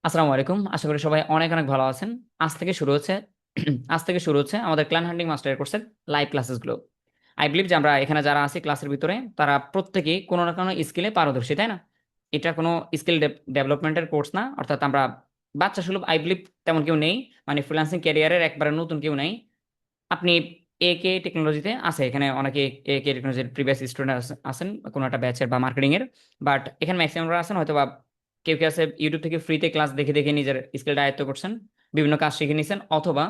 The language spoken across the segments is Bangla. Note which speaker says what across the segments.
Speaker 1: আসসালামু আলাইকুম। আশা করি সবাই অনেক অনেক ভালো আছেন। আজ থেকে শুরু হচ্ছে আজ থেকে শুরু হচ্ছে আমাদের ক্ল্যান হান্টিং মাস্টারের কোর্সের লাইভ ক্লাসেসগুলো। আই বিলিভ যে আমরা এখানে যারা আছি ক্লাসের ভিতরে তারা প্রত্যেকেই কোনো না কোনো স্কিলে পারদর্শী, তাই না? এটা কোনো স্কিল ডেভেলপমেন্টের কোর্স না, অর্থাৎ আমরা বাচ্চা সুলভ আই বিলিভ তেমন কেউ নেই, মানে ফ্রিল্যান্সিং ক্যারিয়ারের একবারে নতুন কেউ নেই। আপনি এ কে টেকনোলজিতে আছে, এখানে অনেকে এ কে টেকনোলজির প্রিভিয়াস স্টুডেন্ট আছেন কোনো একটা ব্যাচের বা মার্কেটিং এর, বাট এখানে ম্যাক্সিমাম আছেন হয়তো বা কেউ কেউ আছে ইউটিউব থেকে ফ্রিতে ক্লাস দেখে দেখে নিজের স্কিলটা আয়ত্ত করছেন, বিভিন্ন কাজ শিখে নিচ্ছেন, অথবা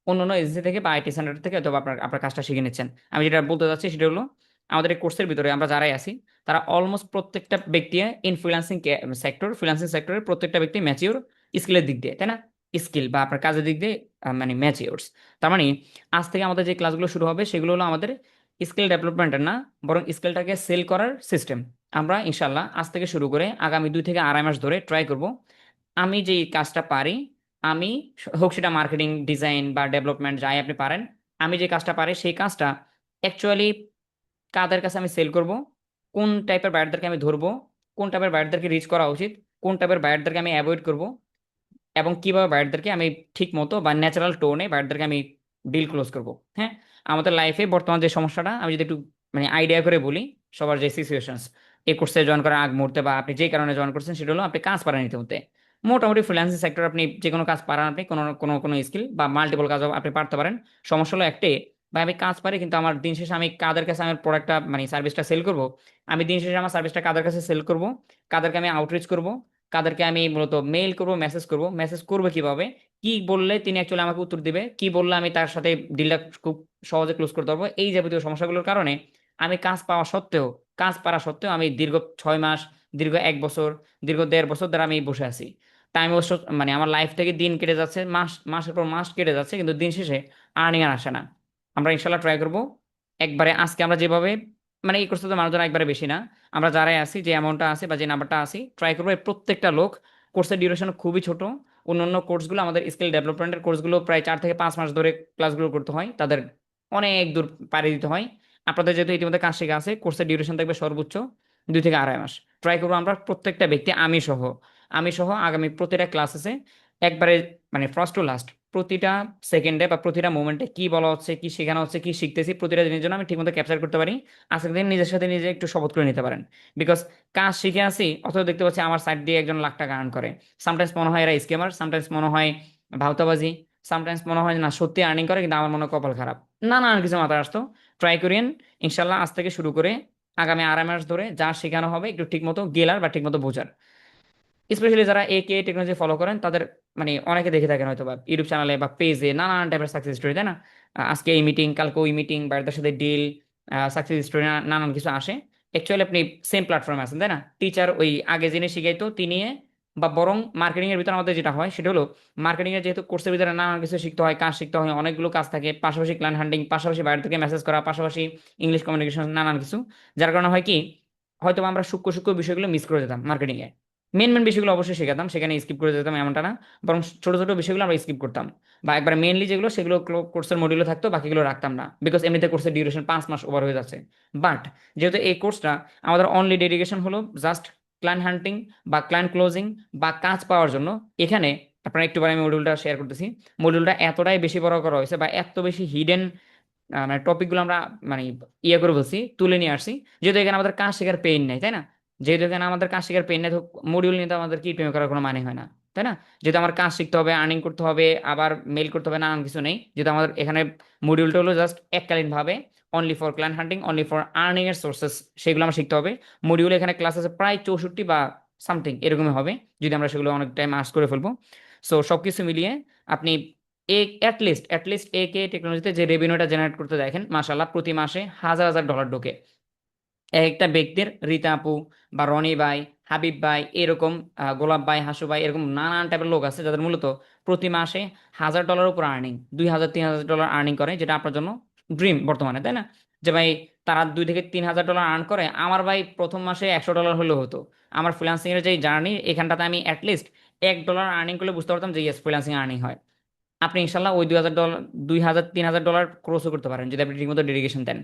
Speaker 1: অন্য অন্য এজেন্সি থেকে বা আইটি সেন্টার থেকে অথবা আপনার আপনার কাজটা শিখে নিচ্ছেন। আমি যেটা বলতে চাচ্ছি সেটা হলো, আমাদের এই কোর্সের ভিতরে আমরা যারাই আছি তারা অলমোস্ট প্রত্যেকটা ব্যক্তি ইন ফ্রিল্যান্সিং সেক্টরের প্রত্যেকটা ব্যক্তি ম্যাচিওর স্কিলের দিক দিয়ে, তাই না? স্কিল বা আপনার কাজের দিক দিয়ে মানে ম্যাচিওরস। তার মানে আজ থেকে আমাদের যে ক্লাসগুলো শুরু হবে সেগুলো হলো আমাদের স্কিল ডেভেলপমেন্টের না, বরং স্কিলটাকে সেল করার সিস্টেম। আমরা ইনশাল্লাহ আজ থেকে শুরু করে আগামী 2 থেকে আড়াই মাস ধরে ট্রাই করব আমি যেই কাজটা পারি, আমি হোক সেটা মার্কেটিং, ডিজাইন বা ডেভেলপমেন্ট যাই আপনি পারেন, আমি যে কাজটা পারি সেই কাজটা অ্যাকচুয়ালি কাদের কাছে আমি সেল করব, কোন টাইপের বায়ারদেরকে আমি ধরবো, কোন টাইপের বায়ারদেরকে রিচ করা উচিত, কোন টাইপের বায়ারদেরকে আমি অ্যাভয়েড করব, এবং কিভাবে বায়ারদেরকে আমি ঠিক মতো বা ন্যাচারাল টোনে বায়ারদেরকে আমি ডিল ক্লোজ করব। হ্যাঁ, আমাদের লাইফে বর্তমান যে সমস্যাটা আমি যদি একটু মানে আইডিয়া করে বলি, সবার যে সিচুয়েশনস এই কোর্সে জয়েন করার আগ মুহূর্তে বা আপনি যে কারণে জয়েন করছেন সেটা হলো আপনি কাজ পারেন নিতে হতে। মোটামুটি ফ্রিল্যান্সিং সেক্টর আপনি যে কোনো কাজ পারেন, আপনি কোনো কোনো কোনো স্কিল বা মাল্টিপল কাজ আপনি পারতে পারেন। সমস্যা হলো একটাই, বা আমি কাজ পারি কিন্তু আমার দিন শেষে আমি কাদের কাছে আমার প্রোডাক্টটা মানে সার্ভিসটা সেল করব, আমি দিন শেষে আমার সার্ভিসটা কাদের কাছে সেল করব, কাদেরকে আমি আউটরিচ করব, কাদেরকে আমি মূলত মেইল করব, মেসেজ করবো কিভাবে, কি বললে তিনি অ্যাকচুয়ালি আমাকে উত্তর দিবে, কি বললে আমি তার সাথে ডিলটা খুব সহজে ক্লোজ করতে পারবো, এই যাবতীয় সমস্যাগুলোর কারণে আমি কাজ পারা সত্ত্বেও আমি দীর্ঘ 6 মাস, দীর্ঘ 1 বছর, দীর্ঘ 1.5 বছর ধরে আমি বসে আছি। টাইম অবশ্য মানে আমার লাইফ থেকে দিন কেটে যাচ্ছে, মাসের পর মাস কেটে যাচ্ছে, কিন্তু দিন শেষে আর্নিং আর আসে না। আমরা ইনশাল্লাহ ট্রাই করবো একবারে আজকে আমরা যেভাবে মানে এই কোর্সে তো মানুষজন একবারে বেশি না, আমরা যারাই আছি যে অ্যামাউন্টটা আছে বা যে নাম্বারটা আছি ট্রাই করবো এই প্রত্যেকটা লোক, কোর্সের ডিউরেশন খুবই ছোট। অন্যান্য কোর্সগুলো আমাদের স্কিল ডেভেলপমেন্টের কোর্সগুলো প্রায় 4 থেকে 5 মাস ধরে ক্লাসগুলো করতে হয়, তাদের অনেক দূর পাড়ি দিতে হয়। আপনাদের যেহেতু ইতিমধ্যে কাজ শেখা আছে, কোর্সের ডিউরেশন থাকবে সর্বোচ্চ 2 থেকে আড়াই মাস। ট্রাই করবো আমরা প্রত্যেকটা ব্যক্তি, আমি সহ আগামী প্রতিটা ক্লাসেসে একবারে মানে ফার্স্ট টু লাস্ট প্রতিটা সেকেন্ডে বা প্রতিটা মোমেন্টে কি বলা হচ্ছে, কি শেখানো হচ্ছে, কি শিখতেছি, প্রতিটা জিনিসের জন্য আমি ঠিকমতো ক্যাপচার করতে পারি। আজকের দিন নিজের সাথে নিজে একটু শপথ করে নিতে পারেন। বিকজ কাজ শিখে আসি অথচ দেখতে পাচ্ছি আমার সাইড দিয়ে একজন লাখ টাকা আর্ন করে। সামটাইমস মনে হয় এরা স্কেমার, সামটাইমস মনে হয় ভাওতাবাজি, সামটাইমস মনে হয় না সত্যি আর্নিং করে, কিন্তু আমার মনে হয় কপাল খারাপ। নানান কিছু মাথায় আসতো। ট্রাই করিয়েন ইনশাল্লাহ আজ থেকে শুরু করে আগামী আড়াই মাস ধরে যা শেখানো হবে একটু ঠিকমতো গেলার বা ঠিকমতো বোঝার। স্পেশালি যারা এ কে টেকনোলজি ফলো করেন তাদের মানে অনেকে দেখে থাকেন হয়তো বা ইউটিউব চ্যানেলে বা পেজে নানান টাইপের সাকসেস স্টোরি, তাই না? আজকে এই মিটিং, কালকে ওই মিটিং, বাড়ির সাথে ডিল, সাকসেস স্টোরি, নানান কিছু আসে। অ্যাকচুয়ালি আপনি সেম প্ল্যাটফর্মে আছেন, তাই না? টিচার ওই আগে যিনি শিখাইতো তিনি, বা বরং মার্কেটিং এর ভিতরে আমাদের যেটা হয় সেটা হলো, মার্কেটিং এর যেহেতু কোর্সের ভিতরে নানান কিছু শিখতে হয়, কাজ শিখতে হয়, অনেকগুলো কাজ থাকে, পাশাপাশি ক্লায়েন্ট হান্টিং, পাশাপাশি বাইরে থেকে মেসেজ করা, পাশাপাশি ইংলিশ কমিউনিকেশন, নানান কিছু, যার কারণে হয় কি হয়তো বা আমরা সূক্ষ্ম সূক্ষ্ম বিষয়গুলো মিস করে যেতাম মার্কেটিং এ। মেন মেন বিষয়গুলো অবশ্যই শেখাতাম, সেখানে স্কিপ করে যেতাম এমনটা না, বরং ছোট ছোট বিষয়গুলো আমরা স্কিপ করতাম, বা একবার মেনলি যেগুলো সেগুলো কোর্সের মডিউলে থাকতো, বাকিগুলো রাখতাম না, বিকজ এমনিতে কোর্সের ডিউরেশন 5 মাস ওভার হয়ে যাচ্ছে। বাট যেহেতু এই কোর্সটা আমাদের অনলি ডেডিকেশন হলো জাস্ট ক্লায়েন্ট হান্টিং বা ক্লায়েন্ট ক্লোজিং বা কাজ পাওয়ার জন্য, এখানে আপনারা একটু পরে আমি মডিউলটা শেয়ার করতেছি। মডিউলটা এতটাই বেশি বড় করা হয়েছে বা এত বেশি হিডেন মানে টপিকগুলো আমরা মানে ইয়ে করে বলছি, তুলে নিয়ে আসছি, যেহেতু এখানে আমাদের কাজ শেখার পেইন নেই, তাই না? যেহেতু এখানে আমাদের কাজ শেখার পেইন নেই, তো মডিউল নিয়ে তো আমাদের কি প্রেমে করার কোনো মানে হয় না, তাই না? যেহেতু আমার কাজ শিখতে হবে, আর্নিং করতে হবে, আবার মেল করতে হবে, নানান কিছু নেই, যেহেতু আমাদের এখানে মডিউলটা হলো জাস্ট এককালীন ভাবে only for client hunting, only for earning এর সোর্সেস, সেগুলো আমরা শিখতে হবে। মডিউল এখানে ক্লাস আছে প্রায় 64 বা সামথিং এরকমই হবে, যদি আমরা সেগুলো অনেক টাইম আস করে ফেলবো। সো সবকিছু মিলিয়ে আপনি অ্যাটলিস্ট এ কে টেকনোলজিতে যে রেভিনিউটা জেনারেট করতে দেখেন, মাসাল্লাহ প্রতি মাসে হাজার হাজার ডলার ঢোকে এক একটা ব্যক্তির। রীতা আপু বা রনি ভাই, হাবিব ভাই, এরকম গোলাপ ভাই, হাসু ভাই, এরকম নানান টাইপের লোক আছে যাদের মূলত প্রতি মাসে $1000 উপর আর্নিং, 2000 3000 ডলার আর্নিং করে, যেটা আপনার জন্য ড্রিম বর্তমানে, তাই না? যে ভাই তারা 2 থেকে 3000 ডলার আর্ন করে, আমার ভাই প্রথম মাসে $100 হলেও হতো। আমার ফ্রিল্যান্সিং এর যে জার্নি এখানটাতে আমি অ্যাটলিস্ট $1 আর্নিং করলে বুঝতে পারতাম যে ইয়েস ফ্রিল্যান্সিং আর্নিং হয়। আপনি ইনশাল্লাহ ওই $2000 $2000 3000 ক্রসও করতে পারেন যদি আপনি ঠিকমতো ডেডিকেশন দেন।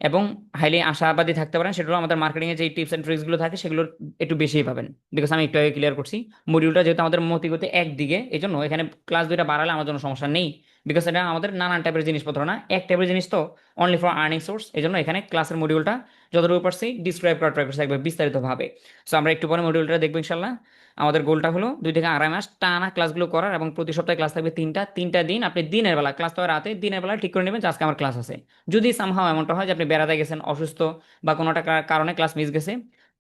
Speaker 1: এবং হাইলি আশাবাদী থাকতে পারেন, সেগুলো আমাদের মার্কেটিং এর যে টিপস এন্ড ট্রিক্স গুলো থাকে সেগুলো একটু বেশিই পাবেন, বিকজ আমি একটু আগে ক্লিয়ার করছি মডিউলটা যেহেতু আমাদের মতিগতি একদিকে, এই জন্য এখানে ক্লাস দুইটা বাড়ালে আমার জন্য সমস্যা নেই, বিকজ এটা আমাদের নানান টাইপের জিনিসপত্র না, এক টাইপের জিনিস তো, অনলি ফর আর্নিং সোর্স। এই জন্য এখানে ক্লাসের মডিউলটা যতটুকু পারছি ডিসক্রাইব করা ট্রাই করছি একবার বিস্তারিতভাবে। সো আমরা একটু পরে মডিউলটা দেখবো ইনশাল্লাহ। আমাদের গোলটা হলো 2 থেকে আড়াই মাস টানা ক্লাসগুলো করার, এবং প্রতি সপ্তাহে ক্লাস থাকবে তিনটা দিন। আপনি দিনের বেলা ক্লাস তো রাতে, দিনের বেলা ঠিক করে নেবেন যে আজকে আমার ক্লাস আছে। যদি সামহাও এমনটা হয় যে আপনি বেড়াতে গেছেন, অসুস্থ বা কোনো একটা কারণে ক্লাস মিস গেছে,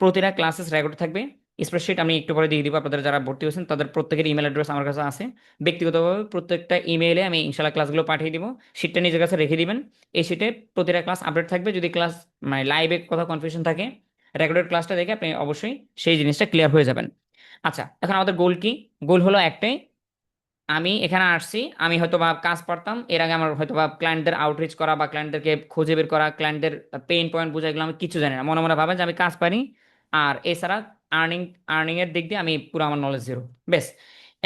Speaker 1: প্রতিটা ক্লাসেস রেকর্ড থাকবে। স্প্রেডশিট আমি একটু পরে দিয়ে দিব, আপনাদের যারা ভর্তি হয়েছেন তাদের প্রত্যেকের ইমেল অ্যাড্রেস আমার কাছে আছে। ব্যক্তিগতভাবে প্রত্যেকটা ইমেইলে আমি ইনশাল্লাহ ক্লাসগুলো পাঠিয়ে দিব। শিটটা নিজের কাছে রেখে দিবেন। এই শিটে প্রতিটা ক্লাস আপডেট থাকবে। যদি ক্লাস মানে লাইভে কোথাও কনফিউশন থাকে, রেকর্ডেড ক্লাসটা দেখে আপনি অবশ্যই সেই জিনিসটা ক্লিয়ার হয়ে যাবেন। আচ্ছা, এখন আমাদের গোল কি? গোল হলো একটাই, আমি এখানে আসছি, আমি হয়তো বা কাজ পারতাম এর আগে, আমার হয়তো বা ক্লায়েন্টদের আউটরিচ করা বা ক্লায়েন্টদেরকে খুঁজে বের করা, ক্লায়েন্টদের পেইন পয়েন্ট বোঝা, এগুলো আমি কিছু জানি না, মনে মনে ভাবেন যে আমি কাজ পারি। আর এছাড়া আর্নিং আর্নিং এর দিক দিয়ে আমি পুরো আমার নলেজ জিরো। বেশ,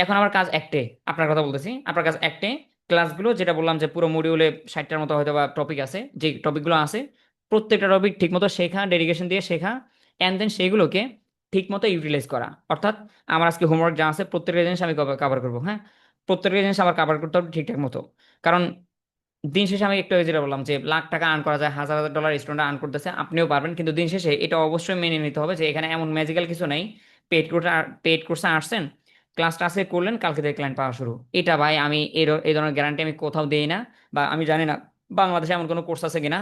Speaker 1: এখন আমার কাজ একটে, আপনার কথা বলতেছি, আপনার কাজ একটে, ক্লাসগুলো যেটা বললাম যে পুরো মডিউলে 60টার মতো হয়তো বা টপিক আছে, যে টপিকগুলো আছে প্রত্যেকটা টপিক ঠিকমতো শেখা, ডেডিকেশন দিয়ে শেখা, অ্যান্ড দেন সেইগুলোকে ঠিকমতো ইউটিলাইজ করা। অর্থাৎ আমার আজকে হোমওয়ার্ক যা আছে প্রত্যেকটা জিনিস আমি কভার করবো, হ্যাঁ, প্রত্যেকটা জিনিস আবার কাভার করতে হবে ঠিকঠাক মতো। কারণ দিন শেষে আমি একটু আগে যেটা বললাম যে লাখ টাকা আর্ন করা যায়, হাজার হাজার ডলার স্টুডেন্ট আর্ন করতেছে, আপনিও পারবেন, কিন্তু দিন শেষে এটা অবশ্যই মেনে নিতে হবে যে এখানে এমন ম্যাজিক্যাল কিছু নাই। পেড কোর্সে আসছেন, ক্লাসটা আজকে করলেন, কালকে থেকে ক্লায়েন্ট পাওয়া শুরু, এটা ভাই আমি এই ধরনের গ্যারান্টি আমি কোথাও দেই না। বা আমি জানি না বাংলাদেশে এমন কোনো কোর্স আছে কিনা,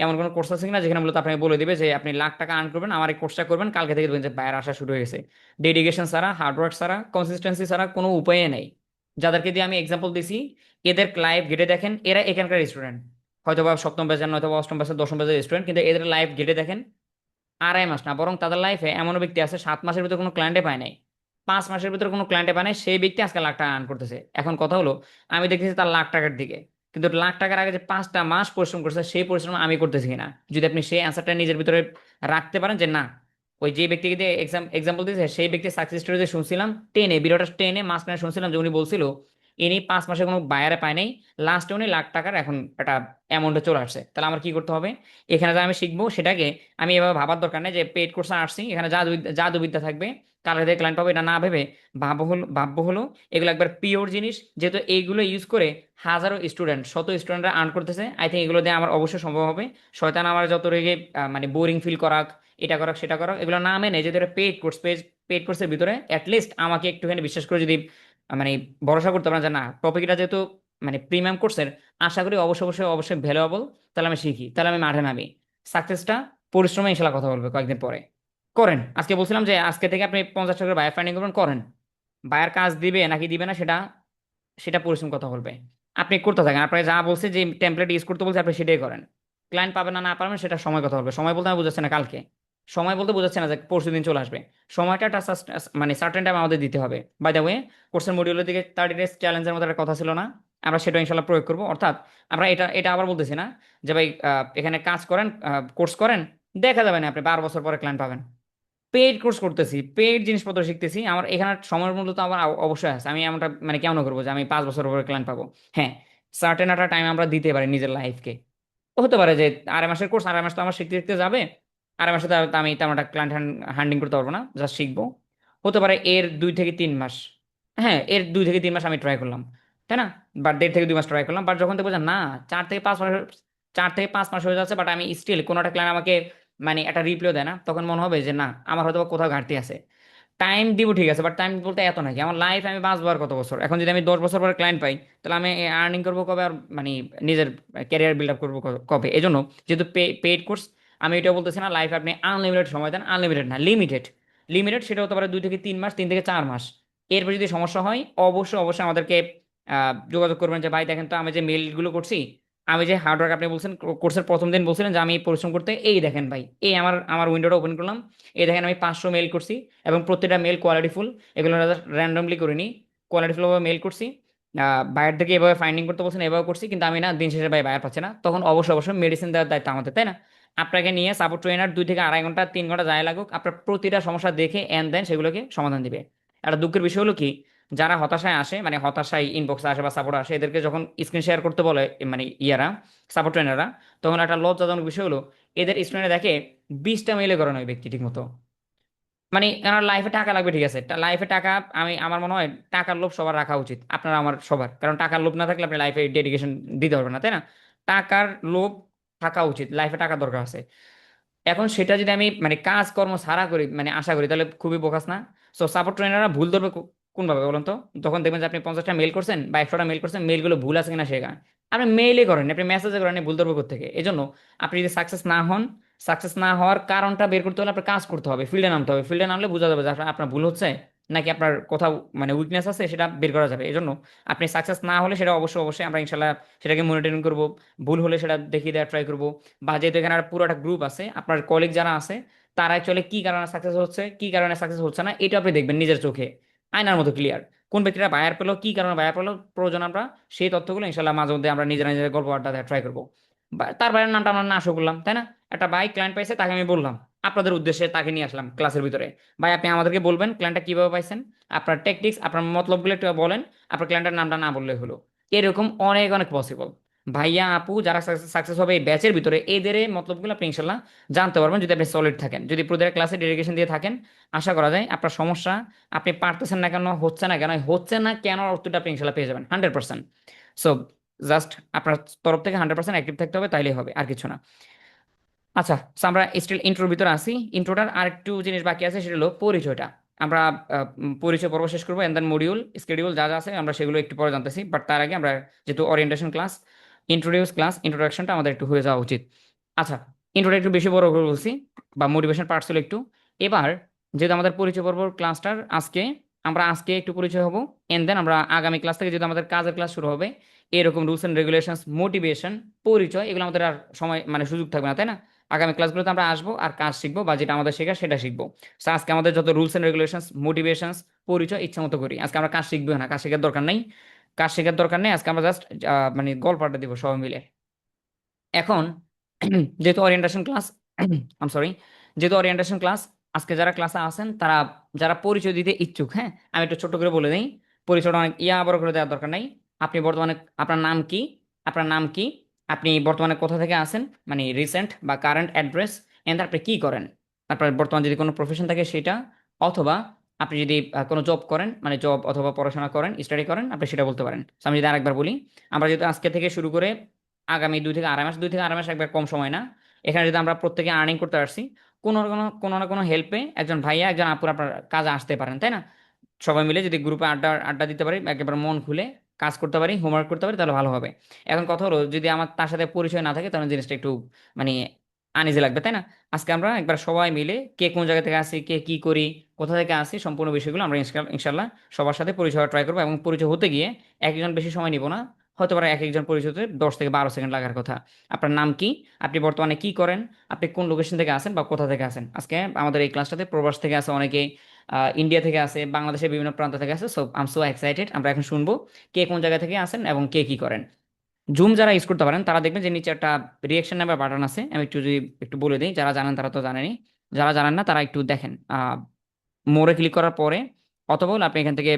Speaker 1: এমন কোনো কোর্স আছে কিনা যেখানে মূলত আপনাকে বলে দিবে যে আপনি লাখ টাকা আর্ন করবেন, আমার এই কোর্সটা করবেন, কালকে থেকে দেখবেন যে বায়ার আসা শুরু হয়ে গেছে। ডেডিকেশন ছাড়া, হার্ডওয়ার্ক ছাড়া, কনসিস্টেন্সি ছাড়া কোনো উপায়ে নেই। যাদেরকে দিয়ে আমি এক্সাম্পল দিছি, এদের লাইভ গেটে দেখেন, এরা এখানকার স্টুডেন্ট, হয়তো বা সপ্তম ব্যাচের, নয়তো বা অষ্টম ব্যাচের, দশম ব্যাচের স্টুডেন্ট, কিন্তু এদের লাইভ গেটে দেখেন 2.5 মাস না, বরং তাদের লাইফে এমনও ব্যক্তি আছে 7 মাসের ভিতরে কোনো ক্লায়েন্টে পায় নাই, 5 মাসের ভিতরে কোনো ক্লায়েন্টে পায় নাই, সেই ব্যক্তি আজকে লাখ টাকা আর্ন করতেছে। এখন কথা হলো, আমি দেখতেছি তার লাখ টাকার দিকে, কিন্তু লাখ টাকার আগে যে 5টা মাস পরিশ্রম করছে সেই পরিশ্রম আমি করতেছি কিনা, যদি আপনি সেই অ্যান্সারটা নিজের ভিতরে রাখতে পারেন যে না, ওই যে ব্যক্তিকে দিয়ে এক্সাম্পল দিয়েছে সেই ব্যক্তি সাকসেস স্টোরি যে শুনছিলাম টেনে, ভিডিওটা টেনে মাঝখানে শুনছিলাম যে উনি বলছিল ইনি 5 মাসে কোনো বায়ারে পায় নাই, লাস্টে উনি লাখ টাকার এখন একটা অ্যামাউন্টে চলে আসছে, তাহলে আমার কি করতে হবে? এখানে যা আমি শিখবো সেটাকে আমি এভাবে ভাবার দরকার নেই যে পেড কোর্সে আসছি এখানে জাদুবিদ্যা থাকবে, কালার দিয়ে ক্লায়েন্ট পাবো, এটা না ভেবে ভাববো হলো এগুলো একবার পিওর জিনিস, যেহেতু এইগুলো ইউজ করে হাজারো স্টুডেন্ট, শত স্টুডেন্টরা আর্ন করতেছে, আই থিঙ্ক এগুলো দিয়ে আমার অবশ্যই সম্ভব হবে। শয়তান আমার যত রেগে মানে বোরিং ফিল করাক, এটা করাক সেটা করাক, এগুলো না মেনে যেহেতু পেড কোর্সের ভিতরে অ্যাটলিস্ট আমাকে একটুখানি বিশ্বাস করে যদি মানে ভরসা করতে পারেন যে না টপিকটা যেহেতু মানে প্রিমিয়াম কোর্সের, আশা করি অবশ্যই অবশ্যই অবশ্যই ভ্যালুয়েবল, তাহলে আমি শিখি, তাহলে আমি মাঠে নামি। সাকসেসটা পরিশ্রমে ইনশাল্লাহ কথা বলবে কয়েকদিন পরে। করেন, আজকে বলছিলাম যে আজকে থেকে আপনি 50 টাকার বায়ার ফাইন্ডিং করবেন, করেন। বায়ার কাজ দিবে নাকি দিবে না সেটা সেটা পরিশ্রম কথা বলবে। আপনি করতে থাকেন, আপনাকে যা বলছে যে টেমপ্লেট ইউজ করতে বলছে আপনি সেটাই করেন। ক্লায়েন্ট পাবেন না না পারবেন সেটা সময় কথা বলবে। সময় বলতে আমি বোঝাচ্ছি না কালকে, সময় বলতে বোঝাচ্ছে না যে পরশু দিন চলে আসবে। সময়টা একটা মানে সার্টেন টাইম আমাদের দিতে হবে। বাই দ্য ওয়ে, কোর্সের মডিউলের দিকে 30 ডেজ চ্যালেঞ্জের মতো একটা কথা ছিল না, আমরা সেটা ইনশাল্লাহ প্রয়োগ করবো। অর্থাৎ আমরা এটা এটা আবার বলতেছি না যে ভাই এখানে কাজ করেন, কোর্স করেন, দেখা যাবে না আপনি 12 বছর পরে ক্লায়েন্ট পাবেন। পেইড কোর্স করতেছি, পেইড জিনিসপত্র শিখতেছি, আমার এখানে সময়ের মূল্য তো আমার অবশ্যই আছে। আমি এমনটা মানে কেমন করবো যে আমি 5 বছর পরে ক্লায়েন্ট পাবো? হ্যাঁ, সার্টেন একটা টাইম আমরা দিতে পারি নিজের লাইফকে। হতে পারে যে 2.5 মাসের কোর্স, 2.5 মাস তো আমার শিখতে শিখতে যাবে, 2.5 মাসে তো আমি তেমন একটা ক্লায়েন্ট হ্যান্ডিং করতে পারবো না, জাস্ট শিখবো। হতে পারে এর 2 থেকে 3 মাস, হ্যাঁ এর 2 থেকে 3 মাস আমি ট্রাই করলাম, তাই না? বা 1.5 থেকে 2 মাস ট্রাই করলাম, বাট যখন দেখবো যে না 4 থেকে 5 মাস, 4 থেকে 5 মাস হয়ে যাচ্ছে, বাট আমি স্টিল কোনো একটা ক্লায়েন্ট আমাকে মানে একটা রিপ্লাই দেয় না, তখন মনে হবে যে না আমার হয়তো বা কোথাও ঘাটতি আছে। টাইম দিব ঠিক আছে, বাট টাইম বলতে এত নাকি, আমার লাইফ আমি বাঁচবো আর কত বছর? এখন যদি আমি 10 বছর পরে ক্লায়েন্ট পাই, তাহলে আমি আর্নিং করবো কবে আর মানে নিজের ক্যারিয়ার বিল্ড আপ করবো কবে? এই জন্য যেহেতু পেইড কোর্স, আমি এটা বলতেছি না লাইফ আপনি আনলিমিটেড সময় দেন, আনলিমিটেড না, লিমিটেড। লিমিটেড সেটা হতে পারে 2 থেকে 3 মাস, 3 থেকে 4 মাস। এরপর যদি সমস্যা হয় অবশ্যই অবশ্যই আমাদেরকে যোগাযোগ করবেন যে ভাই দেখেন তো আমি যে মেলগুলো করছি, আমি যে হার্ডওয়ার্ক, আপনি বলছেন কোর্সের প্রথম দিন বলছিলেন যে আমি পরিশ্রম করতে, এই দেখেন ভাই, এই আমার আমার উইন্ডোটা ওপেন করলাম, এই দেখেন আমি 500 মেল করছি, এবং প্রত্যেকটা মেল কোয়ালিটিফুল, এগুলো র্যান্ডমলি করিনি, কোয়ালিটিফুলভাবে মেল করছি। বায়ার থেকে এভাবে ফাইন্ডিং করতে বলছেন, এভাবে করছি, কিন্তু আমি না দিন শেষে ভাই বায়ার পাচ্ছে না, তখন অবশ্যই অবশ্যই মেডিসিন দেওয়ার দায়িত্ব আমাদের, তাই না? আপনাকে নিয়ে সাপোর্ট ট্রেনার 2 থেকে আড়াই ঘন্টা 3 ঘন্টা যায় লাগুক, আপনার প্রতিটা সমস্যা দেখে এন্ড দেন সেগুলোকে সমাধান দিবে। একটা দুঃখের বিষয় হলো কি, যারা হতাশায় আসে, মানে হতাশায় ইনবক্সে আসে বা সাপোর্ট আসে, এদেরকে যখন স্ক্রিন শেয়ার করতে বলে মানে ইয়ারা সাপোর্ট ট্রেনাররা, তখন একটা লজ্জাজনক বিষয় হলো এদের স্ক্রিনে দেখে 20টা মেইলে করে ওই ব্যক্তি ঠিক মতো। মানে আমার লাইফে টাকা লাগবে, ঠিক আছে, লাইফে টাকা, আমি আমার মনে হয় টাকার লোভ সবার রাখা উচিত, আপনার আমার সবার, কারণ টাকার লোভ না থাকলে আপনি লাইফে ডেডিকেশন দিতে পারবেন না, তাই না? টাকার লোভ থাকা উচিত, লাইফে টাকা দরকার আছে। এখন সেটা যদি আমি মানে কাজকর্ম ছাড়া করি, মানে আশা করি, তাহলে খুবই বোকাস না? সো সাপোর্ট ট্রেনাররা ভুল ধরবে কোন ভাবে বলুন তো? তখন দেখবেন যে আপনি 50টা মেল করছেন বা 100টা মেল করছেন, মেলগুলো ভুল আছে কিনা শেখা। আপনি মেইলে করেন, আপনি মেসেজে করেন, ভুল ধরবে কোত্থেকে? এই জন্য আপনি যদি সাকসেস না হন, সাকসেস না হওয়ার কারণটা বের করতে হলে আপনার কাজ করতে হবে, ফিল্ডে নামতে হবে। ফিল্ডে নামলে বোঝা যাবে যে আপনার ভুল হচ্ছে নাকি আপনার কোথাও মানে উইকনেস আছে, সেটা বের করা যাবে। এই জন্য আপনি সাকসেস না হলে সেটা অবশ্যই অবশ্যই আমরা ইনশাল্লাহ সেটাকে মনিটরিং করবো, ভুল হলে সেটা দেখিয়ে দেওয়ার ট্রাই করবো। বা যেহেতু এখানে আর পুরোটা গ্রুপ আছে, আপনার কলিগ যারা আছে, তারা অ্যাকচুয়ালি কি কারণে সাকসেস হচ্ছে, কি কারণে সাকসেস হচ্ছে না, এটা আপনি দেখবেন নিজের চোখে, আয়নার মতো ক্লিয়ার। কোন ব্যক্তিরা বায়ার পেলো, কি কারণে বায়ার পেলো, প্রয়োজন আমরা সেই তথ্যগুলো ইনশাল্লাহ মাঝে মধ্যে আমরা নিজেরা নিজের গল্প আড্ডা দেওয়ার ট্রাই করবো। তার বাইরের নামটা আমরা না শো করলাম, তাই না? একটা ভাই ক্লায়েন্ট পাইছে, তাকে আমি বললাম, আপনাদের উদ্দেশ্যে তাকে নিয়ে আসলাম ক্লাসের ভিতরে। ভাই আপনি আমাদেরকে বলবেন ক্লায়েন্টটা কিভাবে পাইছেন, আপনার টেকটিক্স, আপনার মতলবগুলো একটু বলেন, আপনার ক্লায়েন্টের নামটা না বললে হলো। এরকম অনেক অনেক পসিবল। ভাইয়া আপু যারা সাকসেস হবে এই ব্যাচের ভিতরে, এদের এই মতলবগুলো আপনি ইনশাল্লাহ জানতে পারবেন যদি আপনি সলিড থাকেন, যদি প্রতিটা ক্লাসে ডেডিকেশন দিয়ে থাকেন। আশা করা যায় আপনার সমস্যা, আপনি পারতেছেন না কেন, হচ্ছে না কেন, হচ্ছে না কেন উত্তরটা আপনি ইনশাল্লাহ পেয়ে যাবেন 100%। সো জাস্ট আপনার তরফ থেকে 100% অ্যাক্টিভ থাকতে হবে, তাইলেই হবে, আর কিছু না। আচ্ছা, so আমরা স্টিল ইন্ট্রোর ভিতরে আসি। ইন্ট্রোটার আরেকটু জিনিস বাকি আছে, সেটা হলো পরিচয়টা। আমরা পরিচয় পর্ব শেষ করবো, এন্ড দেন মডিউল স্কেডিউল যা যা আছে আমরা সেগুলো একটু পরে জানতেছি। বাট তার আগে আমরা যেহেতু ওরিয়েন্টেশন ক্লাস, ইন্ট্রোডিউস ক্লাস, ইন্ট্রোডাকশনটা আমাদের একটু হয়ে যাওয়া উচিত। আচ্ছা, ইন্ট্রোটা একটু বেশি বড় করে বলছি, বা মোটিভেশন পার্টস হলো একটু। এবার যেহেতু আমাদের পরিচয় পর্ব ক্লাসটার আজকে, আমরা আজকে একটু পরিচয় হব, এন্ড দেন আমরা আগামী ক্লাস থেকে যেহেতু আমাদের কাজের ক্লাস শুরু হবে, এরকম রুলস এন্ড রেগুলেশনস, মোটিভেশন, পরিচয়, এগুলো আমাদের আর সময় মানে সুযোগ থাকবে না, তাই না? আগামী ক্লাসগুলোতে আমরা আসবো আর কাজ শিখবো, বা যেটা আমাদের শেখা সেটা শিখবো। So, আজকে আমাদের যত রুলস এন্ড রেগুলেশনস, মোটিভেশনস, পরিচয় ইচ্ছা মতো করি। আজকে আমরা কাজ শিখবো না, কাজ শেখার দরকার নেই, কাজ শেখার দরকার নেই। আজকে আমরা জাস্ট মানে গল্পটা দিব সবাই মিলে। এখন যেহেতু ওরিয়েন্টেশন ক্লাস, আম সরি, যেহেতু ওরিয়েন্টেশন ক্লাস, আজকে যারা ক্লাসে আছেন তারা যারা পরিচয় দিতে ইচ্ছুক, হ্যাঁ, আমি একটু ছোট্ট করে বলে দিই। পরিচয়টা অনেক বড় করে দেওয়ার দরকার নাই। আপনি বর্তমানে, আপনার নাম কি, আপনার নাম কি, আপনি বর্তমানে কোথা থেকে আসেন, মানে রিসেন্ট বা কারেন্ট অ্যাড্রেস, এন্ড আপনি কি করেন, আপনার বর্তমানে যদি কোনো প্রফেশন থাকে সেটা, অথবা আপনি যদি কোনো জব করেন, মানে জব অথবা পড়াশোনা করেন, স্টাডি করেন, আপনি সেটা বলতে পারেন। So, আমি যদি আরেকবার বলি, আমরা যেহেতু আজকে থেকে শুরু করে আগামী 2 থেকে আড়াই মাস, 2 থেকে আড়াই মাস একবার কম সময় না, এখানে যদি আমরা প্রত্যেকে আর্নিং করতে পারছি, কোনো না কোনো হেল্পে একজন ভাইয়া একজন আপুর আপনার কাজে আসতে পারেন, তাই না? সবাই মিলে যদি গ্রুপে আড্ডা আড্ডা দিতে পারি, একেবারে মন খুলে কাজ করতে পারি, হোমওয়ার্ক করতে পারি, তাহলে ভালো হবে। এখন কথা হলো, যদি আমার তার সাথে পরিচয় না থাকে, তাহলে জিনিসটা একটু মানে আনইজি লাগবে, তাই না? আজকে আমরা একবার সবাই মিলে কে কোন জায়গা থেকে আসি, কে কি করি, কোথা থেকে আসি, সম্পূর্ণ বিষয়গুলো আমরা ইনশাল্লাহ সবার সাথে পরিচয় হওয়ার ট্রাই করবো। এবং পরিচয় হতে গিয়ে একজন বেশি সময় নিব না, হতে পারে এক একজন পরিচয় হতে 10 থেকে 12 সেকেন্ড লাগার কথা। আপনার নাম কি, আপনি বর্তমানে কি করেন, আপনি কোন লোকেশন থেকে আসেন বা কোথা থেকে আসেন। আজকে আমাদের এই ক্লাসটাতে প্রবাস থেকে আছে অনেকে, ইন্ডিয়া থেকে আছে, বাংলাদেশের বিভিন্ন প্রান্ত থেকে আছে। So I am so excited, আমরা এখন শুনবো কে কোন জায়গা থেকে আসেন এবং কে কি করেন। জুম যারা ইউজ করতে পারেন তারা দেখবেন যে নিচে একটা রিয়েকশন নাম্বার বাটন আছে, আমি একটু যদি একটু বলে দিই, যারা জানেন তারা তো জানেনই, যারা জানেন না তারা একটু দেখেন। মোড়ে ক্লিক করার পরে, অথবা হলো আপনি এখান থেকে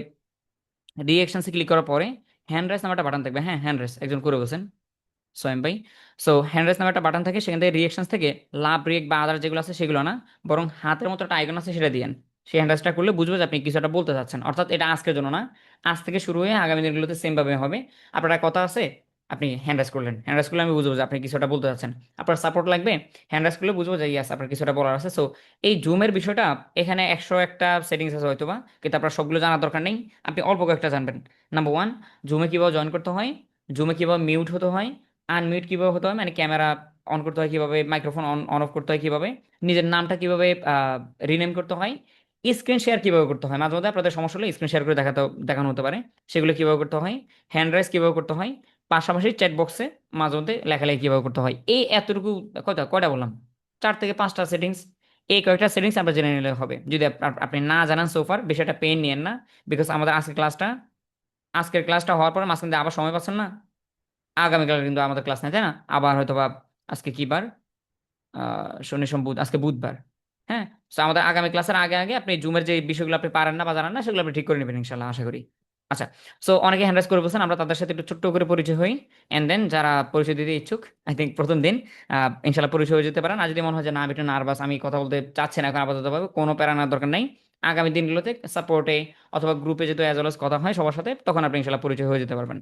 Speaker 1: রিয়েকশনসে ক্লিক করার পরে হ্যান্ড রাইজ নামে একটা বাটন থাকবে, হ্যাঁ হ্যান্ড রাইজ একজন করে বলছেন সোয়েম ভাই। সো হ্যান্ড রাইজ নামে একটা বাটন থাকে, সেখান থেকে রিয়েকশনস থেকে লাভ রিয়েক্ট বা আদার যেগুলো আছে সেগুলো না, বরং হাতের মতো একটা আইকন আছে সেটা দিয়েন। সেই হ্যান্ড রাইজটা করলে বুঝবে যে আপনি কিছু একটা বলতে চাচ্ছেন, অর্থাৎ এটা আজকের জন্য না, আজ থেকে শুরু হয়ে আগামী দিনগুলোতে সেম ভাবে হবে। আপনার একটা কথা আছে, আপনি হ্যান্ড রাইজ করলেন, হ্যান্ড রাইজ করলে আমি বুঝবো যে আপনি কিছু একটা বলতে চাচ্ছেন। আপনার সাপোর্ট লাগবে, হ্যান্ড রাইজ করলে বুঝবো যে ইয়াস আপনার কিছুটা বলার আছে। সো এই জুমের বিষয়টা, এখানে 101টা সেটিংস আছে হয়তোবা, কিন্তু আপনার সবগুলো জানার দরকার নেই, আপনি অল্প কয়েকটা জানবেন। নাম্বার ওয়ান, জুমে কীভাবে জয়েন করতে হয়, জুমে কীভাবে মিউট হতে হয়, আনমিউট কিভাবে হতে হয়, মানে ক্যামেরা অন করতে হয় কিভাবে, মাইক্রোফোন অন অন অফ করতে হয় কিভাবে, নিজের নামটা কিভাবে রিনেম করতে হয়, স্ক্রিন শেয়ার কিভাবে করতে হয়, মাঝে মধ্যে আপনাদের সমস্যা হলে স্ক্রিন শেয়ার করে দেখানো হতে পারে, সেগুলো কিভাবে করতে হয়, হ্যান্ড রাইজ কিভাবে করতে হয়, পাশাপাশি চ্যাট বক্সে মাঝে মধ্যে লেখালেখি কিভাবে করতে হয়। এই এতটুকু, কয়টা কয়টা বললাম, 4 থেকে 5টা সেটিংস। এই কয়েকটা সেটিংস আমরা জেনে নিলে হবে। যদি আপনি না জানান সোফার, বিষয়টা পেন নিয়েন না, বিকজ আমাদের আজকের ক্লাসটা হওয়ার পরে মাঝখান দিয়ে আবার সময় পাচ্ছেন না, আগামীকাল কিন্তু আমাদের ক্লাস নেই, তাই না? আবার হয়তো বা আজকে কি বার, শনি সোম বুধ, আজকে বুধবার। হ্যাঁ, তো আমাদের আগামী ক্লাসের আগে আগে আপনি জুমের যে বিষয়গুলো আপনি পারেন না বা জানেন না, সেগুলো আপনি ঠিক করে নেবেন ইনশাল্লাহ, আশা করি। আচ্ছা, সো অনেকে হ্যান্ড রাইজ করে বলছেন, আমরা তাদের সাথে একটু ছোট্ট করে পরিচয় হই, এন্ড দেন যারা পরিচয় দিতে ইচ্ছুক, আই থিঙ্ক প্রথম দিন ইনশাল্লাহ পরিচয় হয়ে যেতে পারেন। আর যদি মনে হয় যে না আমি একটু নার্ভাস, আমি কথা বলতে চাচ্ছি না এখন আপাতত ভাবে, কোনো প্যারা নেওয়ার দরকার নাই। আগামী দিনগুলোতে সাপোর্টে অথবা গ্রুপে যেহেতু অ্যাজ ওয়েল কথা হয় সবার সাথে, তখন আপনি ইনশাল্লাহ পরিচয় হয়ে যেতে পারবেন।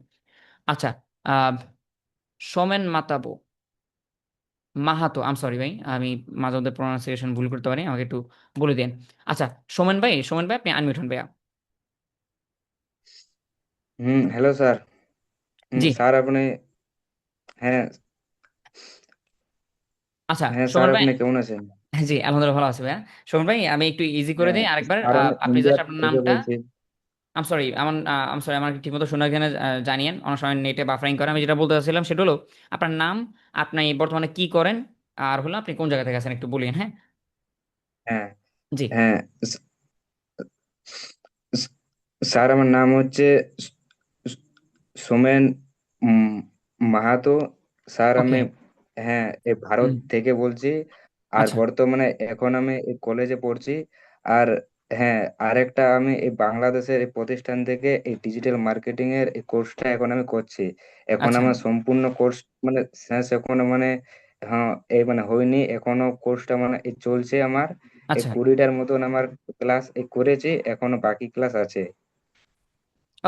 Speaker 1: আচ্ছা, আহ সোমেন মাতাবো মাহাতো, আম সরি ভাই, আমি মাঝে মধ্যে প্রোনাউন্সিয়েশন ভুল করতে পারি, আমাকে একটু বলে দিন। আচ্ছা, সোমেন ভাই, সোমেন ভাই আপনি আনমিউট হন ভাইয়া।
Speaker 2: Hello sir.
Speaker 1: জি।
Speaker 2: স্যার আপনি, হ্যাঁ
Speaker 1: আচ্ছা
Speaker 2: হ্যাঁ স্যার,
Speaker 1: সোমেন ভাই,
Speaker 2: আপনি কেমন আছেন?
Speaker 1: জি আলহামদুলিল্লাহ ভালো আছি ভাইয়া। সোমেন ভাই আমি একটু ইজি করে
Speaker 2: হ্যাঁ
Speaker 1: দিই আরেকবার,
Speaker 2: স্যার, আমি
Speaker 1: আপনি
Speaker 2: ইন্ডিয়া
Speaker 1: জাস্ট আপনার
Speaker 2: থেকে
Speaker 1: নামটা,
Speaker 2: বলছি।
Speaker 1: আম সরি আমার আম সরি আমার ঠিকমতো শোনা এখানে জানিয়েন, অনেক সময় নেটে বাফারিং করে। আমি যেটা বলতে চাচ্ছিলাম সেটা হলো আপনার নাম, আপনি বর্তমানে কি করেন, আর হলো আপনি কোন জায়গা থেকে আছেন একটু বলিয়েন, হ্যাঁ।
Speaker 2: হ্যাঁ
Speaker 1: জি।
Speaker 2: হ্যাঁ স- স্যার, আমার নাম হচ্ছে স- স- Somen um, Mahato. Sir
Speaker 1: okay.
Speaker 2: আমি, হ্যাঁ, এই ভারত
Speaker 1: হুম।
Speaker 2: থেকে বলছি। আর
Speaker 1: আচ্ছা
Speaker 2: বর্তমানে এখন আমি এই কলেজে পড়ছি। আর হ্যাঁ, আরেকটা আমি এই বাংলাদেশের এই প্রতিষ্ঠান থেকে এই ডিজিটাল মার্কেটিং এর এই কোর্সটা এখন আমি করছি। এখন
Speaker 1: আচ্ছা
Speaker 2: আমার সম্পূর্ণ কোর্স মানে শেষ এখনো মানে, হ্যাঁ, এই মানে হয়নি এখনো, কোর্সটা মানে এই চলছে আমার। এই
Speaker 1: আচ্ছা।
Speaker 2: 20টার মতন আমার ক্লাস এই করেছি, এখনো বাকি ক্লাস আছে।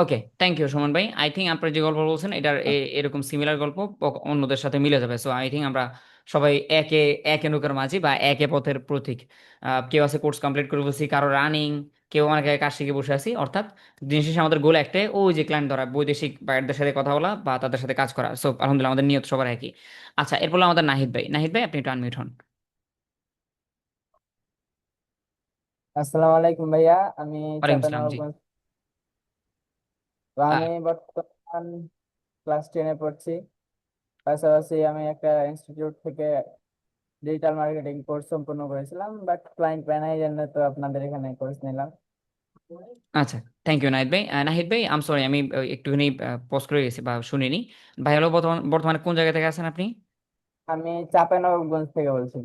Speaker 1: ওকে, থ্যাংক ইউ সুমন ভাই। আই থিঙ্ক আপনার যে গল্প বলছেন এটার এরকম সিমিলার গল্প অন্যদের সাথে মিলে যাবে। সো আই থিঙ্ক আমরা সবাই একে একে নৌকার মাঝি বা একে পথের প্রতীক। কেউ আছে কোর্স কমপ্লিট করে বসি, কারো রানিং, কেউ অনেকে কাজ শিখে বসে আছি। অর্থাৎ দিন শেষে আমাদের গোল একটাই, ওই যে ক্লায়েন্ট ধরা, বৈদেশিক বায়ারদের সাথে কথা বলা বা তাদের সাথে কাজ করা। সো আলহামদুলিল্লাহ আমাদের নিয়ত সবার একই। আচ্ছা, এরপর হলো আমাদের নাহিদ ভাই। নাহিদ ভাই আপনি একটু আনমিউট হন।
Speaker 3: আসসালামু আলাইকুম ভাইয়া। আমি
Speaker 1: ওয়ালাইকুম আসসালাম। জি।
Speaker 3: চাঁপাইনবাবগঞ্জ। তো আমি বর্তমান ক্লাস 10-এ পড়ছি। পাশাপাশি আমি একটা ইনস্টিটিউট থেকে ডিজিটাল মার্কেটিং কোর্স সম্পূর্ণ করেছিলাম, বাট ক্লায়েন্ট পাই নাই, এই জন্য তো আপনাদের এখানে কোর্স নিলাম।
Speaker 1: আচ্ছা, থ্যাংক ইউ নাহিদ ভাই। নাহিদ ভাই আম সরি, আমি একটুখানি পজ করে গেছি বা শুনিনি। ভাই হলো বর্তমানে কোন জায়গা থেকে আছেন আপনি?
Speaker 3: আমি চাঁপাইনবাবগঞ্জ থেকে বলছি।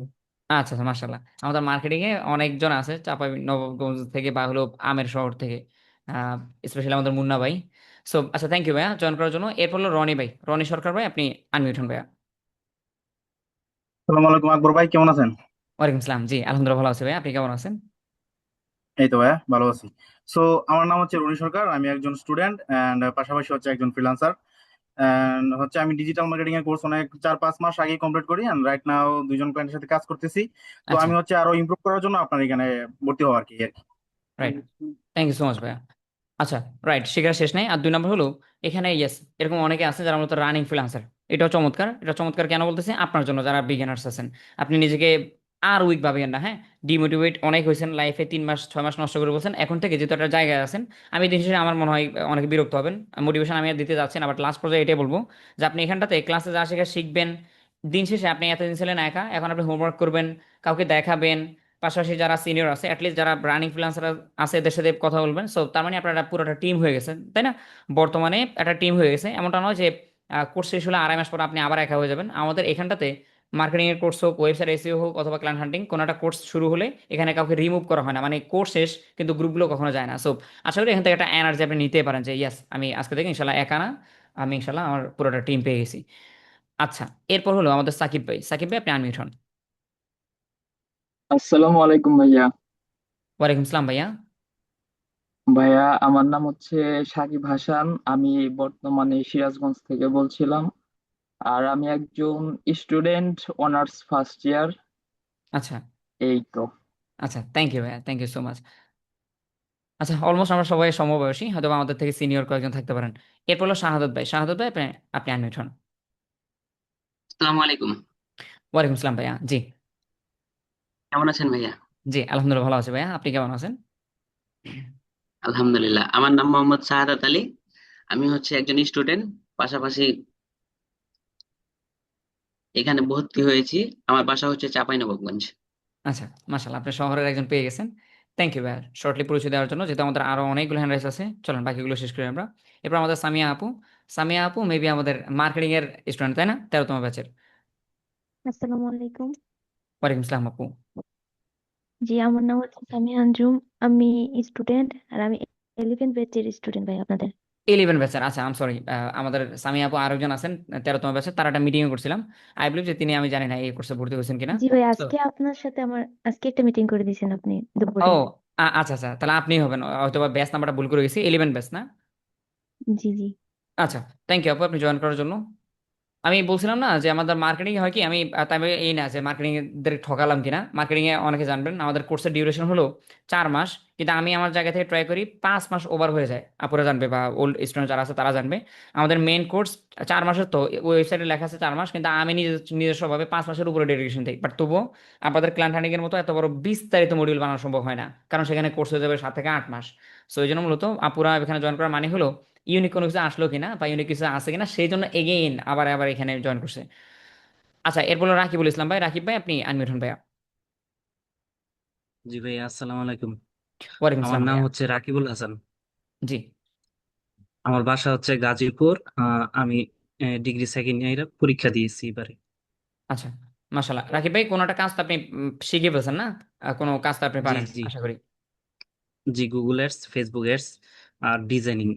Speaker 1: আচ্ছা আচ্ছা, মাশাল্লাহ। আমাদের মার্কেটিং এ অনেকজন আছে চাপাই নবাবগঞ্জ থেকে বা হলো আমের শহর থেকে, স্পেশালি আমাদের মুন্না ভাই। সো আচ্ছা, থ্যাংক ইউ ভাইয়া জয়েন করার জন্য। এরপর হলো রনি ভাই, রনি সরকার ভাই, আপনি আনমিউট হন ভাইয়া।
Speaker 4: সালাম আলাইকুম আকবর ভাই, কেমন আছেন?
Speaker 1: ওয়ালাইকুম আসসালাম। জি আলহামদুলিল্লাহ ভালো আছি ভাইয়া, আপনি কেমন আছেন?
Speaker 4: এই তো ভাইয়া ভালো আছি। সো আমার নাম হচ্ছে রনি সরকার, আমি একজন স্টুডেন্ট এন্ড পাশাপাশি হচ্ছে একজন ফ্রিল্যান্সার। এন্ড হচ্ছে আমি ডিজিটাল মার্কেটিং এর কোর্স অনেক 4-5 মাস আগে কমপ্লিট করি এন্ড রাইট নাও দুইজন ক্লায়েন্টের সাথে কাজ করতেছি। তো
Speaker 1: আচ্ছা,
Speaker 4: আমি হচ্ছে আরো ইমপ্রুভ করার জন্য আপনার এখানে ভর্তি হওয়া আর কি।
Speaker 1: Right. Thank you so much ভাইয়া। আচ্ছা, রাইট, শেখার শেষ নাই। আর দুই নম্বর হলো এখানে ইয়েস, এরকম অনেকে আছে যারা মূলত রানিং ফ্রিল্যান্সার। এটাও চমৎকার, এটা চমৎকার কেন বলতেছি, আপনার জন্য যারা বিগিনার্স আছেন। আপনি নিজেকে আর উইক ভাবেন না, হ্যাঁ। ডিমোটিভেট অনেক হয়েছেন লাইফে, 3 মাস 6 মাস নষ্ট করে বলছেন, এখন থেকে যেহেতু একটা জায়গায় আছেন, আমি দিন শেষে আমার মনে হয় অনেকে বিরক্ত হবেন, মোটিভেশন আমি আর দিতে যাচ্ছি না, বাট লাস্ট পর্যায়ে এটাই বলবো যে আপনি এখানটাতে ক্লাসে যা শেখা শিখবেন। দিন শেষে আপনি এতদিন ছিলেন একা, এখন আপনি হোমওয়ার্ক করবেন, কাউকে দেখাবেন, পাশাপাশি যারা সিনিয়র আছে অ্যাটলিস্ট যারা রানিং ফ্রিল্যান্সার আছে এদের সাথে কথা বলবেন। সো তার মানে আপনার একটা পুরোটা টিম হয়ে গেছে, তাই না? বর্তমানে একটা টিম হয়ে গেছে, এমনটা নয় যে কোর্স শেষ হলে 2.5 মাস পর আপনি আবার একা হয়ে যাবেন। আমাদের এখানটাতে মার্কেটিং এর কোর্স হোক, ওয়েবসাইট এসইও হোক, অথবা ক্লায়েন্ট হান্টিং, কোনো একটা কোর্স শুরু হলে এখানে কাউকে রিমুভ করা হয় না, মানে কোর্স শেষ কিন্তু গ্রুপগুলো কখনো যায় না। সো আশা করি এখান থেকে একটা এনার্জি আপনি নিতে পারেন যে ইয়াস, আমি আজকে থেকে ইনশাল্লাহ একা না, আমি ইনশাল্লাহ আমার পুরোটা টিম পেয়ে গেছি। আচ্ছা, এরপর হলো আমাদের সাকিব ভাই। সাকিব ভাই আপনি আনমিউট হন।
Speaker 5: আসসালামু আলাইকুম ভাইয়া।
Speaker 1: ওয়ালাইকুম আসসালাম ভাইয়া।
Speaker 5: ভাইয়া আমার নাম হচ্ছে সাকিব হাসান। আমি বর্তমানে সিরাজগঞ্জ থেকে বলছিলাম। আর আমি একজন স্টুডেন্ট, অনার্স ফার্স্ট ইয়ার।
Speaker 1: আচ্ছা
Speaker 5: এই তো।
Speaker 1: আচ্ছা, থ্যাংক ইউ ভাইয়া, থ্যাংক ইউ সো মাচ। আচ্ছা, অলমোস্ট আমরা সবাই সমবয়সী, হয়তো বা আমাদের থেকে সিনিয়র কয়েকজন থাকতে পারেন। এরপর হলো শাহাদত ভাই। শাহাদত ভাই আপনি, আপনি আনমিউট হন।
Speaker 6: আসসালামু আলাইকুম।
Speaker 1: ওয়ালাইকুম আসসালাম ভাইয়া। জি।
Speaker 6: কেমন আছেন ভাইয়া?
Speaker 1: জি আলহামদুলিল্লাহ ভালো আছে ভাইয়া, আপনি কেমন আছেন?
Speaker 6: আলহামদুলিল্লাহ, আমার নাম মোহাম্মদ শাহাদাত আলী। আমি হচ্ছে একজন স্টুডেন্ট, পাশাপাশি এখানে ভর্তি হয়েছি। আমার বাসা হচ্ছে চাঁপাইনবাবগঞ্জ।
Speaker 1: আচ্ছা, মাশাআল্লাহ, আপনি শহরের একজন পেয়ে গেছেন। থ্যাংক ইউ ভাইয়া শর্টলি পরিচয় দেওয়ার জন্য। যেহেতু আমাদের আরো অনেকগুলো হ্যান্ড রাইজ আছে, চলেন বাকিগুলো শেষ করি আমরা। এরপর আমাদের সামিয়া আপু। সামিয়া আপু মেবি আমাদের মার্কেটিং এর স্টুডেন্ট, তাই না? 13তম ব্যাচের।
Speaker 7: আসসালামু আলাইকুম।
Speaker 1: ওয়ালাইকুম আসসালাম আপু।
Speaker 7: জি, আমার নাম হচ্ছে সামিয়া আঞ্জুম। আমি স্টুডেন্ট, আর আমি 11 ব্যাচের স্টুডেন্ট ভাই আপনাদের।
Speaker 1: 11 ব্যাচের, আচ্ছা আম সরি, আমাদের সামি আপু আরেকজন আছেন 13তম ব্যাচের, তার একটা মিটিং করছিলাম। আই বিলিভ যে তিনি, আমি জানি না এই কোর্সে ভর্তি হয়েছেন কিনা।
Speaker 7: জি ভাই,
Speaker 1: তো
Speaker 7: আজকে আপনার সাথে আজকে একটা মিটিং করে দিয়েছেন আপনি
Speaker 1: ও
Speaker 7: দুপুরে।
Speaker 1: আচ্ছা আচ্ছা, তাহলে আপনি হবেন, হয়তো বা ব্যাচ নাম্বারটা ভুল করে গেছি, 11 ব্যাচ না?
Speaker 7: জি জি।
Speaker 1: আচ্ছা, থ্যাংক ইউ আপু আপনি জয়েন করার জন্য। আমি বলছিলাম না যে আমাদের মার্কেটিং হয় কি, আমি তাই বলে এই না যে মার্কেটিং এর ঠকালাম কিনা। মার্কেটিং এ অনেকে জানবেন আমাদের কোর্সের ডিউরেশন হলো 4 মাস, কিন্তু আমি আমার জায়গা থেকে ট্রাই করি 5 মাস ওভার হয়ে যায়। আপুরা জানবে বা ওল্ড স্টুডেন্ট যারা আছে তারা জানবে। আমাদের মেইন কোর্স 4 মাসের, তো ওয়েবসাইটে লেখা আছে 4 মাস, কিন্তু আমি নিজস্বভাবে 5 মাসের উপরে ডেডিকেশন দিই। বাট তবুও আপনাদের ক্লায়েন্ট হান্ডিং এর মতো এত বড় বিস্তারিত মডিউল বানানো সম্ভব হয় না, কারণ সেখানে কোর্স হয়ে যাবে 7 থেকে 8 মাস। সো এই জন্য মূলত আপুরা এখানে জয়েন করার মানে হলো ইউনিক কোনো কিছু আসলো কিনা বা ইউনিক কিছু আছে কিনা, সেই জন্য এগেইন আবার আবার এখানে জয়েন করছে। আচ্ছা, এরপর রাকিবুল ইসলাম ভাই, রাকিব ভাই আপনি আনমিউট হন ভাইয়া।
Speaker 8: জি ভাই, আসসালামু আলাইকুম।
Speaker 1: ওয়ালাইকুম
Speaker 8: আমার
Speaker 1: আসসালাম
Speaker 8: নাম
Speaker 1: ভাইয়া।
Speaker 8: হচ্ছে রাকিবুল হাসান।
Speaker 1: জি।
Speaker 8: আমার বাসা হচ্ছে গাজীপুর। আমি ডিগ্রি সেকেন্ড ইয়ারে পরীক্ষা দিয়েছি এবারে।
Speaker 1: আচ্ছা, মাশাল্লাহ রাকিব ভাই, কোনো একটা কাজ তো আপনি শিখে ফেলছেন না? কোনো কাজ তো আপনি
Speaker 8: জি
Speaker 1: পারেন
Speaker 8: জি
Speaker 1: আশা করি।
Speaker 8: জি, গুগল এডস, ফেসবুক এডস আর ডিজাইনিং।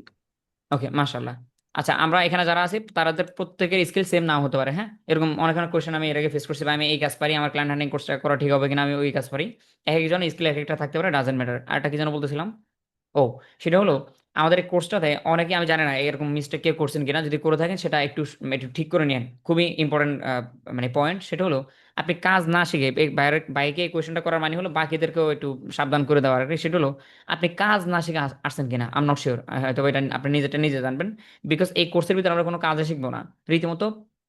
Speaker 1: ওকে, মাশাল্লাহ। আচ্ছা, আমরা এখানে যারা আছি তাদের প্রত্যেকের স্কিল সেম নাও হতে পারে, হ্যাঁ, এরকম অনেক অনেক কোয়েশ্চেন আমি এর আগে ফেস করছি, বা আমি এই কাজ পারি, আমার ক্লায়েন্ট হ্যান্ডলিং কোর্সটা করা ঠিক হবে কিনা, আমি ওই কাজ পারি। এক একজন স্কিল এক একটা থাকতে পারে, ডাজেন্ট ম্যাটার। আরেকটা কি যেন বলতেছিলাম, ও সেটা হলো আমাদের এই কোর্সটাতে অনেকে, আমি জানি না এরকম মিস্টেক কেউ করছেন কিনা, যদি করে থাকেন সেটা একটু একটু ঠিক করে নিন। খুবই ইম্পর্টেন্ট মানে পয়েন্ট, সেটা হলো আপনি কাজ না শিখে বাইকে এই কোয়েশ্চেনটা করার মানে হলো বাকিদেরকেও একটু সাবধান করে দেওয়ার আর কি। সেটা হলো আপনি কাজ না শিখে আসছেন কিনা, আম নট শিওর, হয়তো এটা আপনি নিজেরটা নিজে জানবেন। বিকজ এই কোর্সের ভিতরে আমরা কোনো কাজে শিখবো না, রীতিমতো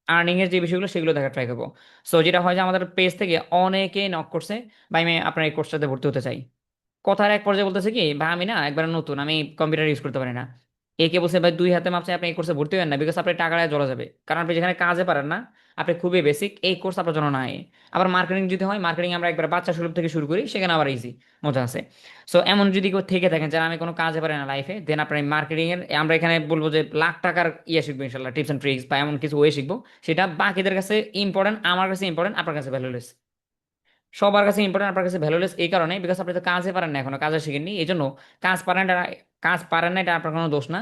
Speaker 1: আর্নিং এর যে বিষয়গুলো সেগুলো দেখা ট্রাই করবো। সো যেটা হয় যে আমাদের পেজ থেকে অনেকেই নক করছে, ভাই আমি আপনার এই কোর্সটাতে ভর্তি হতে চাই। কথার এক পর্যায়ে বলতেছে কি, ভাই আমি না একবার নতুন, আমি কম্পিউটার ইউজ করতে পারি না। একে বলছে ভাই দুই হাতে মাপছে, আপনি এই কোর্সে ভর্তি হবেন না, বিকজ আপনি টাকাটা জ্বলা যাবে, কারণ আপনি যেখানে কাজে পারেন না, আপনি খুবই বেসিক, এই কোর্স আপনার জন্য নাই। আবার মার্কেটিং যদি হয়, মার্কেটিং আমরা একবার বাচ্চা সুলভ থেকে শুরু করি, সেখানে আবার ইজি মজা আছে। সো এমন যদি কেউ থেকে থাকেন যারা আমি কোনো কাজে পারি না লাইফে, দেন আপনার মার্কেটিং এর আমরা এখানে বলবো যে লাখ টাকার ইয়ে শিখবো ইনশাল্লাহ, টিপস এন্ড ট্রিক্স বা এমন কিছু ওয়ে শিখবো, সেটা বাকিদের কাছে ইম্পর্টেন্ট, আমার কাছে ইম্পর্টেন্ট, আপনার কাছে ভ্যালুলেস। সবার কাছে ইম্পর্টেন্ট, আপনার কাছে ভ্যালুলেস এই কারণে বিকজ আপনি তো কাজে পারেন না, এখনো কাজে শিখেননি, এই জন্য কাজ পারেন না। কাজ পারেন না এটা আপনার কোনো দোষ না,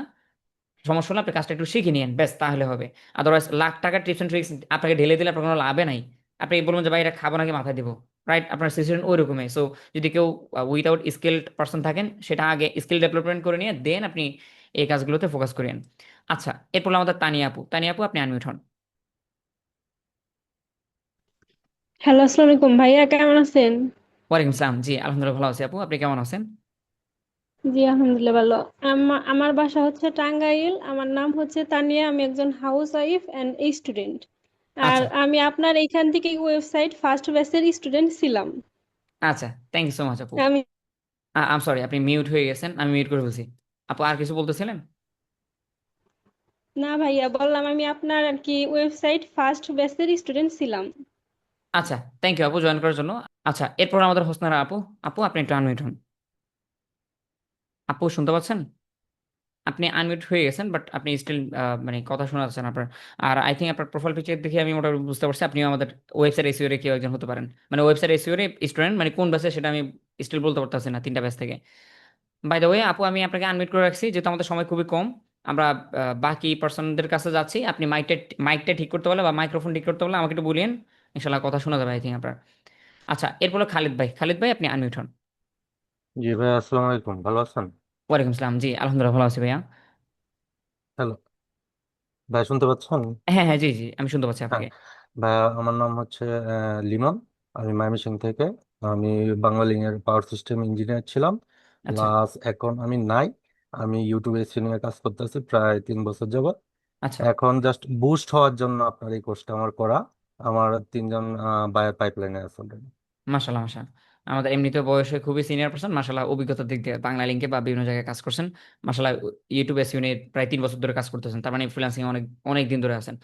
Speaker 1: সমস্যা হলো আপনি কাজটা একটু শিখে নিন, ব্যাস তাহলে হবে। আদারওয়াইজ লাখ টাকার টিপস এন্ড ট্রিক্স আপনাকে ঢেলে দিলে আপনার কোনো লাভে নাই। আপনি বলবেন যে ভাই এটা খাবো নাকি মাথায় দিব, রাইট? আপনার সিচুয়েশন ওই রকমই। সো যদি কেউ উইদাউট স্কিলড পার্সন থাকেন, সেটা আগে স্কিল ডেভেলপমেন্ট করে নিয়ে দেন আপনি এই কাজগুলোতে ফোকাস করেন। আচ্ছা, এরপর হলো আমাদের তানিয়া আপু। তানিয়া আপু আপনি আনমিউট হন।
Speaker 9: হ্যালো, আসসালামু আলাইকুম ভাইয়া, কেমন আছেন?
Speaker 1: ওয়ালাইকুম আসসালাম, জি আলহামদুলিল্লাহ ভালো আছি আপু, আপনি কেমন আছেন?
Speaker 9: জি আলহামদুলিল্লাহ ভালো। আমার বাসা হচ্ছে টাঙ্গাইল, আমার নাম হচ্ছে তানিয়া, আমি একজন হাউস ওয়াইফ এন্ড স্টুডেন্ট। আর
Speaker 1: আচ্ছা
Speaker 9: আমি আপনার এইখান থেকে ওয়েবসাইট ফার্স্ট ব্যাচের স্টুডেন্ট ছিলাম।
Speaker 1: আচ্ছা, থ্যাংক ইউ সো মাচ আপু।
Speaker 9: আমি
Speaker 1: আম সরি, আপনি মিউট হয়ে গেছেন, আমি মিউট করে ফেলছি। আপু আর কিছু বলতেছিলেন?
Speaker 9: না ভাইয়া, বললাম আমি আপনার আর কি ওয়েবসাইট ফার্স্ট ব্যাচের স্টুডেন্ট ছিলাম।
Speaker 1: আচ্ছা, থ্যাংক ইউ আপু জয়েন করার জন্য। আচ্ছা, এরপর আমাদের হোসনারা আপু। আপু আপনি একটু আনমিউট হন। আপু শুনতে পাচ্ছেন? আপনি আনমিউট হয়ে গেছেন, বাট আপনি স্টিল মানে কথা শোনা যাচ্ছেন আপনার। আর আই থিঙ্ক আপনার প্রোফাইল পিকচার দেখে আমি মোটামুটি বুঝতে পারছি আপনিও আমাদের ওয়েবসাইট এসইও এর কেউ একজন হতে পারেন। মানে ওয়েবসাইট এসইও এর স্টুডেন্ট, মানে কোন ব্যাচে সেটা আমি স্টিল বলতে পারতেছি না, 3টা ব্যাচ থেকে। বাই দ্য ওয়ে আপু, আমি আপনাকে আনমিউট করে রাখছি যেহেতু আমাদের সময় খুবই কম। আমরা বাকি পার্সনদের কাছে যাচ্ছি, আপনি মাইকটা ঠিক করতে পারলে বা মাইক্রোফোন ঠিক করতে পারলে আমাকে একটু বলিয়েন, ইনশাল্লাহ কথা শোনা যাবে আই থিঙ্ক আপনার। আচ্ছা, এরপর হলো খালিদ ভাই। খালিদ ভাই আপনি আনমিউট হন।
Speaker 10: জি ভাই, আসসালামু আলাইকুম, ভালো আছেন?
Speaker 1: ওয়ালাইকুম আসসালাম, জি আলহামদুলিল্লাহ ভালো আছি ভাইয়া।
Speaker 10: হ্যালো ভাই, শুনতে পাচ্ছেন?
Speaker 1: হ্যাঁ হ্যাঁ, জি জি আমি শুনতে পাচ্ছি
Speaker 10: হ্যাঁ
Speaker 1: আপনাকে।
Speaker 10: ভাই, আমার নাম হচ্ছে লিমন। আমি ময়মনসিংহ থেকে। আমি বাংলালিং এর পাওয়ার সিস্টেম ইঞ্জিনিয়ার ছিলাম।
Speaker 1: আচ্ছা
Speaker 10: প্লাস এখন আমি নাই। আমি ইউটিউবে সিনিয়র কাজ করতেছি প্রায় 3 বছর যাবত।
Speaker 1: আচ্ছা,
Speaker 10: এখন জাস্ট বুস্ট হওয়ার জন্য আপনার এই কোর্সটা আমার করা। আমার 3জন বায়ার পাইপলাইনে আছে already।
Speaker 1: মাশাল্লাহ মাশাল্লাহ। আমাদের এমনিতে বয়সে খুবই সিনিয়র পার্সন, মাশাল্লাহ অভিজ্ঞতার দিক দিয়ে বাংলা লিঙ্কে বা বিভিন্ন জায়গায় কাজ করছেন। মাশাল্লাহ ইউটিউব এসইও নিয়ে প্রায় 3 বছর ধরে কাজ করতেছেন, তার মানে ফ্রিল্যান্সিং অনেক অনেক দিন ধরে আছেন।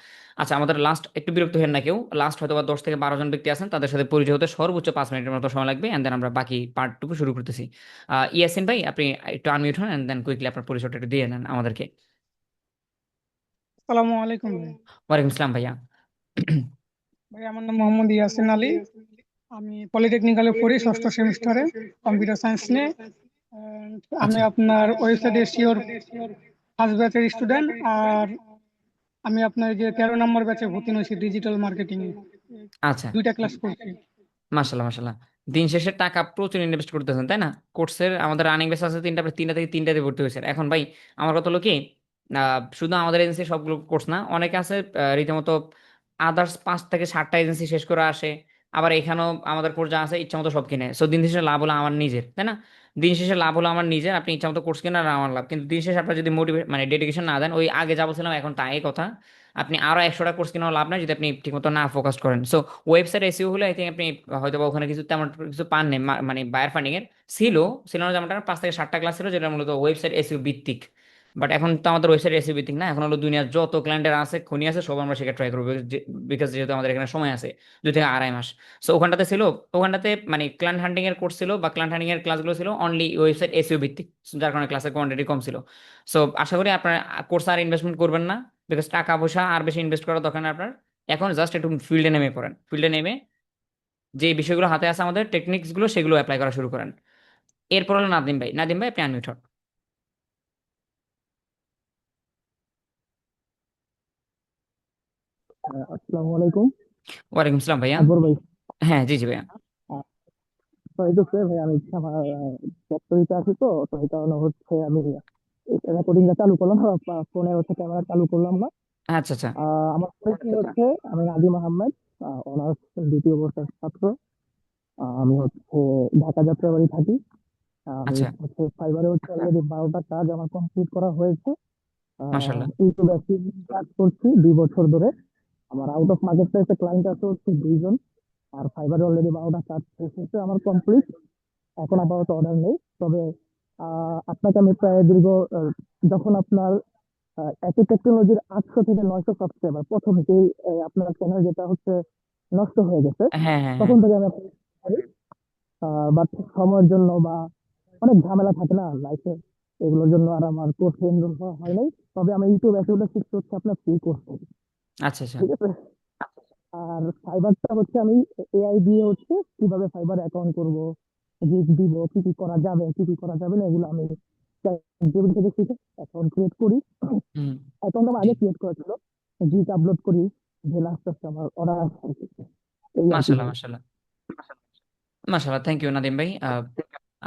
Speaker 1: আচ্ছা, আমাদের লাস্ট একটু বিরক্ত হেন না কেউ, লাস্ট হয়তো বা 10 থেকে 12 জন ব্যক্তি আছেন, তাদের সাথে পরিচয় হতে সর্বোচ্চ 5 মিনিটের মতো সময় লাগবে, এন্ড দেন আমরা বাকি পার্টটুকু শুরু করতেছি। ইয়াসিন ভাই আপনি একটু আনমিউট হন, এন্ড দেন কুইকলি আপনার পরিচয়টা একটু দিয়ে নেন আমাদেরকে।
Speaker 11: আসসালামু আলাইকুম ভাই।
Speaker 1: ওয়ালাইকুম আসসালাম ভাইয়া।
Speaker 11: ভাই আমার নাম মোহাম্মদ ইয়াসিন আলী। আমি পলিটেকনিক্যালে পড়ি 6ষ্ঠ সেমিস্টারে কম্পিউটার সায়েন্স নিয়ে। আমি
Speaker 1: আচ্ছা
Speaker 11: আপনার ওয়েবসাইট এসইওর ফার্স্ট ব্যাচের স্টুডেন্ট, আর আমি আপনার যে 13 নম্বর ব্যাচে ভর্তি হয়েছি ডিজিটাল মার্কেটিং এ।
Speaker 1: আচ্ছা,
Speaker 11: 2টা ক্লাস করছি।
Speaker 1: মাশাল্লাহ মাশাল্লাহ। দিন শেষে টাকা প্রচুর ইনভেস্ট করতেছেন তাই না? কোর্সের আমাদের রানিং বেস আছে তিনটা, আপনি তিনটা থেকে তিনটাতে ভর্তি হয়েছেন। এখন ভাই আমার কথা হলো কি, শুধু আমাদের এজেন্সি সবগুলো কোর্স না, অনেকে আছে রীতিমতো আদার্স 5 থেকে 7টা এজেন্সি শেষ করে আসে, আবার এখানেও আমাদের কোর্স যা আছে ইচ্ছা মতো সব কিনে। সো দিন শেষে লাভ হলো আমার নিজের, তাই না? দিন শেষে লাভ হলো আমার নিজের, আপনি ইচ্ছা মতো কোর্স কিনে আর আমার লাভ। কিন্তু দিন শেষে আপনার যদি মোটিভেট মানে ডেডিকেশন না দেন, ওই আগে যা বলছিলাম এখন তাই কথা, আপনি আরো 100টা কোর্স কিনেও লাভ নাই যদি আপনি ঠিকমতো না ফোকাস করেন। সো ওয়েবসাইট এসইও হলে আই থিঙ্ক আপনি হয়তো বা ওখানে কিছু তেমন কিছু পান নেই, মানে বায়ার ফান্ডিং এর ছিল, ছিল না যেমনটা 5 থেকে 7টা ক্লাস ছিল যেটা মূলত ওয়েবসাইট এসইও ভিত্তিক। বাট এখন তো আমাদের ওয়েবসাইট এসইও ভিত্তিক না, এখন হলো দুনিয়ার যত ক্লায়েন্টের আছে খনি আছে সব আমরা শেখা ট্রাই করবো, বিকজ যেহেতু আমাদের এখানে সময় আছে 2 থেকে 2.5 মাস। সো ওখানটাতে ছিল, ওখানটাতে মানে ক্লায়েন্ট হান্টিং এর কোর্স ছিল বা ক্লায়েন্ট হান্টিং এর ক্লাসগুলো ছিল অনলি ওয়েবসাইট এসইও ভিত্তিক, যার কারণে ক্লাসের কোয়ান্টিটি কম ছিল। সো আশা করি আপনার কোর্স আর ইনভেস্টমেন্ট করবেন না, বিকজ টাকা পয়সা আর বেশি ইনভেস্ট করার দরকার নেই আপনার। এখন জাস্ট একটু ফিল্ডে নেমে পড়েন, ফিল্ডে নেমে যে বিষয়গুলো হাতে আছে আমাদের টেকনিক্স গুলো সেগুলো অ্যাপ্লাই করা শুরু করেন। এরপর হলো নাদিম ভাই, নাদিম ভাই আপনি আনমিউট হন।
Speaker 12: আসসালামু আলাইকুম।
Speaker 1: ওয়ালাইকুম আসসালাম ভাইয়া।
Speaker 12: আকবর ভাই।
Speaker 1: হ্যাঁ জি জি ভাইয়া।
Speaker 12: তো এই তো স্যার ভাই, আমি আমার ফ্যাক্টরিতে আছি, তো তো এই কারণে হচ্ছে আমি রেকর্ডিংটা চালু করলাম না, ফোনে হচ্ছে ক্যামেরা চালু করলাম না।
Speaker 1: আচ্ছা আচ্ছা
Speaker 12: আমার পরিচয় হচ্ছে, আমি নাদিম আহমেদ, অনার্স 2য় বর্ষের ছাত্র। আমি হচ্ছে ঢাকা যাত্রাবাড়ি থাকি। আমি
Speaker 1: আচ্ছা,
Speaker 12: হচ্ছে ফাইবারে হচ্ছে অলরেডি 12টা কাজ আমার কমপ্লিট করা হয়েছে।
Speaker 1: মাশাল্লাহ।
Speaker 12: ইউটিউবে কাজ করছি 2 বছর ধরে। আমার আউট অফ মার্কেট প্লেসে ক্লায়েন্ট আছে হচ্ছে 2জন। আর ফাইবারে অলরেডি 12টা কাজ শেষ হচ্ছে আমার কমপ্লিট। এখন আপাতত অর্ডার নেই। তবে আপনাকে আমি প্রায় দীর্ঘ যখন আপনার একই টেকনোলজির 800 থেকে 900 সাবস্ক্রাইবার প্রথম যেই আপনার চ্যানেল যেটা হচ্ছে নষ্ট হয়ে গেছে,
Speaker 1: হ্যাঁ হ্যাঁ হ্যাঁ।
Speaker 12: তখন থেকে আমি আপনাকে বাট সময়ের জন্য বা অনেক ঝামেলা থাকে না লাইফে, এগুলোর জন্য আর আমার কোর্সে এনরোল হওয়া হয় নাই। তবে আমি ইউটিউব অ্যাকাউন্টে শিখতে হচ্ছে আপনার ফ্রি কোর্স,
Speaker 1: আচ্ছা আচ্ছা
Speaker 12: ঠিক আছে। আর ফাইবারটা হচ্ছে আমি এআই দিয়ে হচ্ছে কিভাবে ফাইবার অ্যাকাউন্ট করব, গিগ দিব, কি কি করা যাবে কি কি করা যাবে না, এগুলো আমি ChatGPT থেকে শিখে অ্যাকাউন্ট ক্রিয়েট করি।
Speaker 1: হুম।
Speaker 12: অ্যাকাউন্ট আমার আগে ক্রিয়েট করা ছিল, জিট আপলোড করি, দেন আস্তে আস্তে আমার অর্ডার আসছে, এই আর কি
Speaker 1: মাশাল্লাহ
Speaker 12: ভাই।
Speaker 1: মাশাল্লাহ মাশাল্লাহ, থ্যাংক ইউ নাদিম ভাই।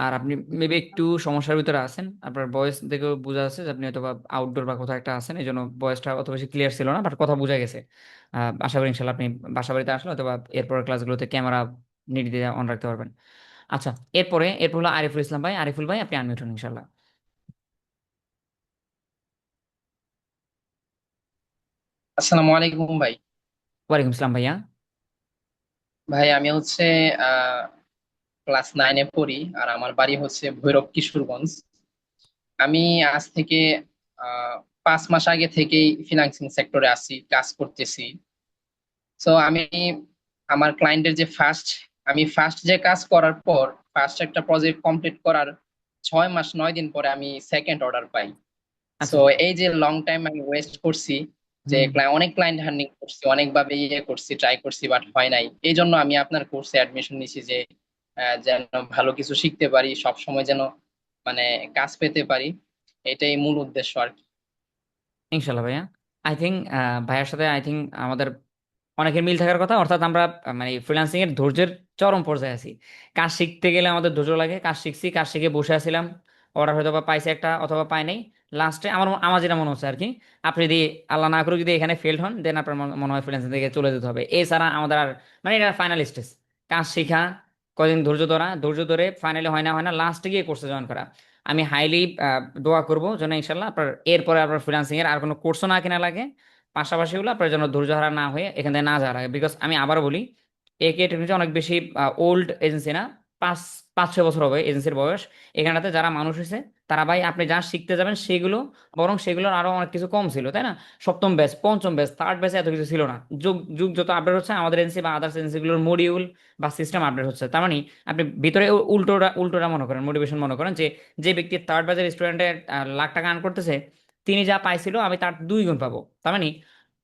Speaker 1: আর আপনি মেবি একটু সমস্যার ভিতরে আছেন, আপনার ভয়েস দেখেও বোঝা যাচ্ছে যে আপনি হয়তো বা আউটডোর বা কোথাও একটা আছেন, এই জন্য ভয়েসটা অত বেশি ক্লিয়ার ছিল না, বাট কথা বোঝা গেছে। আশা করি ইনশাল্লাহ আপনি বাসা বাড়িতে আসলে অথবা এরপরের ক্লাসগুলোতে ক্যামেরা নির্দ্বিধায় অন রাখতে পারবেন। আচ্ছা, এরপর হলো আরিফুল ইসলাম ভাই। আরিফুল ভাই আপনি আনমিউট হন ইনশাল্লাহ।
Speaker 13: আসসালামু আলাইকুম ভাই।
Speaker 1: ওয়ালাইকুম আসসালাম ভাইয়া।
Speaker 13: ভাই আমি হচ্ছে ক্লাস 9-এ পড়ি, আর আমার বাড়ি হচ্ছে ভৈরব কিশোরগঞ্জ। আমি আজ থেকে আহ 5 মাস আগে থেকেই ফিনান্সিং সেক্টরে আছি, কাজ করতেছি। তো আমি আমার ক্লায়েন্টের যে আমি ফার্স্ট যে কাজ করার পর, ফার্স্ট একটা প্রজেক্ট কমপ্লিট করার 6 মাস 9 দিন পরে আমি সেকেন্ড অর্ডার পাই। সো
Speaker 1: আচ্ছা।
Speaker 13: এই যে লং টাইম আমি ওয়েস্ট করছি, যে
Speaker 1: হুম।
Speaker 13: অনেক ক্লায়েন্ট হান্ডিং করছি, অনেকভাবে করছি, ট্রাই করছি, বাট হয় নাই। এই জন্য আমি আপনার কোর্সে অ্যাডমিশন নিছি, যে যেন ভালো কিছু শিখতে পারি, সব সময় যেন মানে কাজ পেতে পারি। এটাই মূল উদ্দেশ্য আর কি।
Speaker 1: ইনশাল্লাহ ভাইয়া। আই থিঙ্ক ভাইয়ার সাথে আই থিঙ্ক আমাদের অনেকের মিল থাকার কথা, অর্থাৎ আমরা মানে ফ্রিল্যান্সিং এর ধৈর্যের চরম পর্যায়ে আছি। কাজ শিখতে গেলে আমাদের ধৈর্য লাগে, কাজ শিখছি, কাজ শিখে বসে আছিলাম, অর্ডার হয়তো বা পাইছে একটা অথবা পাই নাই। লাস্টে আমার যেটা মনে হচ্ছে আর কি, আপনি যদি আল্লাহ না করুক যদি এখানে ফেল্ড হন, দেন আপনার মনে হয় ফ্রিল্যান্সিং থেকে চলে যেতে হবে। এছাড়া আমাদের আর মানে এটা ফাইনাল স্টেজ, কাজ শিখা, কদিন ধৈর্য ধরে ফাইনালি হয় না লাস্টে গিয়ে কোর্সে জয়েন করা। আমি হাইলি দোয়া করবো যেন ইনশাল্লাহ আপনার এরপরে আপনার ফ্রিল্যান্সিং এর আর কোনো কোর্সও না কেনা লাগে, পাশাপাশি হলো আপনার যেন ধৈর্য হারা না হয়ে এখান থেকে না যাওয়া লাগে। বিকজ আমি আবার বলি, একে টেকনোলজি অনেক বেশি ওল্ড এজেন্সি না, 5-6 বছর হবে এজেন্সির বয়স। এখানটাতে যারা মানুষ হয়েছে তারা ভাই আপনি যা শিখতে যাবেন সেগুলো, বরং সেগুলোর আরো অনেক কিছু কম ছিল, তাই না? সপ্তম ব্যাচ, পঞ্চম ব্যাচ, থার্ড ব্যাচে এত কিছু ছিল না। যুগ যুগ যত আপডেট হচ্ছে আমাদের এজেন্সি বা আদার্স এজেন্সিগুলোর মডিউল বা সিস্টেম আপডেট হচ্ছে, তার মানে আপনি ভিতরে উল্টোটা উল্টোটা মনে করেন, মোটিভেশন মনে করেন যে যে ব্যক্তি থার্ড ব্যাচের স্টুডেন্টের লাখ টাকা আর্ন করতেছে, তিনি যা পাইছিল আমি তার 2 গুণ পাবো। তার মানে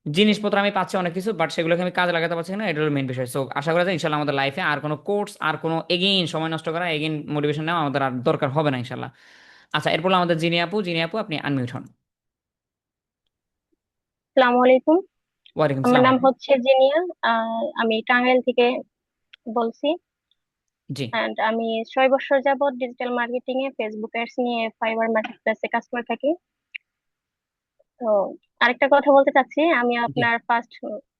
Speaker 1: জিনিসপত্র আমি পাচ্ছি অনেক কিছু, বাট সেগুলোকে আমি কাজে লাগাতে পারছি না, এটা হলো মেন বিষয়। সো আশা করা যায় ইনশাল্লাহ আমাদের লাইফে আর কোনো কোর্স, আর কোনো এগেইন সময় নষ্ট করা, এগেইন মোটিভেশন নেওয়া আমাদের আর দরকার হবে না ইনশাল্লাহ। আচ্ছা, এরপর আমাদের জিনি আপু আপনি আনমিউট হন।
Speaker 9: আসসালামু আলাইকুম।
Speaker 1: ওয়ালাইকুম
Speaker 9: আমার
Speaker 1: সালাম
Speaker 9: নাম
Speaker 1: আপু।
Speaker 9: হচ্ছে জিনিয়া। আমি টাঙ্গাইল থেকে বলছি।
Speaker 1: জি।
Speaker 9: অ্যান্ড আমি 6 বছর যাবত ডিজিটাল মার্কেটিং এ ফেসবুক অ্যাডস নিয়ে ফাইবার মার্কেট প্লেসে কাজ করে থাকি। তো আরেকটা কথা বলতে চাচ্ছি, আমি
Speaker 1: জি।
Speaker 9: আপনার ফার্স্ট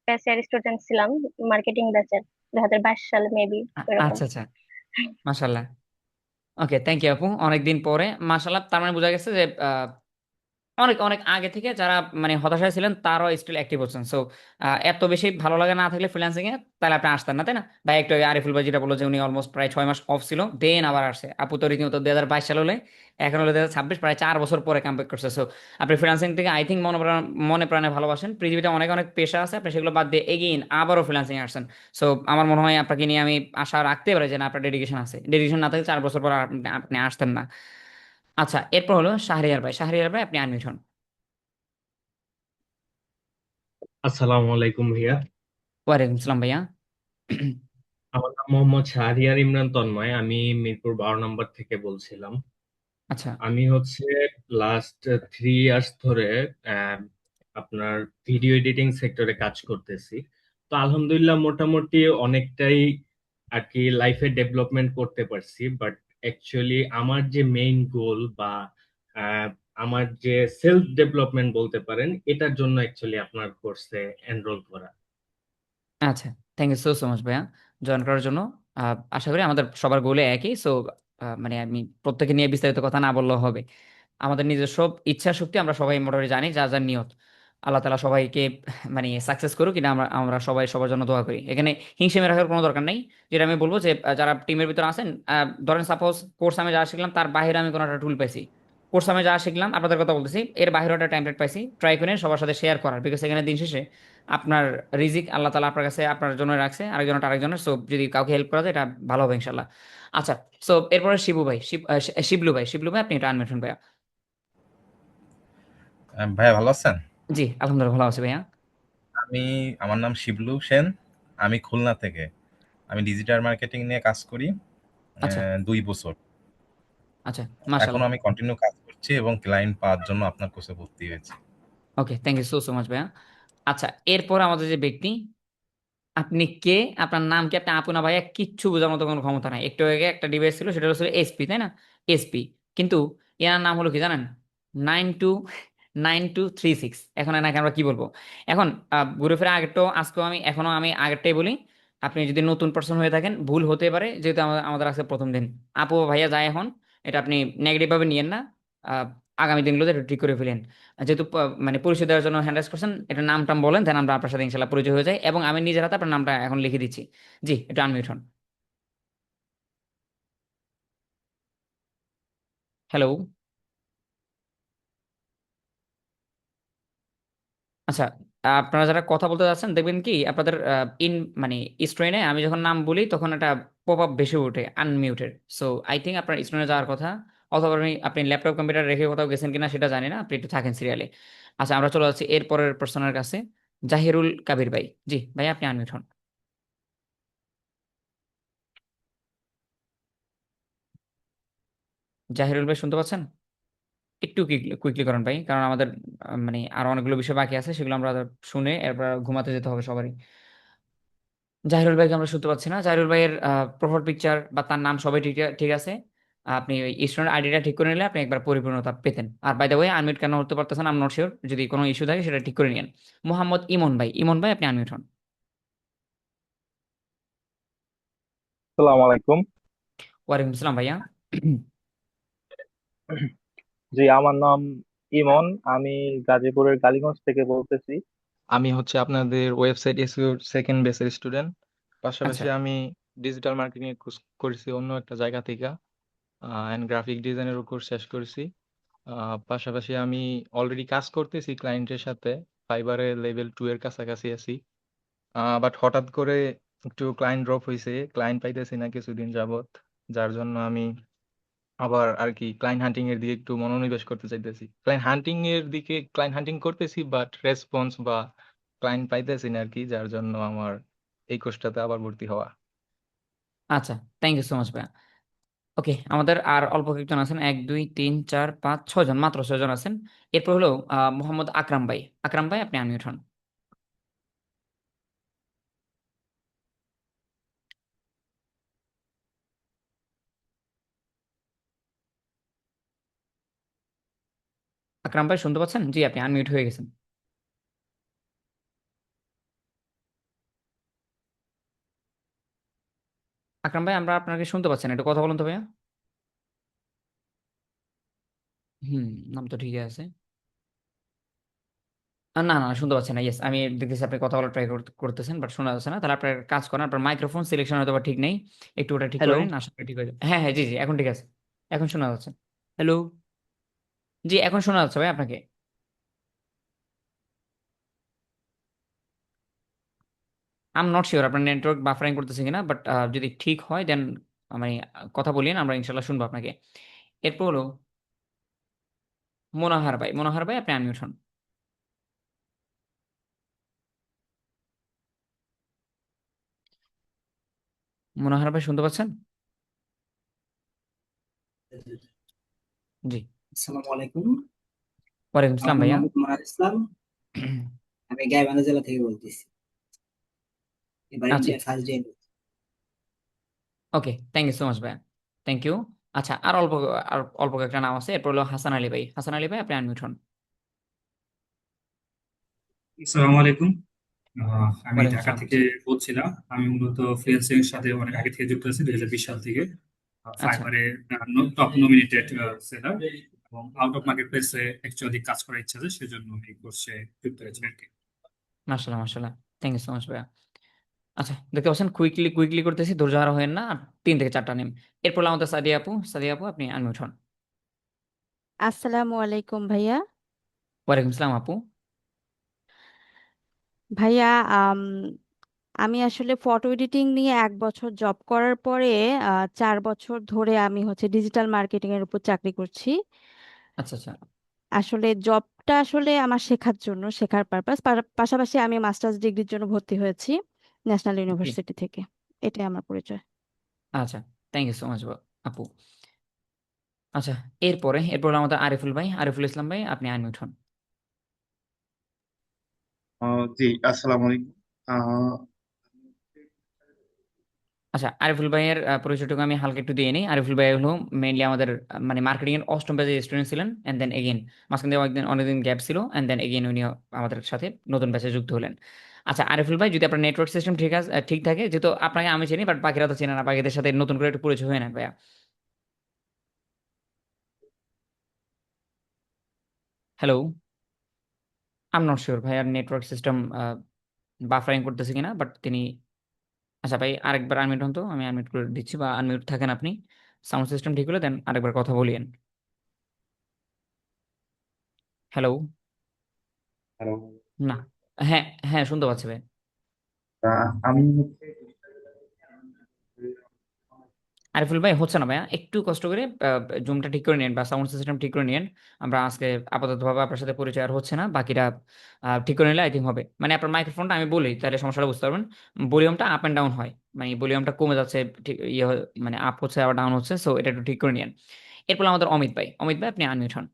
Speaker 9: ব্যাচের স্টুডেন্ট ছিলাম, মার্কেটিং ব্যাচের 2022 সালে মেবি এরকম।
Speaker 1: আচ্ছা আচ্ছা, মাশাল্লাহ। ওকে, থ্যাংক ইউ আপু, অনেকদিন পরে মাশাল্লাহ। তার মানে বোঝা গেছে যে অনেক অনেক আগে থেকে যারা মানে হতাশায় ছিলেন তারাও স্টিল অ্যাক্টিভ হচ্ছেন। সো এত বেশি ভালো লাগা না থাকলে ফ্রিল্যান্সিং এ, তাহলে আপনি আসতেন না, তাই না ভাই? একটু আগে আরিফুল ভাই যেটা বললো যে উনি অলমোস্ট প্রায় 6 মাস অফ ছিল, দেন আবার আসছে। আপু তো রীতিমতো 2022 সাল হলে এখন হলো 2026, প্রায় 4 বছর পরে কামব্যাক করছে। সো আপনি ফ্রিল্যান্সিং থেকে আই থিঙ্ক মনে প্রাণে ভালোবাসেন। পৃথিবীতে অনেক অনেক পেশা আছে, আপনি সেগুলো বাদ দিয়ে এগেইন আবারও ফ্রিল্যান্সিং এ আসছেন। সো আমার মনে হয় আপনাকে নিয়ে আমি আশা রাখতে পারি যে না, আপনার ডেডিকেশন আছে। ডেডিকেশন না থাকলে 4 বছর পর আপনি আসতেন না। আচ্ছা, এরপর হলো শাহরিয়ার ভাই। শাহরিয়ার ভাই আপনি আনমিউট হন।
Speaker 14: আসসালামু আলাইকুম ভাইয়া।
Speaker 1: ওয়ালাইকুম সালাম ভাইয়া।
Speaker 14: আমার নাম মোহাম্মদ শাহরিয়ার ইমরান তন্ময়, আমি মিরপুর 12 নম্বর থেকে বলছিলাম।
Speaker 1: আচ্ছা
Speaker 14: আমি হচ্ছে লাস্ট 3 ইয়ার্স ধরে আহ, আপনার ভিডিও এডিটিং সেক্টরে কাজ করতেছি। তো আলহামদুলিল্লাহ মোটামুটি অনেকটাই আর কি লাইফে ডেভেলপমেন্ট করতে পারছি, বাট অ্যাকচুয়ালি আমার যে মেইন গোল বা আহ, আমার যে সেলফ ডেভেলপমেন্ট বলতে পারেন, এটার জন্য অ্যাকচুয়ালি আপনার কোর্সে এনরোল করা।
Speaker 1: আচ্ছা, thank you so so much ভাইয়া জয়েন করার জন্য। আশা করি আমাদের সবার গোলে একই। সো মানে আমি প্রত্যেকে নিয়ে বিস্তারিত কথা না বললেও হবে। আমাদের নিজের সব ইচ্ছা শক্তি আমরা সবাই মোটামুটি জানি, যার যার নিয়ত। আল্লাহ তালা সবাইকে মানে সাকসেস করুক, এটা আমরা আমরা সবাই সবার জন্য দোয়া করি। এখানে হিংসেমে রাখার কোনো দরকার নেই। যেটা আমি বলবো যে যারা টিমের ভিতরে আছেন, ধরেন সাপোজ কোর্স আমি যা শিখলাম তার বাইরে আমি কোনো একটা টুল পাইছি, কোর্স আমি যা শিখলাম আপনাদের কথা বলতেছি, এর বাইরে একটা টেমপ্লেট পাইছি, ট্রাই করে সবার সাথে শেয়ার করার। বিকজ এখানে দিন শেষে আপনার রিজিক আল্লাহ তালা আপনার কাছে আপনার জন্য রাখছে, আরেকজনটা আরেকজনের। সো যদি কাউকে হেল্প করা যায় এটা ভালো হবে ইনশাল্লাহ। আচ্ছা, সো এরপরে শিবু ভাই, শিবলু ভাই আপনি এটা আনমেনশন ভাইয়া।
Speaker 15: ভাইয়া ভালো আছেন?
Speaker 1: জি আলহামদুলিল্লাহ ভালো আছি ভাইয়া।
Speaker 15: আমার নাম শিবলু সেন। আমি খুলনা থেকে। আমি ডিজিটাল মার্কেটিং নিয়ে কাজ করি
Speaker 1: আচ্ছা
Speaker 15: 2 বছর।
Speaker 1: আচ্ছা,
Speaker 15: এখনো
Speaker 1: মাশাল্লাহ।
Speaker 15: আমি কন্টিনিউ কাজ করছি এবং ক্লায়েন্ট পাওয়ার জন্য আপনার কোর্সে ভর্তি হয়েছি।
Speaker 1: Okay, thank you so so much ভাইয়া। আচ্ছা, এরপর আমাদের যে ব্যক্তি, আপনি কে, আপনার নাম কি, আপনি আপু না ভাইয়া, কিচ্ছু বোঝার মতো কোনো ক্ষমতা নাই। একটু আগে একটা ডিভাইস ছিল, সেটা হচ্ছে এসপি, তাই না? এসপি। কিন্তু এনার নাম হলো কি জানেন? 929236। এখন এনাকে আমরা কি বলবো? এখন ঘুরে ফিরে আগেরটাও আজকেও আমি এখনো আমি আগেরটাই বলি। আপনি যদি নতুন পার্সন হয়ে থাকেন ভুল হতে পারে, যেহেতু আমাদের আজকে প্রথম দিন। আপু ভাইয়া যায় এখন, এটা আপনি নেগেটিভ ভাবে নিয়েন না। আহ, আগামী দিনগুলোতে একটু ঠিক করে ফেলেন। যেহেতু মানে পরিচয় দেওয়ার জন্য হ্যান্ড রাইজ করছেন, এটা নাম টাম বলেন, দেন আমরা আপনার সাথে ইনশাল্লাহ পরিচয় হয়ে যাই, এবং আমি নিজের হাতে আপনার নামটা এখন লিখে দিচ্ছি। জি, একটু আনমিউট হন। হ্যালো। আচ্ছা, আপনারা যারা কথা বলতে যাচ্ছেন দেখবেন কি আপনাদের মানে স্ক্রিনে আমি যখন নাম বলি তখন একটা পপ আপ বেশি ওঠে আনমিউটেড। সো আই থিঙ্ক আপনার স্ক্রিনে যাওয়ার কথা, অথবা আপনি ল্যাপটপ কম্পিউটার রেখে কোথাও গেছেন কিনা সেটা জানি না, আপনি একটু থাকেন সিরিয়ালে। আচ্ছা, আমরা চলে যাচ্ছি এর পরের পার্সনের কাছে। জাহিরুল কাবির ভাই। জি ভাই, আপনি আনমিউট হন। জাহিরুল ভাই শুনতে পাচ্ছেন? একটু কুইকলি করেন ভাই, কারণ আমাদের মানে আরো অনেকগুলো বিষয় বাকি আছে, সেগুলো আমরা শুনে এরপর ঘুমাতে যেতে হবে সবারই। জাহিরুল ভাইকে আমরা শুনতে পাচ্ছি না। জাহিরুল ভাইয়ের প্রোফাইল পিকচার বা তার নাম সবাই ঠিক ঠিক আছে। আপনি ওই স্টুডেন্ট আইডিটা ঠিক করে নিলে আপনি একবার পরিপূর্ণতা পেতেন। আর বাই দ্য ওয়ে আনমিউট কেন হতে পারতেছেন আই এম নট শিওর, যদি কোনো ইস্যু থাকে সেটা ঠিক করে নিন। মোহাম্মদ ইমন ভাই, ইমন ভাই আপনি আনমিউট হন।
Speaker 16: আসসালামু আলাইকুম।
Speaker 1: ওয়ালাইকুম আসসালাম ভাইয়া।
Speaker 16: জি, আমার নাম ইমন। আমি গাজীপুরের কালীগঞ্জ থেকে বলতেছি। আমি হচ্ছে আপনাদের ওয়েবসাইট এসইও সেকেন্ড বেসের স্টুডেন্ট।
Speaker 1: আচ্ছা
Speaker 16: পাশাপাশি আমি ডিজিটাল মার্কেটিং এর কোর্স করেছি অন্য একটা জায়গা থেকে, এন্ড গ্রাফিক ডিজাইনেরও কোর্স শেষ করেছি। পাশাপাশি আমি অলরেডি কাজ করতেছি ক্লায়েন্টের সাথে, ফাইবারে লেভেল 2 এর কাছাকাছি আছি। বাট হঠাৎ করে একটু ক্লায়েন্ট ড্রপ হয়েছে, ক্লায়েন্ট পাইতেছি না কিছুদিন যাবত, যার জন্য আমি আবার আর কি ক্লায়েন্ট হান্টিং এর দিকে একটু মনোনিবেশ করতে চাইতেছি। ক্লায়েন্ট হান্টিং করতেছি, বাট রেসপন্স বা ক্লায়েন্ট পাইতেছি না আর কি, যার জন্য আমার এই কোর্সটাতে আবার ভর্তি হওয়া।
Speaker 1: আচ্ছা, থ্যাংক ইউ সো মাচ ভাইয়া। ওকে, আমাদের আর অল্প কয়েকজন আছেন, 1 2 3 4 5 6 জন, মাত্র 6 জন আছেন। এরপর হলো মোহাম্মদ আকরাম ভাই। আকরাম ভাই, আপনি আনমিউট হন। আকরাম ভাই শুনতে পাচ্ছেন? জি, আপনি আনমিউট হয়ে গেছেন। আকরাম ভাই, আমরা আপনাকে শুনতে পাচ্ছেন, একটু কথা বলুন তো ভাইয়া। হুম, নাম তো ঠিকই আছে। না না, শুনতে পাচ্ছেন না। ইয়েস, আমি দেখতেছি আপনি কথা বলার ট্রাই করতেছেন, বাট শোনা যাচ্ছে না। তাহলে আপনার কাজ করেন, আপনার মাইক্রোফোন সিলেকশন হয়তো বা ঠিক নেই, একটু ওটা ঠিক করে
Speaker 17: হ্যালো।
Speaker 1: নিন, আশা করি ঠিক হয়ে যাবে। হ্যাঁ হ্যাঁ, জি জি, এখন ঠিক আছে, এখন শোনা যাচ্ছে। হ্যালো। জি, এখন শোনা যাচ্ছে ভাই আপনাকে। আই এম নট শিওর আপনার নেটওয়ার্ক বাফারিং করতেছে কিনা, বাট যদি ঠিক হয় দেন আমি কথা বলিয়েন, আমরা ইনশাল্লাহ শুনবো আপনাকে। এরপর হলো মোনাহার ভাই। মোনাহার ভাই, আপনি আনমিউট হন। মোনাহার ভাই শুনতে পাচ্ছেন? জি।
Speaker 17: আসসালামু আলাইকুম।
Speaker 1: ওয়ালাইকুম
Speaker 17: আমার
Speaker 1: আসসালাম
Speaker 17: নাম
Speaker 1: ভাইয়া।
Speaker 17: মোহাম্মদ মনার ইসলাম। আমি গাইবান্ধা জেলা থেকে বলতেছি। এবার
Speaker 1: আচ্ছা,
Speaker 17: India first day.
Speaker 1: Okay, thank you so much ভাইয়া, থ্যাংক ইউ। আচ্ছা, আর অল্প কয়েকটা নাম আছে। এরপর হলো হাসান আলী ভাই। হাসান আলী ভাই, আপনি আনমিউট হন।
Speaker 18: আসসালামু আলাইকুম। আমি
Speaker 1: ওয়ালাইকুম
Speaker 18: ঢাকা
Speaker 1: আসসালাম।
Speaker 18: থেকে
Speaker 1: জি।
Speaker 18: বলছিলাম। আমি মূলত ফ্রিল্যান্সিং এর সাথে অনেক আগে থেকে যুক্ত আছি, 2020 সাল থেকে।
Speaker 1: আচ্ছা,
Speaker 18: ফাইবারে টপ নমিনেটেড সেলার, এবং আউট অফ মার্কেট প্লেসে অ্যাকচুয়ালি কাজ করার ইচ্ছা আছে, সেজন্য এই কোর্সে যুক্ত হয়েছে আর কি।
Speaker 1: মাশাআল্লাহ মাশাআল্লাহ, থ্যাংক ইউ সো মাচ ভাইয়া। আচ্ছা, দেখতে পাচ্ছেন কুইকলি কুইকলি করতেছি, ধৈর্য হারা হয়েন না। আর 3 থেকে 4টা নেম। এরপর হলো আমাদের সাদিয়া আপু। সাদিয়া আপু, আপনি আনমিউট হন।
Speaker 19: আসসালামু আলাইকুম ভাইয়া।
Speaker 1: ওয়ালাইকুম আসসালাম আপু।
Speaker 19: ভাইয়া, আমি আসলে ফটো এডিটিং নিয়ে 1 বছর জব করার পরে 4 বছর ধরে আমি হচ্ছে ডিজিটাল মার্কেটিং এর উপর চাকরি করছি।
Speaker 1: আচ্ছা আচ্ছা।
Speaker 19: আসলে জবটা আসলে আমার শেখার জন্য, শেখার পারপাস, পাশাপাশি আমি মাস্টার্স ডিগ্রির জন্য ভর্তি হয়েছি ন্যাশনাল
Speaker 1: জি।
Speaker 19: ইউনিভার্সিটি থেকে। এটাই আমার পরিচয়।
Speaker 1: আচ্ছা, থ্যাংক ইউ সো মাচ আপু। আচ্ছা, এরপর হলো আমাদের আরিফুল ভাই। আরিফুল ইসলাম ভাই, আপনি আনমিউট হন।
Speaker 4: জি, আসসালামু আলাইকুম।
Speaker 1: আচ্ছা, আরিফুল ভাইয়ের পরিচয়টুকু আমি হালকা একটু দিয়ে নিই। আরিফুল ভাই হলো মেইনলি আমাদের মানে মার্কেটিং এর 8ম ব্যাচের স্টুডেন্ট ছিলেন, এন্ড দেন এগেইন মাঝখান দিয়ে অনেকদিন গ্যাপ ছিল, এন্ড দেন এগেইন উনি আমাদের সাথে নতুন ব্যাচে যুক্ত হলেন। আচ্ছা আরিফুল ভাই, যদি আপনার নেটওয়ার্ক সিস্টেম ঠিক থাকে, যেহেতু আপনাকে আমি চিনি বাট বাকিরা তো চেনে না, বাকিদের সাথে নতুন করে একটু পরিচয় হয়ে নেন ভাইয়া। Hello. I am not sure ভাইয়ার নেটওয়ার্ক সিস্টেম বাফারিং করতেছে কিনা, বাট তিনি আচ্ছা ভাই, আরেকবার আনমিউট হন তো, আমি আনমিউট করে দিচ্ছি, বা আনমিউট থাকেন আপনি। সাউন্ড সিস্টেম ঠিক হলে দেন আরেকবার কথা বলিয়েন। হ্যালো।
Speaker 4: হ্যালো।
Speaker 1: না। হ্যাঁ হ্যাঁ, শুনতে পাচ্ছি ভাই।
Speaker 4: আমি
Speaker 1: আরিফুল ভাই, হচ্ছে না ভাইয়া, একটু কষ্ট করে জুমটা ঠিক করে নিন বা সাউন্ড সিস্টেম ঠিক করে নিন। আমরা আজকে আপাততভাবে আপনার সাথে পরিচয় আর হচ্ছে না, বাকিটা ঠিক করে নিলে আই থিঙ্ক হবে। মানে আপনার মাইক্রোফোনটা আমি বলি, তাহলে সমস্যাটা বুঝতে পারবেন। ভলিউমটা আপ অ্যান্ড ডাউন হয়, মানে ভলিউমটা কমে যাচ্ছে, ঠিক মানে আপ হচ্ছে আবার ডাউন হচ্ছে, সো এটা একটু ঠিক করে নিন। এরপর আমাদের অমিত ভাই। অমিত ভাই, আপনি আনমিউট হন।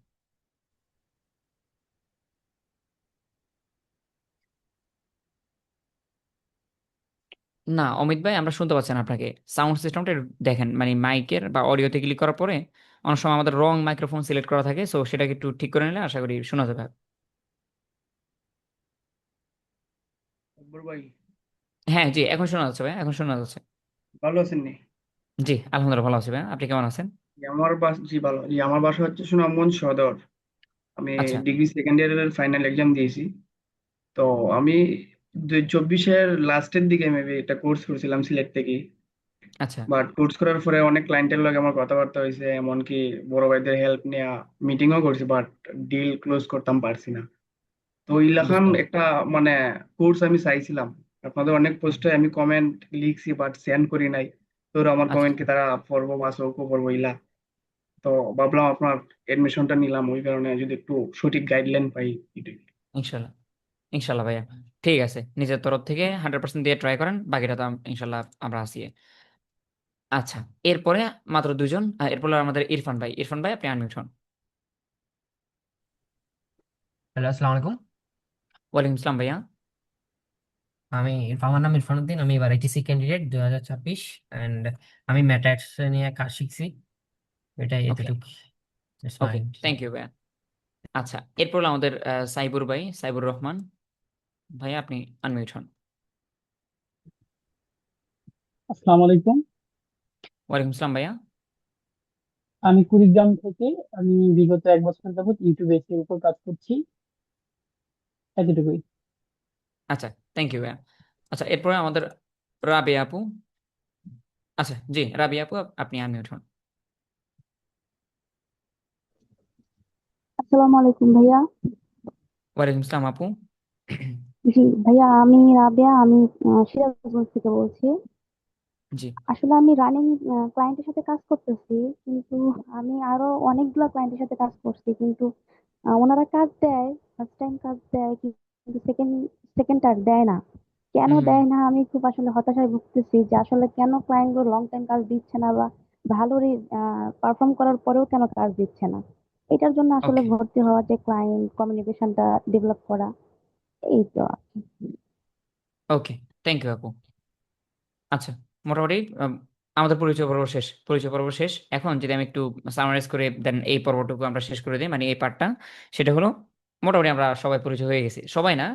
Speaker 1: না অমিত ভাই, আমরা শুনতে পাচ্ছি না আপনাকে। সাউন্ড সিস্টেমটা একটু দেখেন, মানে মাইকের বা অডিওতে ক্লিক করার পরে অনেক সময় আমাদের রং মাইক্রোফোন সিলেক্ট করা থাকে, সো সেটাকে একটু ঠিক করে নিলে আশা করি শোনা যাবে।
Speaker 17: আকবর ভাই,
Speaker 1: হ্যাঁ জি, এখন শোনা যাচ্ছে ভাই, এখন শোনা যাচ্ছে।
Speaker 17: ভালো আছেন নি?
Speaker 1: জি, আলহামদুলিল্লাহ ভালো আছি ভাই, আপনি কেমন আছেন?
Speaker 17: জি ভালো। জি, আমার বাসা হচ্ছে সুনামগঞ্জ সদর। আমি
Speaker 1: আচ্ছা
Speaker 17: ডিগ্রি সেকেন্ড ইয়ারের ফাইনাল এক্সাম দিয়েছি। তো আমি 2024-এর লাস্টের দিকে মেবি একটা কোর্স করছিলাম সিলেট থেকে।
Speaker 1: আচ্ছা,
Speaker 17: বাট কোর্স করার পরে অনেক ক্লায়েন্টের লগে আমার কথাবার্তা হয়েছে, এমনকি বড় ভাইদের হেল্প নেওয়া, মিটিংও করছি, বাট ডিল ক্লোজ করতাম পারছি না। তো ইলাখান
Speaker 1: বুঝতে পারছি।
Speaker 17: একটা মানে কোর্স আমি চাইছিলাম। আপনাদের অনেক পোস্টে আমি কমেন্ট লিখছি বাট সেন্ড করি নাই। তো আমার
Speaker 1: আচ্ছা
Speaker 17: কমেন্ট কি তারা পড়বো বা চৌকো পড়বো ইলা। তো ভাবলাম আপনার এডমিশনটা নিলাম ওই কারণে, যদি একটু সঠিক গাইডলাইন পাই এটাই।
Speaker 1: ইনশাল্লাহ। ইনশাল্লাহ ভাইয়া, ঠিক আছে, নিজের তরফ থেকে 100% দিয়ে ট্রাই করেন, বাকিটা তো ইনশাল্লাহ আমরা আছি। আচ্ছা, এরপরে মাত্র দুজন, এরপরে আমাদের ইরফান ভাই। ইরফান ভাই, আপনি আনমিউট হন।
Speaker 20: হ্যালো, আসসালামু আলাইকুম।
Speaker 1: ওয়ালাইকুম আসসালাম ভাইয়া।
Speaker 20: আমার নাম ইরফান উদ্দিন। আমি এবার এইচএসসি ক্যান্ডিডেট 2026 অ্যান্ড আমি ম্যাথ্স নিয়ে কাজ শিখছি। এটাই
Speaker 1: ওকে,
Speaker 20: এতটুকু। That's
Speaker 1: okay,
Speaker 20: fine.
Speaker 1: Thank you ভাইয়া। আচ্ছা, এরপর হলো আমাদের সাইবুর ভাই, সাইবুর রহমান ভাইয়া, আপনি আনমিউট হন।
Speaker 12: আসসালামু আলাইকুম।
Speaker 1: ওয়ালাইকুম আসসালাম ভাইয়া।
Speaker 12: আমি কুড়িগ্রাম থেকে। আমি বিগত 1 বছর যাবত ইউটিউবে এর উপর কাজ করছি, এতটুকুই।
Speaker 1: আচ্ছা, থ্যাংক ইউ ভাইয়া। আচ্ছা, এরপরে আমাদের রাবিয়া আপু। আচ্ছা জি, রাবিয়া আপু, আপনি আনমিউট হন।
Speaker 21: আসসালামু আলাইকুম ভাইয়া।
Speaker 1: ওয়ালাইকুম আসসালাম আপু।
Speaker 21: জি ভাইয়া, আমি রাবেয়া। আমি সিরাজগঞ্জ থেকে বলছি।
Speaker 1: জি,
Speaker 21: আসলে আমি রানিং ক্লায়েন্টের সাথে কাজ করতেছি, কিন্তু আমি আরো অনেকগুলা ক্লায়েন্টের সাথে কাজ করছি, কিন্তু ওনারা কাজ দেয়, ফার্স্ট টাইম কাজ দেয়, কিন্তু সেকেন্ড আর দেয় না। কেন
Speaker 1: হুম,
Speaker 21: দেয় না, আমি খুব আসলে হতাশায় ভুগতেছি যে আসলে কেন ক্লায়েন্ট গুলো লং টাইম কাজ দিচ্ছে না, বা ভালো পারফর্ম করার পরেও কেন কাজ দিচ্ছে না। এটার জন্য আসলে
Speaker 1: ওকে,
Speaker 21: ভর্তি হওয়া, যে ক্লায়েন্ট কমিউনিকেশনটা ডেভেলপ করা, এই তো।
Speaker 1: ওকে, থ্যাংক ইউ আপু। আচ্ছা, মোটামুটি আমাদের পরিচয় পর্ব শেষ। এখন যদি আমি একটু সামারাইজ করে দেন, এই পর্বটুকু আমরা শেষ করে দিই, মানে এই পার্টটা, সেটা হলো মোটামুটি আমরা সবাই পরিচয় হয়ে গেছি, সবাই না,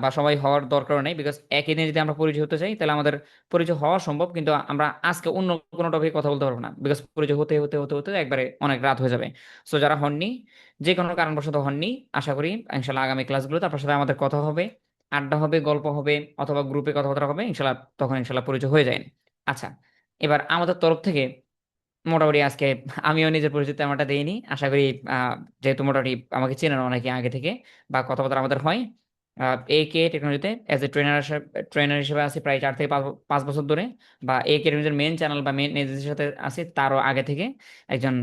Speaker 1: বা সবাই হওয়ার দরকার নেই, বিকজ একই দিনে যদি আমরা পরিচয় হতে চাই তাহলে আমাদের পরিচয় হওয়া সম্ভব, কিন্তু আমরা আজকে অন্য কোনো টপিকে কথা বলতে পারবো না, বিকজ পরিচয় হতে হতে হতে হতে একবারে অনেক রাত হয়ে যাবে। সো যারা হননি, যে কোনো কারণবশত হননি, আশা করি ইনশাল্লাহ আগামী ক্লাসগুলোতে আপনার সাথে আমাদের কথা হবে, আড্ডা হবে, গল্প হবে, অথবা গ্রুপে কথাবার্তা হবে, ইনশাল্লাহ তখন ইনশাল্লাহ পরিচয় হয়ে যায়। আচ্ছা, এবার আমাদের তরফ থেকে মোটামুটি আজকে আমিও নিজের পরিচিতি আমারটা দেইনি, আশা করি আহ, যেহেতু মোটামুটি আমাকে চেনেন অনেকে আগে থেকে, বা কথাবার্তা আমাদের হয়, কে টেকনোলজিতে অ্যাজ এ ট্রেনার হিসেবে আছি প্রায় 4 থেকে 5 বছর ধরে, বা টেকনোলজির মেন চ্যানেল বা মেন এজেন্সির সাথে আছি তারও আগে থেকে, একজন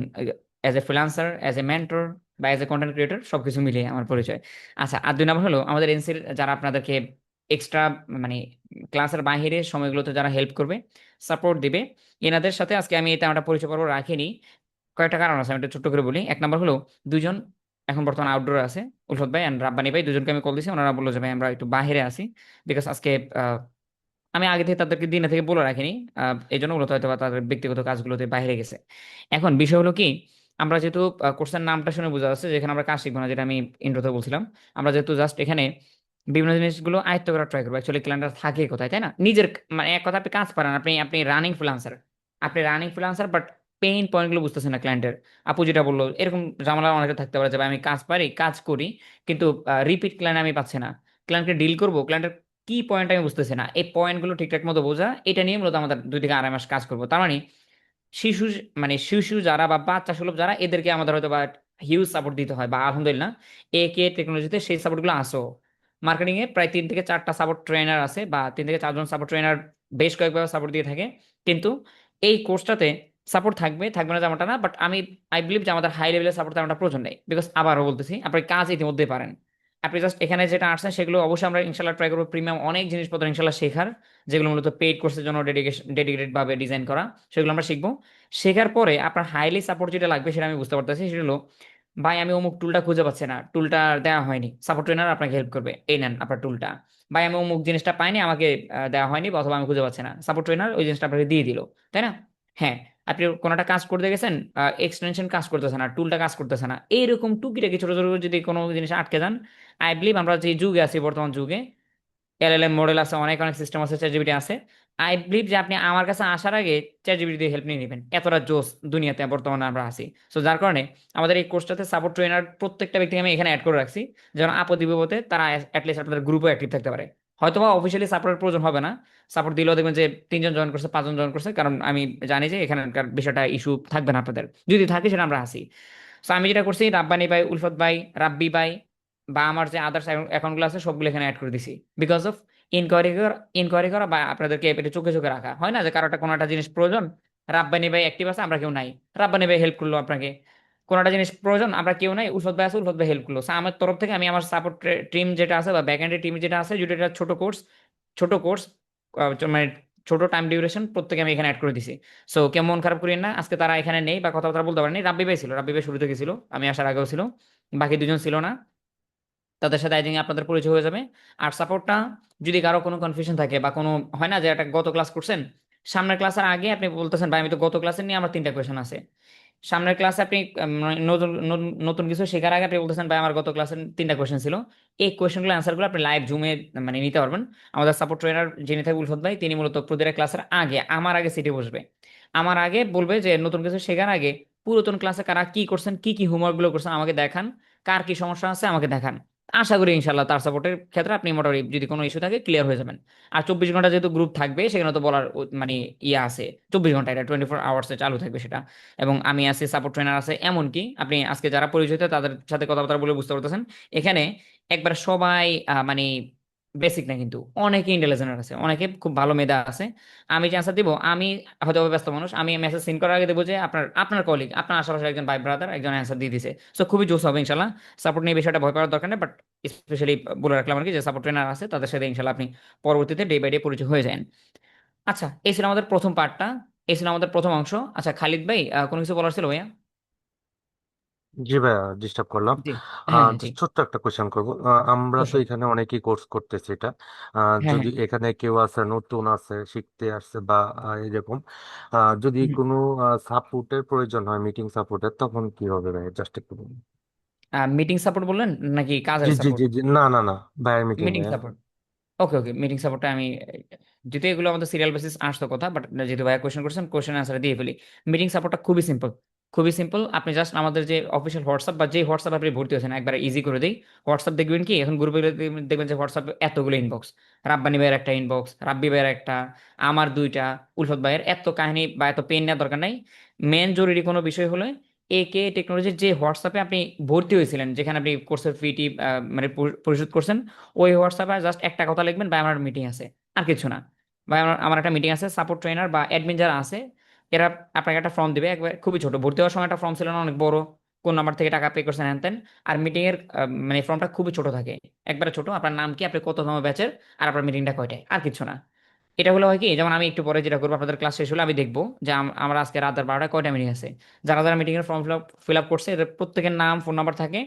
Speaker 1: as a freelancer, as a mentor, বা অ্যাজ এ কন্টেন্ট ক্রিয়েটর, সবকিছু মিলিয়ে আমার পরিচয়। আচ্ছা, আর 2 নম্বর হলো আমাদের এনসির যারা আপনাদেরকে এক্সট্রা, মানে ক্লাসের বাইরে সময়গুলোতে যারা হেল্প করবে, সাপোর্ট দিবে, এনাদের সাথে আজকে আমি এটা একটা পরিচয় পর্ব রাখিনি। কয়েকটা কারণ আছে, আমি একটু ছোট্ট করে বলি। 1 নম্বর হলো, দুজন এখন বর্তমানে আউটডোর আছে, উলফত ভাই এন্ড রাব্বানি ভাই, দুজনকে আমি কল দিয়েছি, ওনারা বললো যে ভাই আমরা একটু বাইরে আছি, বিকজ আজকে আমি আগে থেকে তাদেরকে দিনে থেকে বলে রাখিনি, এই জন্য মূলত হয়তো বা তাদের ব্যক্তিগত কাজগুলোতে বাইরে গেছে। এখন বিষয় হলো কি, আমরা যেহেতু কোর্সের নামটা শুনে বোঝা যাচ্ছে যেখানে আমরা কাজ শিখবো না, যেটা আমি ইন্ট্রোতে বলছিলাম, আমরা যেহেতু জাস্ট এখানে বিভিন্ন জিনিসগুলো আয়ত্ত করার ট্রাই করবো। অ্যাকচুয়ালি ক্লায়েন্টরা থাকে কোথায়, তাই না? নিজের মানে এক কথা, আপনি কাজ পারেন, আপনি আপনি রানিং ফ্রিল্যান্সার, বাট পেইন পয়েন্টগুলো বুঝতেছেন না ক্লায়েন্টের। আপু যেটা বললো, এরকম ঝামেলা অনেকে থাকতে পারে যে ভাই আমি কাজ পারি, কাজ করি, কিন্তু রিপিট ক্লায়েন্ট আমি পাচ্ছি না, ক্লায়েন্টকে ডিল করবো, ক্লায়েন্টের কি পয়েন্ট আমি বুঝতেছি না, এই পয়েন্টগুলো ঠিকঠাক মতো বোঝা, এটা নিয়ে মূলত আমাদের 2 থেকে 2.5 মাস কাজ করবো। তার মানে শিশু, মানে শিশু যারা বা বাচ্চা সুলভ যারা, এদেরকে আমাদের হয়তো বা হিউজ সাপোর্ট দিতে হয়, বা আলহামদুলিল্লাহ কে টেকনোলজিতে সেই সাপোর্টগুলো আসো। মার্কেটিং এ প্রায় 3 থেকে 4টা সাপোর্ট ট্রেনার আছে, বা 3 থেকে 4জন সাপোর্ট ট্রেনার বেশ কয়েকবার সাপোর্ট দিয়ে থাকে, কিন্তু এই কোর্সটাতে সাপোর্ট থাকবে থাকবে না যেমনটা না, বাট আই বিলিভ যে আমাদের হাই লেভেলের সাপোর্ট তেমনটা প্রয়োজন নেই, বিকজ আবারও বলতেছি, আপনি কাজ ইতিমধ্যে পারেন, আপনি জাস্ট এখানে যেটা আসছেন সেগুলো অবশ্যই আমরা ইনশাল্লাহ ট্রাই করবো, প্রিমিয়াম অনেক জিনিসপত্র ইনশাল্লাহ শেখার, যেগুলো মূলত পেইড কোর্সের জন্য ডেডিকেটেড ভাবে ডিজাইন করা, সেগুলো আমরা শিখবো। শেখার পরে আপনার হাইলি সাপোর্ট যেটা লাগবে সেটা আমি বুঝতে পারতেছি, সেটা হলো ভাই আমি অমুক টুলটা খুঁজে পাচ্ছি না, টুলটা দেওয়া হয়নি, সাপোর্ট ট্রেনার আপনাকে হেল্প করবে, এই নেন আপনার টুলটা। ভাই আমি অমুক জিনিসটা পাইনি, আমাকে দেওয়া হয়নি, বা অথবা আমি খুঁজে পাচ্ছি না, সাপোর্ট ট্রেনার ওই জিনিসটা আপনাকে দিয়ে দিল, তাই না? হ্যাঁ, আপনি কোনো একটা কাজ করতে গেছেন, এক্সটেনশন কাজ করতেছে না, টুলটা কাজ করতেছে না, এইরকম টুকিটাকি ছোট ছোট যদি কোনো জিনিস আটকে যান, আই বিলিভ আমরা যে যুগে আছি বর্তমান যুগে, এলএলএম মডেল আছে, অনেক অনেক সিস্টেম আছে, চ্যাটজিপিটি আছে, আই বিলিভ যে আপনি আমার কাছে আসার আগে চ্যাটজিপিটি দিয়ে হেল্প নিয়ে নেবেন, এতটা জোস দুনিয়াতে বর্তমানে আমরা আছি। সো যার কারণে আমাদের এই কোর্সটাতে সাপোর্ট ট্রেনার প্রত্যেকটা ব্যক্তিকে আমি এখানে অ্যাড করে রাখছি, যেন আপদে বিপদে তারা অ্যাটলিস্ট আপনাদের গ্রুপে অ্যাক্টিভ থাকতে পারে। হয়তোবা অফিসিয়ালি সাপোর্টের প্রয়োজন হবে না, সাপোর্ট দিলেও দেখবেন যে 3জন জয়েন করছে, 5জন জয়েন করছে, কারণ আমি জানি যে এখানকার বিষয়টা ইস্যু থাকবে না আপনাদের, যদি থাকে সেটা আমরা আসি। সো আমি যেটা করছি, রাব্বানি ভাই, উলফত ভাই, রাব্বি ভাই, বা আমার যে আদার্স অ্যাকাউন্টগুলো আছে সবগুলো এখানে অ্যাড করে দিছি, বিকজ অফ ইনকোয়ারি করা, বা আপনাদেরকে এটা চোখে চোখে রাখা, হয় না যে কারোটা কোনো একটা জিনিস প্রয়োজন, রাব্বানি ভাই অ্যাক্টিভ আছে, আমরা কেউ নাই, রাব্বানি ভাই হেল্প করলো আপনাকে, কোনোটা জিনিস প্রয়োজন, আমরা কেউ নাই, উলফত ভাই আছে, উলফত ভাই হেল্প করলো। So, আমার তরফ থেকে আমি আমার সাপোর্ট টিম যেটা আছে বা ব্যাক এন্ডের টিম যেটা আছে, যদি এটা ছোট কোর্স মানে ছোট টাইম ডিউরেশন, প্রত্যেকে আমি এখানে অ্যাড করে দিছি। সো কেমন মন খারাপ করেন না, আজকে তারা এখানে নেই বা কথাবার্তা বলতে পারেনি। রাব্বি ভাই ছিল, রাব্বি ভাই শুরু থেকে ছিল, আমি আসার আগেও ছিল, বাকি দুজন ছিল না। তাদের সাথে আই থিঙ্ক আপনাদের পরিচয় হয়ে যাবে। আর সাপোর্টটা যদি কারো কোনো কনফিউশন থাকে বা কোনো হয় না যে একটা গত ক্লাস করছেন, সামনের ক্লাসের আগে আপনি বলতেছেন ভাই আমি তো গত ক্লাসে নিয়ে আমার 3টা কোয়েশন আছে, সামনের ক্লাসে আপনি মানে নতুন নতুন কিছু শেখার আগে আপনি বলতেছেন ভাই আমার গত ক্লাসে 3টা কোয়েশন ছিল, এই কোয়েশনগুলো অ্যান্সারগুলো আপনি লাইভ জুমে মানে নিতে পারবেন। আমাদের সাপোর্ট ট্রেনার যিনি থাকে উলফত ভাই, তিনি মূলত প্রতিটা ক্লাসের আগে আমার আগে সিটে বসবে, আমার আগে বলবে যে নতুন কিছু শেখার আগে পুরাতন ক্লাসে কারা কি করছেন, কি কি হোমওয়ার্ক গুলো করছেন আমাকে দেখান, কার কি সমস্যা আছে আমাকে দেখান। আশা করি ইনশাল্লাহ তার সাপোর্টের ক্ষেত্রে আপনি মোটামুটি যদি কোনো ইস্যু থাকে ক্লিয়ার হয়ে যাবেন। আর 24 ঘন্টা যেহেতু গ্রুপ থাকবে সেখানে তো বলার মানে ইয়ে আছে, 24 ঘন্টা, এটা 24 আওয়ার্সে চালু থাকবে সেটা। এবং আমি আছি, সাপোর্ট ট্রেনার আছে, এমনকি আপনি আজকে যারা পরিচিত তাদের সাথে কথাবার্তা বলে বুঝতে পারতেছেন এখানে একবার সবাই মানে বেসিক না, কিন্তু অনেকে ইন্টেলিজেন্ট আছে, অনেকে খুব ভালো মেধা আছে। আমি যে অ্যান্সার দিব, আমি হয়তো ব্যস্ত মানুষ, আমি মেসেজ সিন করার আগে দেবো যে আপনার কলিগ, আপনার আশেপাশে একজন ভাই ব্রাদার একজন অ্যান্সার দিয়ে দিছে। সো খুবই জোস হবে ইনশাল্লাহ। সাপোর্ট নিয়ে বিষয়টা ভয় পাওয়ার দরকার নেই, বাট স্পেশালি বলে রাখলাম আর কি, যে সাপোর্ট ট্রেনার আছে তাদের সাথে ইনশাল্লাহ আপনি পরবর্তীতে ডে বাই ডে পরিচয় হয়ে যান। আচ্ছা, এই ছিল আমাদের প্রথম পার্টটা, এই ছিল আমাদের প্রথম অংশ। আচ্ছা খালিদ ভাই, কোনো কিছু বলার ছিল ভাইয়া?
Speaker 10: জি ভাইয়া, ডিস্টার্ব করলাম।
Speaker 1: জি, হ্যাঁ হ্যাঁ, জি
Speaker 10: জাস্ট ছোট্ট একটা কোয়েশ্চেন করবো। আমরা তো
Speaker 1: অবশ্যই।
Speaker 10: এখানে অনেকেই কোর্স করতেছি এটা।
Speaker 1: হ্যাঁ
Speaker 10: যদি
Speaker 1: হ্যাঁ।
Speaker 10: এখানে কেউ আছে নতুন আছে, শিখতে আসছে বা এরকম, যদি কোনো সাপোর্টের প্রয়োজন হয়, মিটিং সাপোর্টের, তখন কি হবে ভাই? জাস্ট একটু বলুন।
Speaker 1: মিটিং সাপোর্ট বললেন নাকি
Speaker 10: জি
Speaker 1: কাজের
Speaker 10: জি
Speaker 1: সাপোর্ট?
Speaker 10: জি জি, না না না, ভাইয়ের মিটিং
Speaker 1: মিটিং
Speaker 10: ভাইয়া।
Speaker 1: সাপোর্ট, ওকে ওকে, মিটিং সাপোর্টটা আমি যেহেতু এগুলো আমাদের সিরিয়াল বেসিস আসতো কথা, বাট যেহেতু ভাইয়া কোয়েশ্চেন করছেন কোয়েশ্চেন আনসার দিয়ে ফেলি। মিটিং সাপোর্টটা খুবই সিম্পল, খুবই সিম্পল। আপনি জাস্ট আমাদের যে অফিসিয়াল হোয়াটসঅ্যাপ বা যে হোয়াটসঅ্যাপ আপনি ভর্তি হয়েছেন একবার ইজি করে দিই। হোয়াটসঅ্যাপ দেখবেন কি এখন গ্রুপে দেখবেন যে হোয়াটসঅ্যাপ এতগুলো ইনবক্স, রাব্বানি ভাইয়ের একটা ইনবক্স, রাব্বি ভাইয়ের একটা, আমার 2টা, উলফত ভাইয়ের, এত কাহিনী বা এত পেন নেওয়ার দরকার নাই। মেন জরুরি কোনো বিষয় হলে একে টেকনোলজির যে হোয়াটসঅ্যাপে আপনি ভর্তি হয়েছিলেন, যেখানে আপনি কোর্সের ফিটি মানে পরিশোধ করছেন, ওই হোয়াটসঅ্যাপে জাস্ট একটা কথা লিখবেন, ভাই আমার মিটিং আছে, আর কিছু না। ভাই আমার একটা মিটিং আছে, সাপোর্ট ট্রেনার বা অ্যাডমিন যারা আছে এরা আপনাকে একটা ফর্ম দিবে, একবার খুবই ছোট, ভর্তি হওয়ার সময় একটা ফর্ম ছিল না অনেক বড়, কোন নাম্বার থেকে টাকা পে করছেন হ্যান ত্যান। আর মিটিং এর মানে ফর্মটা খুবই ছোট থাকে, একবারে ছোট, আপনার নাম কি, আপনি কততম ব্যাচের, আর আপনার মিটিংটা কয়টায়, আর কিছু না। এটা হলো হয় কি, যেমন আমি একটু পরে যেটা করবো, আপনাদের ক্লাস শেষ হলে আমি দেখবো যে আমরা আজকে রাত 12টায় কয়টা মিটিং আছে, যারা যারা মিটিং এর ফর্ম ফিল আপ করছে এদের প্রত্যেকের নাম ফোন নাম্বার থাকে।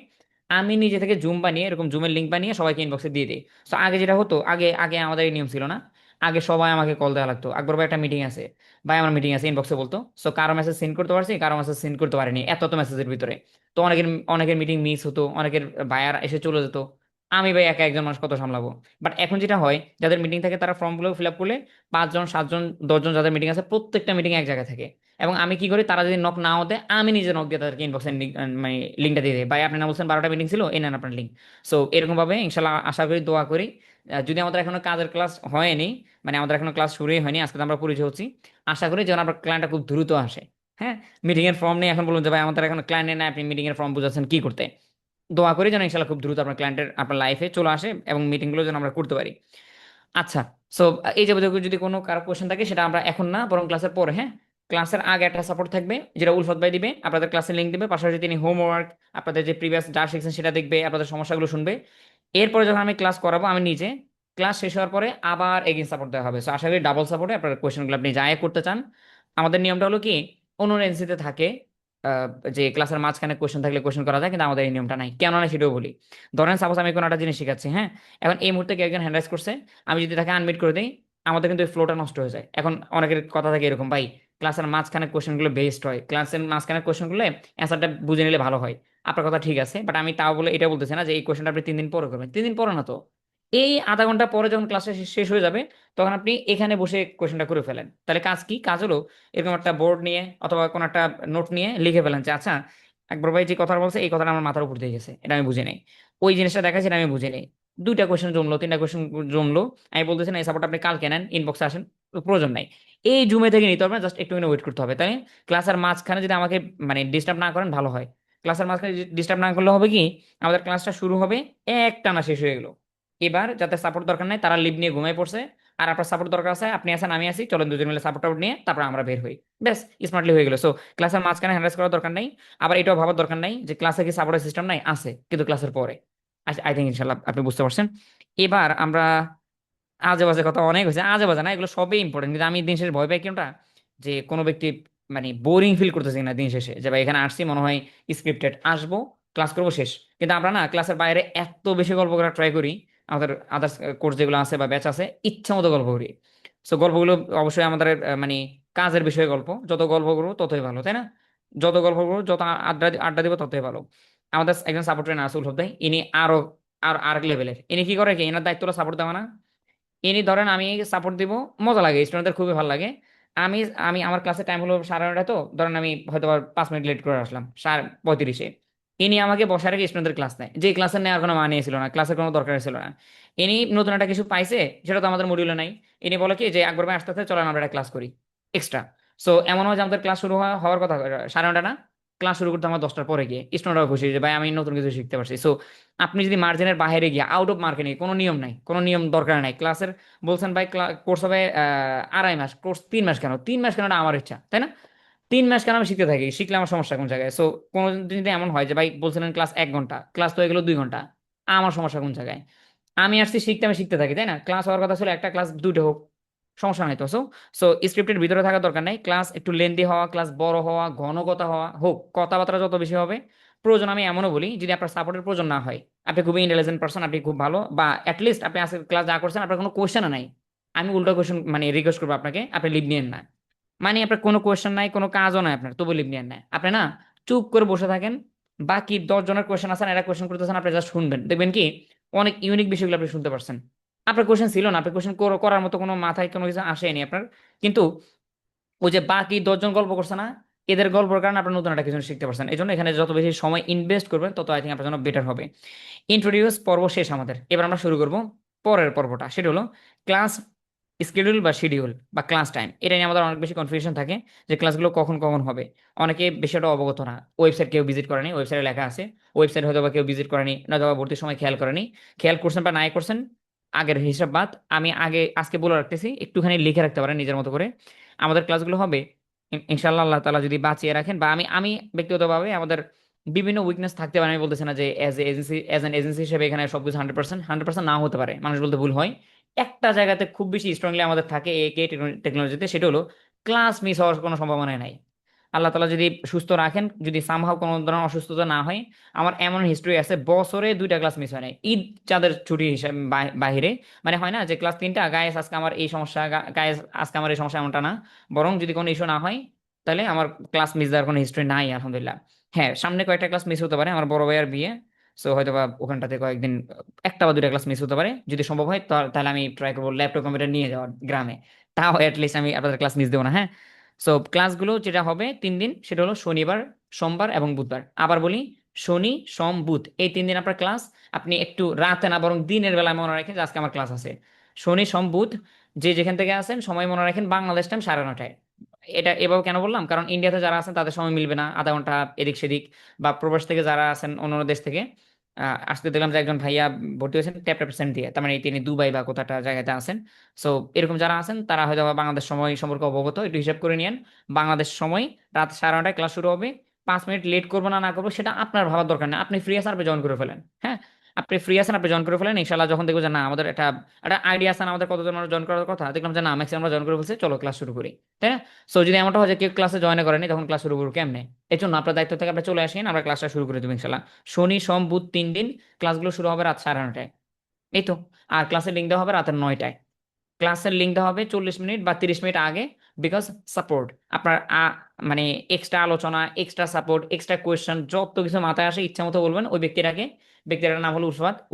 Speaker 1: আমি নিজে থেকে জুম বানিয়ে এরকম জুমের লিঙ্ক বানিয়ে সবাইকে ইনবক্সে দিয়ে দিই। তো আগে যেটা হতো, আগে আগে আমাদের এই নিয়ম ছিল না, আগে সবাই আমাকে কল দেওয়া লাগতো, আকবর ভাই একটা মিটিং আছে, ভাই আমার মিটিং আছে, ইনবক্সে বলতো। সো কারো মেসেজ সেন্ড করতে পারছি, কারো মেসেজ সেন্ড করতে পারিনি, এত তো মেসেজের ভিতরে। তো অনেকের অনেকের মিটিং মিস হতো, অনেকের বায়ার এসে চলে যেত, আমি ভাই একা একজন মানুষ কত সামলাবো। বাট এখন যেটা হয়, যাদের মিটিং থাকে তারা ফর্মগুলো ফিল আপ করলে 5 জন 7 জন 10 জন যাদের মিটিং আছে প্রত্যেকটা মিটিং এক জায়গায় থাকে। এবং আমি কি করি, তারা যদি নক নাও দেয় আমি নিজে নক দিয়ে তাদেরকে ইনবক্সে মানে লিঙ্কটা দিয়ে দিই, ভাই আপনি না বলছেন 12টা মিটিং ছিল, এই নেন আপনার লিঙ্ক। সো এরকম ভাবে ইনশাল্লাহ আশা করি, দোয়া করি, যদি আমাদের এখনো কাজের ক্লাস হয়নি, মানে আমাদের এখনো ক্লাস শুরুই হয়নি, আজকে তো আমরা পরিচয় হচ্ছি, আশা করি যেন আপনার ক্লায়েন্টটা খুব দ্রুত আসে। হ্যাঁ, মিটিং এর ফর্ম নিয়ে এখন বলুন যে ভাই আমাদের এখন ক্লায়েন্ট নেই, আপনি মিটিং এর ফর্ম বুঝাচ্ছেন কি করতে। দোয়া করি যেন ইনশাল্লাহ খুব দ্রুত আপনার ক্লায়েন্টের আপনার লাইফে চলে আসে এবং মিটিংগুলো যেন আমরা করতে পারি। আচ্ছা, সো এই যাবতীয় যদি কোনো কারো কোয়েশ্চেন থাকে সেটা আমরা এখন না, বরং ক্লাসের পরে, হ্যাঁ, ক্লাসের আগে একটা সাপোর্ট থাকবে যেটা উলফত ভাই দিবে, আপনাদের ক্লাসের লিঙ্ক দিবে, পাশাপাশি তিনি হোমওয়ার্ক আপনাদের যে প্রিভিয়াস যা শিখছেন সেটা দেখবে, আপনাদের সমস্যাগুলো শুনবে। এরপরে যখন আমি ক্লাস করাবো, আমি নিজে ক্লাস শেষ হওয়ার পরে আবার এগেইন সাপোর্ট দেওয়া হবে। সো আশা করি ডাবল সাপোর্টে আপনার কোয়েশ্চেনগুলো আপনি যাই করতে চান। আমাদের নিয়মটা হলো কি, অন্য এনসিতে থাকে আহ, যে ক্লাসের মাঝখানে কোয়েশ্চেন থাকলে কোয়েশ্চেন করা যায়, কিন্তু আমাদের এই নিয়মটা নাই, কেন না সেটাও বলি। ধরেন সাপোজ আমি কোনো একটা জিনিস শিখাচ্ছি, হ্যাঁ, এখন এই মুহূর্তে কেউ একজন হ্যান্ড রাইজ করছে, আমি যদি তাকে আনমিট করে দিই, আমাদের কিন্তু এই ফ্লোটা নষ্ট হয়ে যায়। এখন অনেকের কথা থাকে এরকম, ভাই ক্লাসের মাঝখানে কোয়েশ্চেনগুলো বেস্ট হয়, ক্লাসের মাঝখানে কোয়েশ্চেনগুলো অ্যান্সারটা বুঝে নিলে ভালো হয়। আপনার কথা ঠিক আছে, বাট আমি তাও বলে এটা বলতেছি না যে এই কোয়েশ্চেনটা আপনি 3 দিন পরে করবেন, 3 দিন পরে না তো, এই আধা ঘন্টা পরে যখন ক্লাসটা শেষ হয়ে যাবে তখন আপনি এখানে বসে কোয়েশ্চেনটা করে ফেলেন। তাহলে কাজ কি, কাজ হলো এরকম একটা বোর্ড নিয়ে অথবা কোনো একটা নোট নিয়ে লিখে ফেলেন যে আচ্ছা একবার ভাই যে কথা বলছে এই কথাটা আমার মাথার উপর দিয়ে গেছে, এটা আমি বুঝে নেই, ওই জিনিসটা দেখাচ্ছে এটা আমি বুঝে নেই, 2টা কোয়েশ্চেন জমলো, 3টা কোয়েশ্চেন জমলো, আমি বলতেছি না এই সাপোর্ট আপনি কালকে নেন, ইনবক্সে আসেন, প্রয়োজন নাই, এই জুমে থেকে নিতে হবে না, জাস্ট একটু ওয়েট করতে হবে। তাই ক্লাসের মাঝখানে যদি আমাকে মানে ডিস্টার্ব না করেন ভালো হয়। ক্লাসের মাঝখানে ডিস্টার্ব না করলে হবে কি, আমাদের ক্লাসটা শুরু হবে একটানা শেষ হয়ে গেলো, এবার যাতে সাপোর্ট দরকার নাই তারা লিভ নিয়ে ঘুমায় পড়ছে, আর আপনার সাপোর্ট দরকার আছে, আপনি আছেন আমি আছি, চলেন দুজন মিলে সাপোর্ট নিয়ে তারপর আমরা বের হই, ব্যাস স্মার্টলি হয়ে গেল। সো ক্লাসের মাঝখানে হ্যান্ডেল করার দরকার নাই, আবার এটাও ভাবার দরকার নাই যে ক্লাসে কি সাপোর্টের সিস্টেম নাই, আছে কিন্তু ক্লাসের পরে। আই থিঙ্ক ইনশাল্লাহ আপনি বুঝতে পারছেন। এবার আমরা আজে বাজে কথা অনেক হয়েছে, আজে বাজে না, এগুলো সবই ইম্পর্টেন্ট, কিন্তু আমি দিন শেষে ভয় পাই কোনটা, যে কোনো ব্যক্তি মানে বোরিং ফিল করতেছে কিনা দিন শেষে, যে ভাই এখানে আসছি মনে হয় স্ক্রিপ্টেড, আসবো ক্লাস করবো শেষ। কিন্তু আমরা না ক্লাসের বাইরে এত বেশি গল্প করার ট্রাই করি, আমাদের আদার্স কোর্স যেগুলো আছে বা ব্যাচ আছে ইচ্ছা মতো গল্প করি। সো গল্পগুলো অবশ্যই আমাদের মানে কাজের বিষয়ে গল্প, যত গল্প করবো ততই ভালো, তাই না? যত গল্প করবো, যত আড্ডা আড্ডা দিব ততই ভালো। আমাদের একজন সাপোর্টার নাসুল হদ্দাই, ইনি আরো আর আরেক লেভেলের। ইনি কি করে কি, এনার দায়িত্বটা সাপোর্ট দেওয়া না। ইনি ধরেন আমি সাপোর্ট দিব, মজা লাগে, স্টুডেন্টদের খুবই ভালো লাগে। আমি আমি আমার ক্লাসের টাইম হলো 9:30, তো ধরেন আমি হয়তো 5 মিনিট লেট করে আসলাম 35:35-এ। ইনি আমাকে বসার রেখে স্টুডেন্টদের ক্লাস নেয়, যে ক্লাসের নেওয়ার কোনো মানে ছিল না, ক্লাসের কোনো দরকার ছিল না। ইনি নতুন একটা কিছু পাইছে, সেটা তো আমাদের মডিউলে নাই। ইনি বলে কি যে আকবর ভাই আসতে আসতে চলেন আমরা একটা ক্লাস করি এক্সট্রা। সো এমন হয় যে আমাদের ক্লাস শুরু হওয়ার কথা 9:30 না, ক্লাস শুরু করতে আমার 10টার পরে গিয়ে স্টুডেন্টরাও খুশি যে ভাই আমি নতুন কিছু শিখতে পারছি। সো আপনি যদি মার্জিনের বাইরে গিয়ে আউট অফ মার্কেটিং, কোনো নিয়ম নাই, কোনো নিয়ম দরকার নাই ক্লাসের, বলছেন ভাই কোর্স হবে 2.5 মাস, কোর্স 3 মাস কেন, 3 মাস কেন, এটা আমার ইচ্ছা, তাই না? 3 মাস কেন আমি শিখতে থাকি, শিখলে আমার সমস্যা কোন জায়গায়? সো কোনো দিন যদি এমন হয় যে ভাই বলছিলেন ক্লাস 1 ঘন্টা, ক্লাস তো হয়ে গেলো 2 ঘন্টা, আমার সমস্যা কোন জায়গায়? আমি আসছি শিখতে, আমি শিখতে থাকি, তাই না? ক্লাস হওয়ার কথা ছিল একটা ক্লাস 2টে হোক, সমস্যা নাই তো। সো সো স্ক্রিপ্টের ভিতরে থাকার দরকার নাই, ক্লাস একটু লেন্দি হওয়া, ক্লাস বড় হওয়া, ঘন কথা হওয়া হোক, কথাবার্তা যত বেশি হবে প্রয়োজন। আমি এমনও বলি যদি আপনার সাপোর্টের প্রয়োজন না হয়, আপনি খুবই ইন্টেলিজেন্ট পারসন, আপনি খুব ভালো, বা অ্যাটলিস্ট আপনি আজকে ক্লাস যা করছেন আপনার কোনো কোয়েশ্চেন নাই, আমি উল্টো কোয়েশ্চেন মানে রিকোয়েস্ট করবো আপনাকে, আপনি লিভ নিয়েন না। মানে আপনার কোনো কোয়েশ্চেন নাই, কোনো কাজও নাই আপনার, তবু লিভ নিয়েন না, আপনি না চুপ করে বসে থাকেন, বাকি 10 জনের কোয়েশ্চেন আছেন, এরা কোয়েশ্চেন করতেছেন, আপনি জাস্ট শুনবেন, দেখবেন কি অনেক ইউনিক বিষয়গুলো আপনি শুনতে পারছেন। আপনার কোয়েশ্চেন ছিল না, আপনি কোয়েশ্চেন করার মতো কোনো মাথায় কোনো কিছু আসেনি আপনার, কিন্তু ওই যে বাকি 10জন গল্প করছে না, এদের গল্পের কারণে আপনার নতুন একটা কিছু শিখতে পারছেন। এই জন্য এখানে যত বেশি সময় ইনভেস্ট করবেন তত আই থিঙ্ক আপনার জন্য বেটার হবে। ইন্ট্রোডিউস পর্ব শেষ আমাদের, এবার আমরা শুরু করব পরের পর্বটা, সেটা হলো ক্লাস স্কেডিউল বা শিডিউল বা ক্লাস টাইম। এটা নিয়ে আমাদের অনেক বেশি কনফিউশন থাকে যে ক্লাসগুলো কখন কখন হবে, অনেকে বিষয়টা অবগত না, ওয়েবসাইট কেউ ভিজিট করেনি, ওয়েবসাইটে লেখা আছে, ওয়েবসাইট হয়তো বা কেউ ভিজিট করেনি, নয়তো বা ভর্তির সময় খেয়াল করেনি, খেয়াল করছেন বা নাই করছেন আগের হিসাব বাদ, আমি আজকে বলে রাখতেছি, একটুখানি লিখে রাখতে পারেন নিজের মতো করে। আমাদের ক্লাসগুলো হবে ইনশাআল্লাহ আল্লাহ তাআলা যদি বাঁচিয়ে রাখেন, বা আমি ব্যক্তিগতভাবে, আমাদের বিভিন্ন উইকনেস থাকতে পারে, আমি বলতেছি না যে অ্যাজ এন এজেন্সি হিসেবে এখানে সবকিছু 100% নাও হতে পারে, মানুষ বলতে ভুল হয়। একটা জায়গাতে খুব বেশি স্ট্রংলি আমাদের থাকে একে টেকনোলজিতে, সেটা হলো ক্লাস মিস হওয়ার কোনো সম্ভাবনা নাই। আল্লাহ তাআলা যদি সুস্থ রাখেন, যদি সামহাও কোনো ধরনের অসুস্থতা না হয়, আমার এমন হিস্ট্রি আছে বছরে 2টা ক্লাস মিস হয় নাই, ঈদ চাঁদের ছুটি হিসাবে বাহিরে। মানে হয় না যে ক্লাস 3টা গায়েস আজকে আমার এই সমস্যা, গায়েস আজকে আমার এই সমস্যা, এমনটা না, বরং যদি কোনো ইস্যু না হয় তাহলে আমার ক্লাস মিস দেওয়ার কোনো হিস্ট্রি নাই আলহামদুলিল্লাহ। হ্যাঁ, সামনে কয়েকটা ক্লাস মিস হতে পারে, আমার বড় ভাইয়ের বিয়ে, সো হয়তো বা ওখানটাতে কয়েকদিন 1টা বা 2টা ক্লাস মিস হতে পারে, যদি সম্ভব হয় তাহলে আমি ট্রাই করবো ল্যাপটপ কম্পিউটার নিয়ে যাওয়ার গ্রামে, তাও অ্যাটলিস্ট আমি আপনাদের ক্লাস মিস দেবো না। হ্যাঁ, সো ক্লাসগুলো যেটা হবে 3 দিন, সেটা হলো শনিবার, সোমবার এবং বুধবার। আবার বলি, শনি সোম বুধ এই 3 দিন আপনার ক্লাস। আপনি একটু রাতে না বরং দিনের বেলায় মনে রাখেন যে আজকে আমার ক্লাস আছে, শনি সোম বুধ, যে যেখান থেকে আসেন সময় মনে রাখেন বাংলাদেশ টাইম 9:30। এটা এভাবে কেন বললাম, কারণ ইন্ডিয়াতে যারা আছেন তাদের সময় মিলবে না, আধা ঘন্টা এদিক সেদিক, বা প্রবাস থেকে যারা আছেন অন্য অন্য দেশ থেকে আসতে দেখলাম যে একজন ভাইয়া ভর্তি হয়েছেন ট্যাপ ট্যাপ সেন্ড দিয়ে, তার মানে তিনি দুবাই বা কোথাটা জায়গাতে আছেন। সো এরকম যারা আছেন তারা হয়তো বা বাংলাদেশ সময় সম্পর্কে অবগত, একটু হিসাব করে নিয়েন। বাংলাদেশ সময় রাত 9:30টায় ক্লাস শুরু হবে, 5 মিনিট লেট করবো না করবো সেটা আপনার ভাবার দরকার নেই, আপনি ফ্রি আছেন আপনি জয়েন করে ফেলেন। হ্যাঁ, আপনি ফ্রি আছেন আপনি জয়েন করে ফেলেন, ইনশাল্লাহ যখন দেখবো যে না আমাদের একটা একটা আইডিয়া আছে না আমাদের কতজন মানুষ জয়েন করার কথা, দেখলাম যে না ম্যাক্সিমাম আমরা জয়েন করে ফেলছি, চলো ক্লাস শুরু করি, তাই না? সো যদি এমনটা হয় যে কেউ ক্লাসে জয়েন করেনি, তখন ক্লাস শুরু করবো কেমনে? এই জন্য আপনার দায়িত্ব থেকে আপনি চলে আসেন, আমরা ক্লাসটা শুরু করে দেবো ইনশাল্লাহ। শনি সোম বুধ 3 দিন, ক্লাসগুলো শুরু হবে রাত 9:30টায়, এই তো। আর ক্লাসের লিঙ্ক দেওয়া হবে রাতের 9টায়, ক্লাসের লিঙ্ক দেওয়া হবে 40 মিনিট বা 30 মিনিট আগে, বিকজ সাপোর্ট আপনার মানে এক্সট্রা আলোচনা, এক্সট্রা সাপোর্ট, এক্সট্রা কোয়েশ্চেন, যত কিছু মাথায় আসে ইচ্ছা মতো বলবেন ওই ব্যক্তিটাকে। ব্যক্তিটার নাম হলো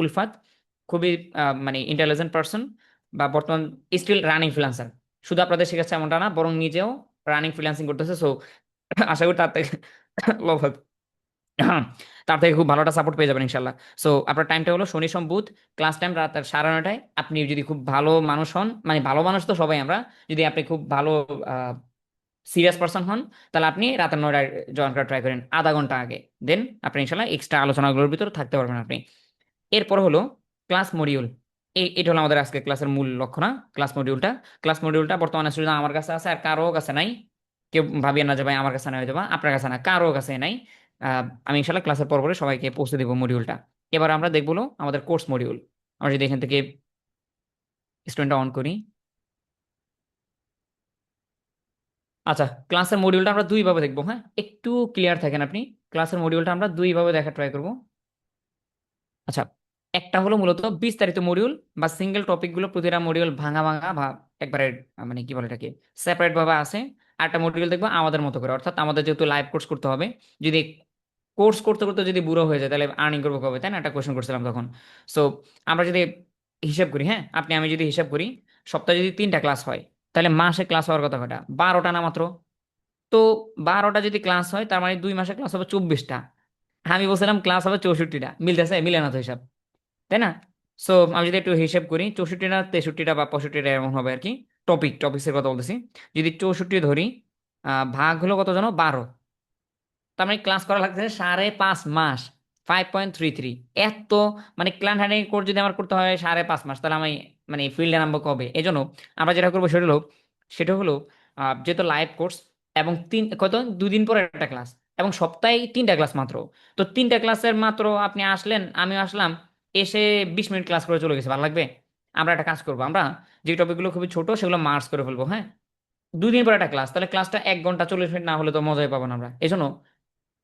Speaker 1: উলফাত, খুবই মানে ইন্টেলিজেন্ট পারসন, বা বর্তমান স্টিল রানিং ফ্রিল্যান্সার, শুধু আপনাদের শেখাচ্ছে এমনটা না, বরং নিজেও রানিং ফ্রিল্যান্সিং করতেছে। সো আশা করি তার থেকে লফাত তার থেকে খুব ভালো একটা সাপোর্ট পেয়ে যাবেন ইনশাল্লাহ। সো আপনার টাইমটা হলো শনি সোম বুধ, ক্লাস টাইম রাত 9:30টায়। আপনি যদি খুব ভালো মানুষ হন, মানে ভালো মানুষ তো সবাই আমরা, যদি আপনি খুব ভালো সিরিয়াস পারসন হন, তাহলে আপনি রাতের 9টায় জয়েন করার ট্রাই করেন আধা ঘন্টা আগে, দেন আপনি ইনশাল্লাহ এক্সট্রা আলোচনাগুলোর ভিতরে থাকতে পারবেন আপনি। এরপর হলো ক্লাস মডিউল। এটা হলো আমাদের আজকে ক্লাসের মূল লক্ষ্য না, ক্লাস মডিউলটা বর্তমানে শুধু আমার কাছে আছে, আর কারো কাছে নাই। কেউ ভাবিয়ে না যে ভাই আমার কাছে নাই হয়তো বা আপনার কাছে না, কারো কাছে নাই। আমি ইনশাল্লাহ ক্লাসের পর পরে সবাইকে পৌঁছে দেবো মডিউলটা। এবার আমরা দেখবো হলো আমাদের কোর্স মডিউল। আমরা যদি এখান থেকে স্টুডেন্টটা অন করি, আচ্ছা ক্লাসের মডিউলটা আমরা দুইভাবে দেখবো, হ্যাঁ একটু ক্লিয়ার থাকেন আপনি। ক্লাসের মডিউলটা আমরা দুইভাবে দেখা ট্রাই করব। আচ্ছা, একটা হলো মূলত বিস্তারিত মডিউল বা সিঙ্গেল টপিকগুলো প্রতিটা মডিউল ভাঙা ভাঙা বা একবারে মানে কি বলে এটাকে সেপারেট ভাবে আছে। আর একটা মডিউল দেখবো আমাদের মতো করে, অর্থাৎ আমাদের যেহেতু লাইভ কোর্স করতে হবে, যদি কোর্স করতে করতে যদি বুড়ো হয়ে যায় তাহলে আর্নিং করবো কবে, তাই না? একটা কোয়েশ্চেন করছিলাম তখন। সো আমরা যদি হিসাব করি, হ্যাঁ আমি যদি হিসাব করি, সপ্তাহে যদি 3টা ক্লাস হয় তাহলে মাসে ক্লাস হওয়ার কথা কয়টা? 12টা না মাত্র? তো 12টা যদি ক্লাস হয় তার মানে 2 মাসে ক্লাস হবে 24টা। আমি বলছিলাম ক্লাস হবে 64টা, মিলতেছে? মিলে না তো হিসাব, তাই না? সো আমি যদি একটু হিসাব করি, 64টা 63টা বা 65টা এমন হবে আর কি। টপিক্সের কথা বলতেছি। যদি 64 ধরি, ভাগ হলো কত জানো? 12। তার মানে ক্লাস করা লাগছে 5.5 মাস, 5.33। এত মানে ক্লায়েন্ট হ্যান্ডলিং কোর্স যদি আমার করতে হয় 5.5 মাস, তাহলে আমি মানে ফিল্ডে নামবো কবে? এই জন্য আমরা যেটা করবো সেটা হলো যেহেতু লাইভ কোর্স এবং 2 দিন পরে একটা ক্লাস এবং সপ্তাহে 3টা ক্লাস মাত্র। তো 3টা ক্লাসের মাত্র আপনি আসলেন, আমিও আসলাম, এসে 20 মিনিট ক্লাস করে চলে গেছে, ভালো লাগবে? আমরা একটা কাজ করবো, আমরা যে টপিকগুলো খুবই ছোট সেগুলো মার্চ করে ফেলবো, হ্যাঁ। 2 দিন পর একটা ক্লাস, তাহলে ক্লাসটা 1 ঘন্টা 40 মিনিট না হলে তো মজাই পাবো না আমরা। এই জন্য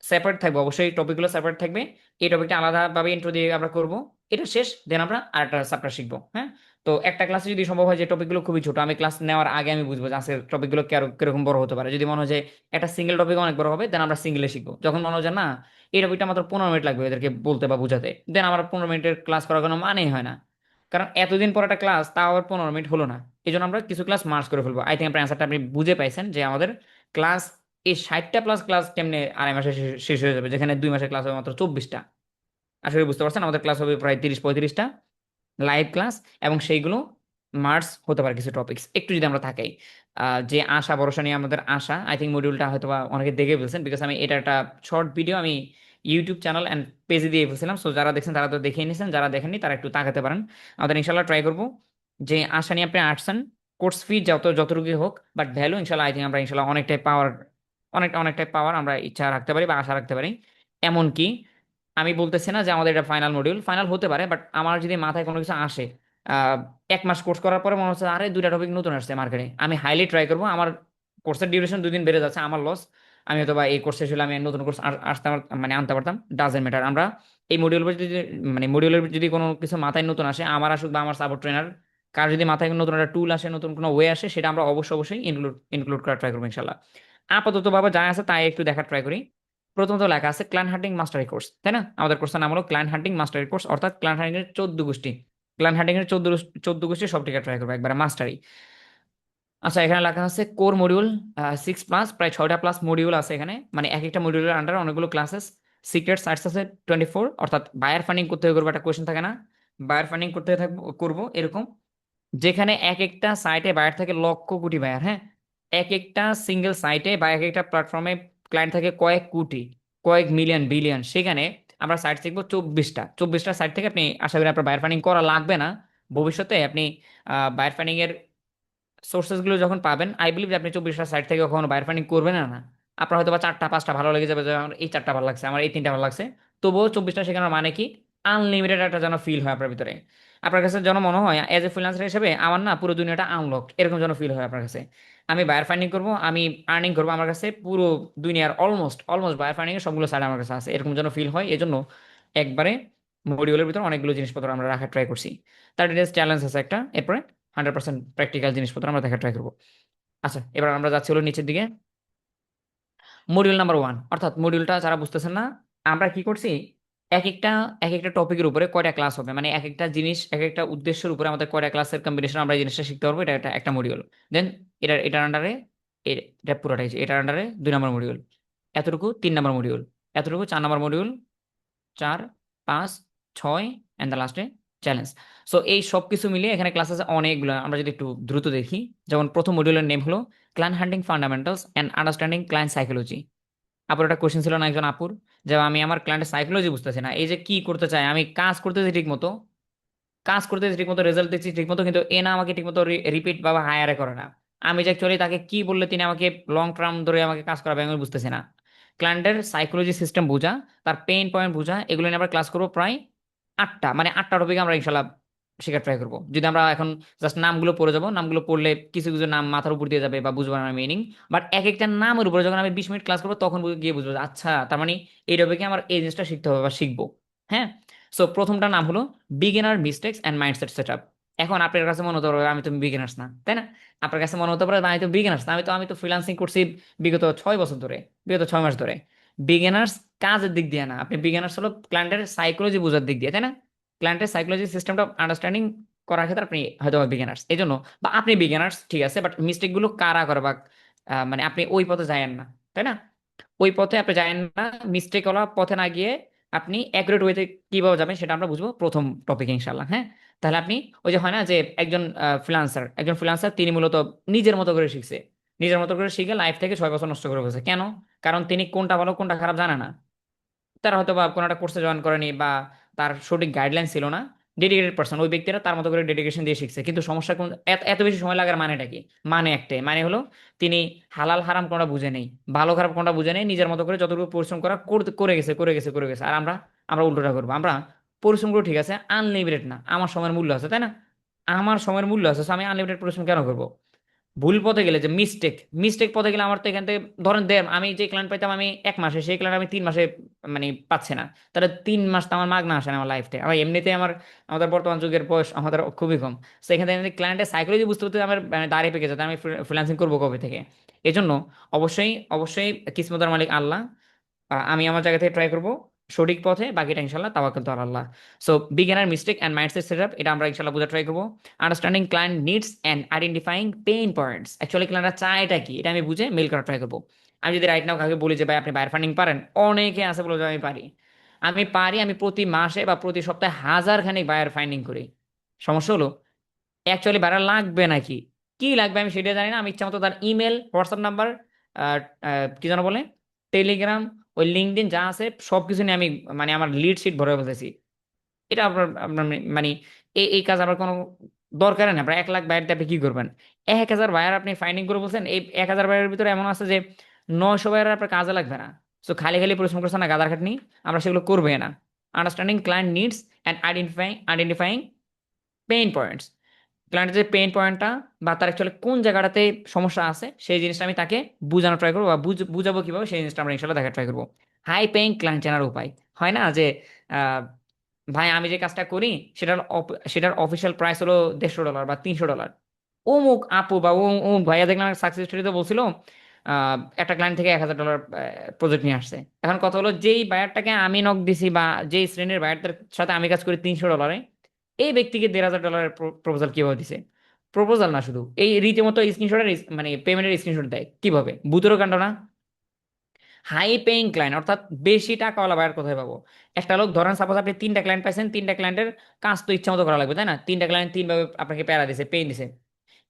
Speaker 1: সেপারেট থাকবে, অবশ্যই টপিকগুলো সেপারেট থাকবে। এই টপিকটা আলাদাভাবে ইন্ট্রো দিয়ে আমরা করব, এটা শেষ, দেন আমরা আরেকটা চ্যাপ্টার শিখবো, হ্যাঁ। তো একটা ক্লাসে যদি সম্ভব হয় যে টপিকগুলো খুবই ছোট, আমি ক্লাস নেওয়ার আগে আমি বুঝবো যে আজকের টপিকগুলো কিরকম বড় হতে পারে। যদি মনে হয় যে একটা সিঙ্গেল টপিক অনেক বড় হবে, দেন আমরা সিঙ্গেলে শিখবো। যখন মনে হয় যে না এই টপিকটা মাত্র 15 মিনিট লাগবে এদেরকে বলতে বা বোঝাতে, দেন আমার 15 মিনিটের ক্লাস করার কোনো মানেই হয় না। কারণ এতদিন পর একটা ক্লাস, তাও আবার 15 মিনিট হলো না। এই জন্য আমরা কিছু ক্লাস মার্চ করে ফেলবো। আই থিঙ্ক আপনার অ্যান্সারটা আপনি বুঝে পাইছেন যে আমাদের ক্লাস, এই 60টা প্লাস ক্লাস কেমনে আড়াই মাসে শেষ হয়ে যাবে, যেখানে 2 মাসের ক্লাস হবে মাত্র 24টা। আসলে বুঝতে পারছেন, আমাদের ক্লাস হবে প্রায় 30-35টা লাইভ ক্লাস, এবং সেইগুলো মার্চ হতে পারে কিছু টপিকস একটু যদি আমরা থাকাই। যে আশা ভরসা নিয়ে আমাদের আশা, আই থিঙ্ক মডিউলটা হয়তো বা অনেকে দেখে ফেলছেন, বিকজ আমি এটা একটা শর্ট ভিডিও আমি ইউটিউব চ্যানেল অ্যান্ড পেজে দিয়ে ফেলছিলাম। সো যারা দেখছেন তারা তো দেখেই নিয়েছেন, যারা দেখেননি তারা একটু তাকাতে পারেন। আমাদের ইনশাল্লাহ ট্রাই করবো যে আশা নিয়ে আপনি আসছেন, কোর্স ফি যতটুকুই হোক, বাট ভ্যালু ইনশাল্লাহ আই থিঙ্ক আমরা ইনশাল্লাহ অনেকটাই পাওয়ার আমরা ইচ্ছা রাখতে পারি বা আশা রাখতে পারি। এমনকি আমি বলতেছি না যে আমাদের এটা ফাইনাল মডিউল, ফাইনাল হতে পারে, বাট আমার যদি মাথায় কোনো কিছু আসে 1 মাস কোর্স করার পরে মনে হচ্ছে আরে 2টা টপিক নতুন আসছে মার্কেটে, আমি হাইলি ট্রাই করবো। আমার কোর্সের ডিউরেশন 2 দিন বেড়ে যাচ্ছে, আমার লস। আমি হয়তো বা এই কোর্সে ছিল আমি নতুন কোর্স মানে আনতে পারতাম, ডাজেন্ট ম্যাটার। আমরা এই মডিউলের যদি কোনো কিছু মাথায় নতুন আসে, আমার আসুক বা আমার সাপোর্ট ট্রেনার, কার যদি মাথায় নতুন একটা টুল আসে, নতুন কোনো ওয়ে আসে, সেটা আমরা অবশ্যই ইনক্লুড করার ট্রাই করবো ইনশাল্লাহ। আপাতত ভাবে যা আছে তাই একটু দেখার ট্রাই করি। প্রথমত লেখা আছে ক্লায়েন্ট হান্টিং মাস্টারি কোর্স, তাই না? আমাদের কোর্সের নাম হলো ক্লায়েন্ট হান্টিং মাস্টারি কোর্স, অর্থাৎ ক্লায়েন্ট হান্টিং এর 14 গোষ্ঠী। ক্লায়েন্ট হান্টিং এর 14 গোষ্ঠী সব টিকা ট্রাই করবো একবারে মাস্টারি। আচ্ছা, এখানে লেখা আছে কোর মডিউল 6+, প্রায় 6টা প্লাস মডিউল আছে এখানে, মানে এক একটা মডিউলের আন্ডারে অনেকগুলো ক্লাসেস। সিক্রেট সাইটস আছে 24, অর্থাৎ বায়ার ফান্ডিং করতে করবো, একটা কোয়েশ্চেন থাকে না, বায়ার ফান্ডিং করবো এরকম, যেখানে এক একটা সাইটে বায়ার থাকে লক্ষ কোটি বায়ার, হ্যাঁ। এক একটা সিঙ্গেল সাইটে বা এক একটা প্ল্যাটফর্মে ক্লায়েন্ট থাকে কয়েক কোটি, কয়েক মিলিয়ন, বিলিয়ন। সেখানে আমরা সাইট শিখবো 24টা সাইট থেকে। আপনি আশা করি আপনার বায়ার ফান্ডিং করা লাগবে না ভবিষ্যতে। আপনি বায়ার ফান্ডিং এর সোর্সেস গুলো যখন পাবেন, আই বিলিভ যে আপনি 24টা সাইট থেকে কখনো বায়ার ফান্ডিং করবেন না। আপনার হয়তো বা 4টা 5টা ভালো লেগে যাবে, যে আমার এই 4টা ভালো লাগছে, আমার এই 3টা ভালো লাগছে, তবুও 24টা শেখানোর মানে কি আনলিমিটেড একটা যেন ফিল হয় আপনার ভিতরে। আপনার কাছে যেন মনে হয় এজ এ ফ্রিল্যান্সার হিসেবে আমার না পুরো দুনিয়াটা আনলকড, এরকম যেন ফিল হয় আপনার কাছে। আমি বায়ার ফান্ডিং করবো, আমি আর্নিং করবো, আমার কাছে পুরো দুনিয়ার অলমোস্ট বায়ার ফান্ডিং এর সবগুলো সাইড আমার কাছে আছে, এরকম যেন ফিল হয়। এই জন্য একবারে মডিউলের ভিতরে অনেকগুলো জিনিসপত্র আমরা রাখার ট্রাই করছি। তার ডিটেলস চ্যালেঞ্জ আছে একটা, এরপরে 100% প্র্যাকটিক্যাল জিনিসপত্র আমরা দেখার ট্রাই করবো। আচ্ছা, এবার আমরা যাচ্ছি হলো নিচের দিকে, মডিউল নাম্বার 1। অর্থাৎ মডিউলটা যারা বুঝতেছেন না, আমরা কি করছি, এক একটা টপিকের উপরে কয়টা ক্লাস হবে, মানে এক একটা জিনিস, এক একটা উদ্দেশ্যের উপরে আমাদের কয়টা ক্লাসের কম্বিনেশন আমরা এই জিনিসটা শিখতে পারবো, এটা একটা মডিউল। দেন এটার আন্ডারে এটা পুরোটাই, এটার আন্ডারে 2 নম্বর মডিউল, এতটুকু 3 নম্বর মডিউল, এতটুকু 4 নম্বর মডিউল, 4, 5, 6 এন্ড দ্য লাস্টে চ্যালেঞ্জ। সো এই সব কিছু মিলিয়ে এখানে ক্লাস আছে অনেকগুলো। আমরা যদি একটু দ্রুত দেখি, যেমন প্রথম মডিউলের নেম হলো client hunting fundamentals and understanding client psychology. আপুর একটা কোয়েশ্চেন ছিল না একজন আপুর, যে আমি আমার ক্লায়েন্টের সাইকোলজি বুঝতেছি না, এই যে কি করতে চাই, আমি কাজ করতেছি ঠিক মতো, কাজ করতেছি ঠিকমতো, রেজাল্ট দিচ্ছি ঠিকমতো, কিন্তু এ না আমাকে ঠিকমতো রিপিট বা হায়ারে করে না। আমি যে অ্যাকচুয়ালি তাকে কি বললে তিনি আমাকে লং টার্ম ধরে আমাকে কাজ করাবে আমি বুঝতেছি না। ক্লায়েন্টের সাইকোলজি সিস্টেম বোঝা, তার পেইন পয়েন্ট বোঝা, এগুলো নিয়ে আমরা ক্লাস করবো প্রায় 8টা, মানে 8টা টপিক আমরা ইনশাল্লাহ শেখার ট্রাই করবো। যদি আমরা এখন জাস্ট নামগুলো পড়ে যাবো, নামগুলো পড়লে কিছু কিছু নাম মাথার উপর দিয়ে যাবে বা বুঝবো না মিনিং, বাট এক একটা নামের উপরে যখন আমি 20 মিনিট ক্লাস করবো তখন গিয়ে বুঝবো যে আচ্ছা তার মানে এই টপিকে আমার এই জিনিসটা শিখতে হবে বা শিখবো। হ্যাঁ, সো প্রথমটা নাম হলো beginner mistakes and mindset setup. এখন আপনার কাছে মনে হতে পারে আমি তো বিগিনার্স না, তাই না? আপনার কাছে মনে হতে পারে আমি তো বিগিনার্স না, আমি তো ফ্রিল্যান্সিং করছি বিগত 6 বছর ধরে, বিগত 6 মাস ধরে। বিগিনার্স কাজের দিক দিয়ে না, আপনি বিগিনার্স হলো ক্লায়েন্টের সাইকোলজি বোঝার দিক দিয়ে, তাই না? ক্লায়েন্টের সাইকোলজি সিস্টেমটা আন্ডারস্ট্যান্ডিং করার ক্ষেত্রে আপনি হয়তো বিগিনার্স, এই জন্য বা আপনি বিগিনার্স ঠিক আছে, বাট মিস্টেক গুলো কারা করে বা মানে আপনি ওই পথে যায়েন না, তাই না? ওই পথে আপনি যায়েন না, মিস্টেক ওলা পথে না গিয়ে আপনি অ্যাকুরেট ওয়েতে কিভাবে যাবেন সেটা আমরা বুঝবো প্রথম টপিকে ইনশাল্লাহ। হ্যাঁ, তাহলে আপনি ওই যে হয় না যে একজন ফ্রিল্যান্সার তিনি মূলত নিজের মতো করে শিখছে, নিজের মতো করে শিখে লাইফ থেকে 6 বছর নষ্ট করে ফেলছে। কেন? কারণ তিনি কোনটা ভালো কোনটা খারাপ জানে না। তারা হয়তো বা কোনো একটা কোর্সে জয়েন করেনি বা তার সঠিক গাইডলাইন ছিল না। ডেডিকেটেড পার্সন ওই ব্যক্তিরা তার মতো করে ডেডিকেশন দিয়ে শিখছে, কিন্তু সমস্যা কোন এত বেশি সময় লাগার মানেটা কি? মানে একটাই, মানে হলো তিনি হালাল হারাম কোনটা বুঝে নেই, ভালো খারাপ কোনটা বুঝে নেই, নিজের মতো করে যতটুকু পরিশ্রম করা করে গেছে। আর আমরা আমরা উল্টোটা করবো, আমরা পরিশ্রম করবো ঠিক আছে, আনলিমিটেড না, আমার সময়ের মূল্য আছে, তাই না? আমার সময়ের মূল্য আছে, so আমি আনলিমিটেড পরিশ্রম কেন করবো? ভুল পথে গেলে যে মিস্টেক পথে গেলে আমার তো এখান থেকে ধরেন আমি যে ক্লায়েন্ট পাইতাম আমি 1 মাসে, সেই ক্লায়েন্ট আমি 3 মাসে মানে পাচ্ছি না, তাহলে 3 মাস তো আমার মাগনা আসে না আমার লাইফ থেকে। আমার এমনিতে আমাদের বর্তমান যুগের বয়স আমাদের খুবই কম, তো এখান থেকে ক্লায়েন্টের সাইকোলজি বুঝতে বুঝতে আমার মানে দাঁড়িয়ে পেকে যেতে, আমি ফ্রিল্যান্সিং করবো কবে থেকে? এই জন্য অবশ্যই অবশ্যই কিসমতের মালিক আল্লাহ। আমি আমার জায়গা থেকে ট্রাই করবো সঠিক পথে, বাকিটা ইনশাল্লাহ তাওয়াক্কাল তো আল্লাহ। So beginner mistake and mindset setup এটা আমরা ইনশাল্লাহ বোঝা ট্রাই করবো। Understanding client needs and identifying pain points, actually ক্লায়েন্টরা চায়টা কি এটা আমি বুঝে মেল করা ট্রাই করবো। আমি যদি রাইট নাও কাউকে বলি যে ভাই আপনি বায়ার ফান্ডিং পারেন, অনেকে আছে বলে যে আমি প্রতি মাসে বা প্রতি সপ্তাহে 1000 খানিক বায়ার ফাইন্ডিং করি। সমস্যা হলো অ্যাকচুয়ালি বায়ার লাগবে নাকি, কি লাগবে আমি সেটা জানি না। আমি ইচ্ছা মতো তার ইমেল, হোয়াটসঅ্যাপ নাম্বার, কি যেন বলে, টেলিগ্রাম, ওই লিঙ্কডইন যা আছে সবকিছু নিয়ে আমি মানে আমার লিড শিট ভরে ফেলতেছি। এটা আপনার আপনার মানে এই কাজ আমার কোনো দরকার নেই। আপনার 1 লাখ বায়ার দিয়ে আপনি কি করবেন? 1000 বায়ার আপনি ফাইন্ডিং করে বলছেন, এই 1000 বায়ারের ভিতরে এমন আছে যে 900 বায়ার আপনার কাজে লাগবে না। সো খালি খালি পরিশ্রম করছে না, গাদার খাটনি, আমরা সেগুলো করবে না। Understanding client needs and identifying pain points, ক্লায়েন্টের যে পেইন পয়েন্টটা বা তার অ্যাকচুয়ালি কোন জায়গাটাতে সমস্যা আছে সেই জিনিসটা আমি তাকে বোঝানো ট্রাই করবো বা বুঝাবো কিভাবে সেই জিনিসটা আমরা ইনশাল্লাহ দেখা ট্রাই করবো। হাই পেইং ক্লায়েন্ট চেনার উপায় হয় না যে আহ, ভাই আমি যে কাজটা করি সেটার অফিসিয়াল প্রাইস হলো $150 বা $300। অমুক আপু বা অমুক ভাইয়া দেখলাম সাকসেস স্টোরিতে বলছিল একটা ক্লায়েন্ট থেকে $1000 প্রজেক্ট নিয়ে আসছে। এখন কথা হলো যেই বায়ারটাকে আমি নক দিছি বা যেই শ্রেণীর বায়ারদের সাথে আমি কাজ করি $300, এই ব্যক্তিকে $1500 প্রপোজাল কিভাবে দিছে? প্রপোজাল না, শুধু এই রীতিমতো স্ক্রিনশটের মানে পেমেন্টের স্ক্রিনশট দেয় কিভাবে? ভূতেরও কাণ্ড না? হাই পেইং ক্লায়েন্ট অর্থাৎ বেশি টাকাওয়ালা বায়ার কোথায় পাবো? একটা লোক ধরেন সাপোজ আপনি 3টা ক্লায়েন্ট পাইছেন, 3টা ক্লায়েন্টের কাজ তো ইচ্ছা মতো করা লাগবে, তাই না? 3টা ক্লায়েন্ট 3 ভাবে আপনাকে প্যারা দিছে, পেইন দিছে।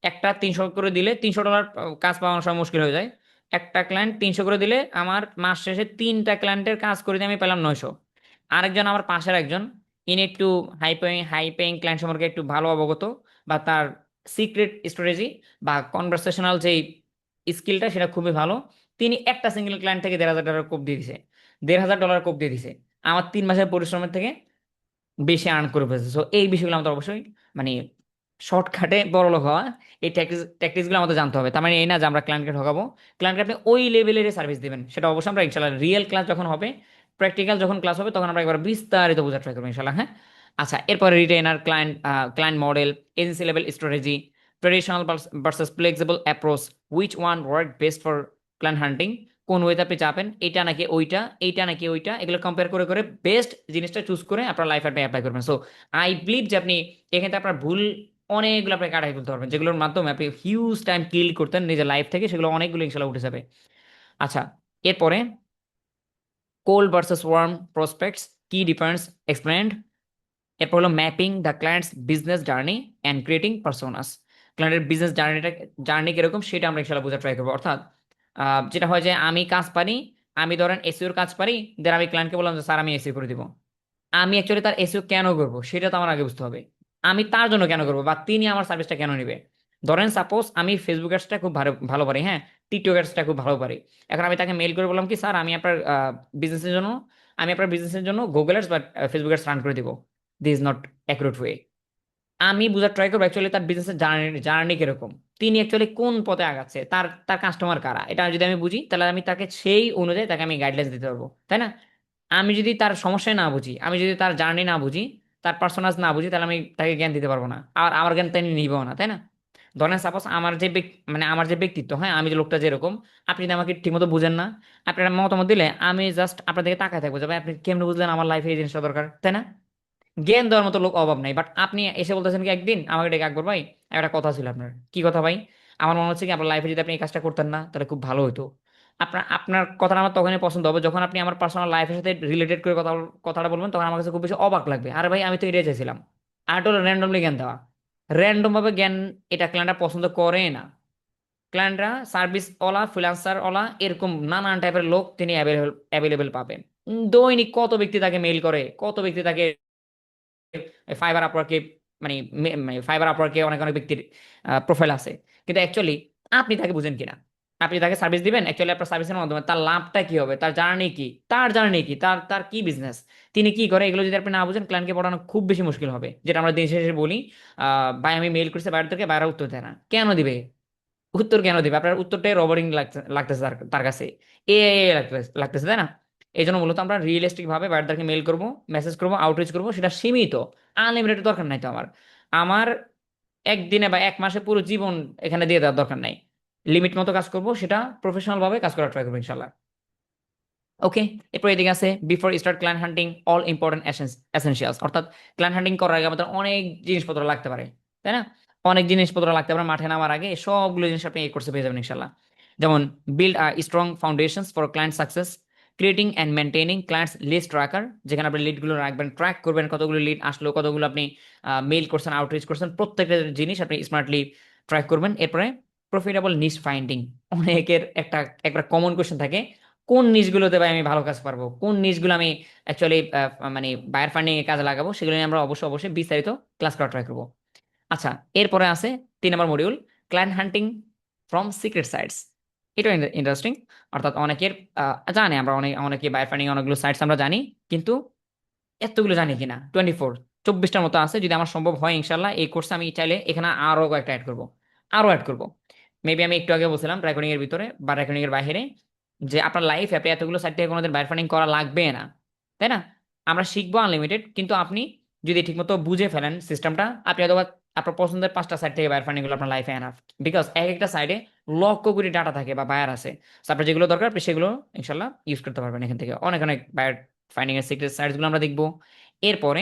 Speaker 1: একটা 300 করে দিলে $300 কাজ পাওয়ার সময় মুশকিল হয়ে যায়। একটা ক্লায়েন্ট 300 করে দিলে আমার মাস শেষে 3টা ক্লায়েন্টের কাজ করে দিয়ে আমি পেলাম 900। আরেকজন আমার পাশের একজন, ইনি একটু হাই পেইং ক্লায়েন্ট সম্পর্কে একটু ভালো অবগত বা তার সিক্রেট স্ট্র্যাটেজি বা কনভারসেশনাল যেই স্কিলটা সেটা খুবই ভালো, তিনি একটা সিঙ্গেল ক্লায়েন্ট থেকে $1500 কোপ দিয়ে দিছে, $1500 কোপ দিয়ে দিছে, আমার 3 মাসের পরিশ্রমের থেকে বেশি আর্ন করে ফেলছে। সো এই বিষয়গুলো আমাদের অবশ্যই মানে শর্টকাটে বড়লোক হওয়া, এই ট্যাকটিক্সগুলো আমাদের জানতে হবে। তার মানে এই না যে আমরা ক্লায়েন্টকে ঠকাবো, ক্লায়েন্টকে আপনি ওই লেভেলের সার্ভিস দিবেন, সেটা অবশ্যই আমরা ইনশাল্লাহ রিয়েল ক্লাস যখন হবে, প্র্যাকটিক্যাল যখন ক্লাস হবে তখন আমরা একবার বিস্তারিত বোঝার ট্রাই করবো ইনশাল্লাহ। হ্যাঁ, আচ্ছা, এরপরে retainer client model, agency level strategy, traditional versus flexible approach, which one work best for client হান্টিং, কোন ওয়েতে আপনি চাপেন, এটা নাকি ওইটা, এইটা নাকি ওইটা, এগুলো কম্পেয়ার করে করে বেস্ট জিনিসটা চুজ করে আপনার লাইফে আপনি অ্যাপ্লাই করবেন। সো আই বিলিভ যে আপনি এখানে আপনার ভুল অনেকগুলো আপনি কাটাই ফেলতে পারবেন, যেগুলোর মাধ্যমে আপনি হিউজ টাইম কিল করতেন নিজের লাইফ থেকে, সেগুলো অনেকগুলো ইনশাল্লাহ উঠে যাবে। আচ্ছা, এরপরে কোল্ড ভার্সেস ওয়ার্ম প্রসপেক্টস, কি ডিফারেন্স এক্সপ্লেন্ড। এরপর হলো mapping the clients business journey and creating personas, ক্লায়েন্টের বিজনেস জার্নি কিরকম সেটা আমরা ইনশাল্লাহ বোঝা ট্রাই করবো। অর্থাৎ যেটা হয় যে আমি কাজ পারি, আমি ধরেন এসইওর কাজ পারি, দেন আমি ক্লায়েন্টকে বললাম যে স্যার আমি এসইও করে দিব। আমি অ্যাকচুয়ালি তার এসইও কেন করবো সেটা তো আমার আগে বুঝতে হবে। আমি তার জন্য কেন করবো বা তিনি আমার সার্ভিসটা কেন নেবে? ধরেন সাপোজ আমি ফেসবুক অ্যাডসটা খুব ভালো ভালো পারি, হ্যাঁ, টিকটক অ্যাডসটা খুব ভালো পারি। এখন আমি তাকে মেল করে বললাম কি স্যার আমি আপনার বিজনেসের জন্য গুগল অ্যাডস বা ফেসবুক অ্যাডস রান করে দিব। This is not accurate way. আমি বুঝার ট্রাই করবো অ্যাকচুয়ালি তার বিজনেসের জার্নি কিরকম, তিনি অ্যাকচুয়ালি কোন পথে আগাচ্ছে, তার কাস্টমার কারা, এটা যদি আমি বুঝি তাহলে আমি তাকে সেই অনুযায়ী তাকে আমি গাইডলাইন্স দিতে পারবো, তাই না? আমি যদি তার সমস্যায় না বুঝি, আমি যদি তার জার্নি না বুঝি, তার পার্সোনাস না বুঝি, তাহলে আমি তাকে জ্ঞান দিতে পারবো না, আর আমার জ্ঞান তিনি নিবেও না, তাই না? ধরেন সাপোজ আমার যে ব্যক্তিত্ব, হ্যাঁ, আমি যে লোকটা যেরকম, আপনি যদি আমাকে ঠিকমতো বুঝেন না, আপনি একটা মতামত দিলে আমি জাস্ট আপনার দিকে তাকায় থাকবো যে ভাই আপনি কেমনে বুঝলেন আমার লাইফে এই জিনিসটা দরকার, তাই না? জ্ঞান দেওয়ার মতো লোক অভাব নাই, বাট আপনি এসে বলতেছেন কি একদিন আমাকে ডেকে, আকবর ভাই একটা কথা ছিল আপনার। কি কথা ভাই? আমার মনে হচ্ছে কি আপনার লাইফে যদি আপনি এই কাজটা করতেন না তাহলে খুব ভালো হতো। আপনার কথাটা আমার তখনই পছন্দ হবে যখন আপনি আমার পার্সোনাল লাইফের সাথে রিলেটেড করে কথাটা বলবেন, তখন আমার কাছে খুব বেশি অবাক লাগবে, আরে ভাই আমি তো এটাই চাইছিলাম। আর এটা হলো র্যান্ডমলি জ্ঞান দেওয়া, র্যান্ডম ভাবে জ্ঞান, এটা ক্লায়েন্টরা পছন্দ করে না। ক্লায়েন্টরা সার্ভিস ওলা, ফ্রিল্যান্সার ওলা, এরকম নানান টাইপের লোক তিনি অ্যাভেলেবেল পাবেন। দৈনিক কত ব্যক্তি তাকে মেইল করে, কত ব্যক্তি তাকে ফাইবার আপওয়ার্কে, ফাইবার আপওয়ার্কে অনেক অনেক ব্যক্তির প্রোফাইল আছে, কিন্তু অ্যাকচুয়ালি আপনি তাকে বুঝেন কিনা? আপনি তাকে সার্ভিস দিবেন, অ্যাকচুয়ালি আপনার সার্ভিসের মাধ্যমে তার লাভটা কি হবে, তার তার কি বিজনেস, তিনি কি করে, এগুলো যদি আপনি না বুঝেন ক্লায়েন্টকে পড়ানো খুব বেশি মুশকিল হবে। যেটা আমরা দিন শেষে বলি, ভাই আমি মেইল করছি বাইরেদেরকে, বাইরে উত্তর দেয় না, কেন দিবে? উত্তর কেন দিবে? আপনার উত্তরটাই রবারিং লাগতেছে তার কাছে, লাগতেছে, তাই না? এই জন্য মূলত আমরা রিয়েলিস্টিক ভাবে বায়ারদেরকে মেল করব, মেসেজ করব, আউটরিচ করব, সেটা সীমিত, আনলিমিটেড দরকার নাই তো আমার একদিনে বা এক মাসে পুরো জীবন এখানে দিয়ে দেওয়ার দরকার নাই। লিমিট মতো কাজ করব, সেটা প্রফেশনাল ভাবে কাজ করার ট্রাই করবো ইনশাল্লাহ। ওকে, এরপর এদিকে আছে বিফোর স্টার্ট ক্লায়েন্ট হান্টিং অল ইম্পর্টেন্ট এসেনশিয়ালস, অর্থাৎ ক্লায়েন্ট হান্টিং করার আগে আমাদের অনেক জিনিসপত্র লাগতে পারে, তাই না? অনেক জিনিসপত্র লাগতে পারে, মাঠে নামার আগে সবগুলো জিনিস আপনি এই কোর্সে পেয়ে যাবেন ইনশাল্লাহ। যেমন build strong foundations for client success, creating and maintaining clients list tracker, যেখানে আপনি লিডগুলো রাখবেন, ট্র্যাক করবেন কতগুলো লিড আসলো, কতগুলো আপনি মেইল করছেন, আউটরিচ করছেন, প্রত্যেকটা জিনিস আপনি স্মার্টলি ট্র্যাক করবেন। এরপরে প্রফিটেবল নিশ ফাইন্ডিং, অনেকের একটা কমন কোয়েশ্চেন থাকে, কোন নিশগুলোতে ভাই আমি ভালো কাজ পারবো, কোন নিশগুলো আমি অ্যাকচুয়ালি বায়ার ফান্ডিং এ কাজে লাগাবো, সেগুলো নিয়ে আমরা অবশ্যই বিস্তারিত ক্লাস করা ট্রাই করবো। আচ্ছা, এরপরে আছে 3 নম্বর module, client hunting from secret sites. এটা ইন্টারেস্টিং, অর্থাৎ অনেকের জানে, আমরা অনেকে বায়ার ফান্ডিং অনেকগুলো সাইটস আমরা জানি, কিন্তু এতগুলো জানি কিনা 24টার মতো আছে। যদি আমার সম্ভব হয় ইনশাল্লাহ এই কোর্সে আমি চাইলে এখানে আরো কয়েকটা অ্যাড করবো। মেবি আমি একটু আগে বলছিলাম রেকর্ডিং এর ভিতরে বা রেকর্ডিং এর বাইরে, যে আপনার লাইফে আপনি এতগুলো সাইট থেকে কোনোদিন বায়ার ফান্ডিং করা লাগবে না, তাই না? আমরা শিখবো আনলিমিটেড, কিন্তু আপনি যদি ঠিকমতো বুঝে ফেলেন সিস্টেমটা, আপনি হয়তো আপনার পছন্দের 5টা সাইট থেকে বায়ার ফান্ডিং গুলো আপনার লাইফে এনাফ, বিকজ এক একটা সাইডে লক্ষ কোটি ডাটা থাকে বা বায়ার আছে। So আপনার যেগুলো দরকার আপনি সেগুলো ইনশাল্লাহ ইউজ করতে পারবেন। এখান থেকে অনেক অনেক বায়ার ফান্ডিং এর সিক্রেট সাইটস গুলো আমরা দেখবো। এরপরে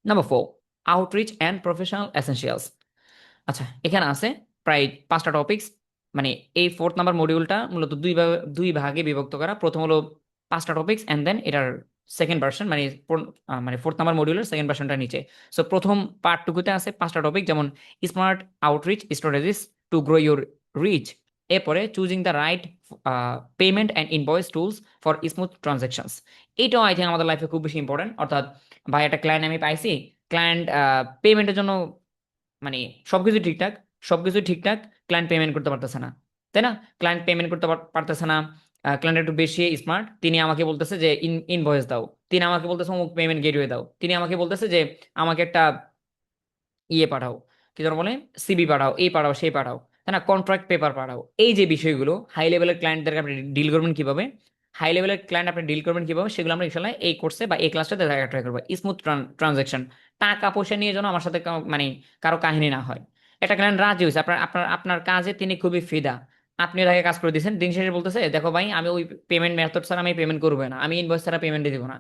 Speaker 1: number 4, outreach and professional essentials. আচ্ছা, এখানে আছে প্রায় 5টা টপিকস, এই 4th নাম্বার মডিউলটা মূলত দুই ভাগে বিভক্ত করা। প্রথম হলো 5টা টপিকস এন্ড দেন এটার সেকেন্ড ভার্সন, 4th নাম্বার মডিউলের সেকেন্ড ভার্সনটা নিচে। সো প্রথম পার্টটুকুতে আছে 5টা টপিক, যেমন smart outreach strategies to grow your reach, এরপরে choosing the right payment and invoice tools for smooth transactions. এটাও আই থিঙ্ক আমাদের লাইফে খুব বেশি ইম্পর্টেন্ট, অর্থাৎ ভাই একটা ক্লায়েন্ট আমি পাইছি, ক্লায়েন্ট পেমেন্টের জন্য মানে সবকিছু ঠিকঠাক, ক্লায়েন্ট পেমেন্ট করতে পারতেছে না, তাই না? ক্লায়েন্ট পেমেন্ট করতে পারতেছে না, ক্লায়েন্ট একটু বেশি স্মার্ট, তিনি আমাকে বলতেছে যে ইনভয়েস দাও, তিনি আমাকে বলতেছে অমুক পেমেন্ট গেটওয়ে দাও, তিনি আমাকে বলতেছে যে আমাকে একটা ইয়ে পাঠাও, কি যেন বলে, সিবি পাঠাও, এই পাঠাও, সেই পাঠাও, তাই না? কন্ট্রাক্ট পেপার পাঠাও। এই যে বিষয়গুলো হাই লেভেলের ক্লায়েন্টদেরকে আপনি ডিল করবেন কিভাবে, সেগুলো আমরা ইনশাল্লাহ এই কোর্সে বা এই ক্লাসটাতে দেখা ট্রাই করবো। স্মুথ ট্রানজাকশন, টাকা পয়সা নিয়ে যেন আমার সাথে কারো কাহিনী না হয়। একটা ক্লায়েন্ট রাজি হয়েছে আপনার কাজে, তিনি খুবই ফিদা, আপনি তাকে কাজ করে দিয়েছেন, দিন শেষে বলতেছে দেখো ভাই আমি ওই পেমেন্ট মেথড ছাড়া আমি পেমেন্ট করবো না, আমি ইনভয়েস ছাড়া পেমেন্ট দিব না।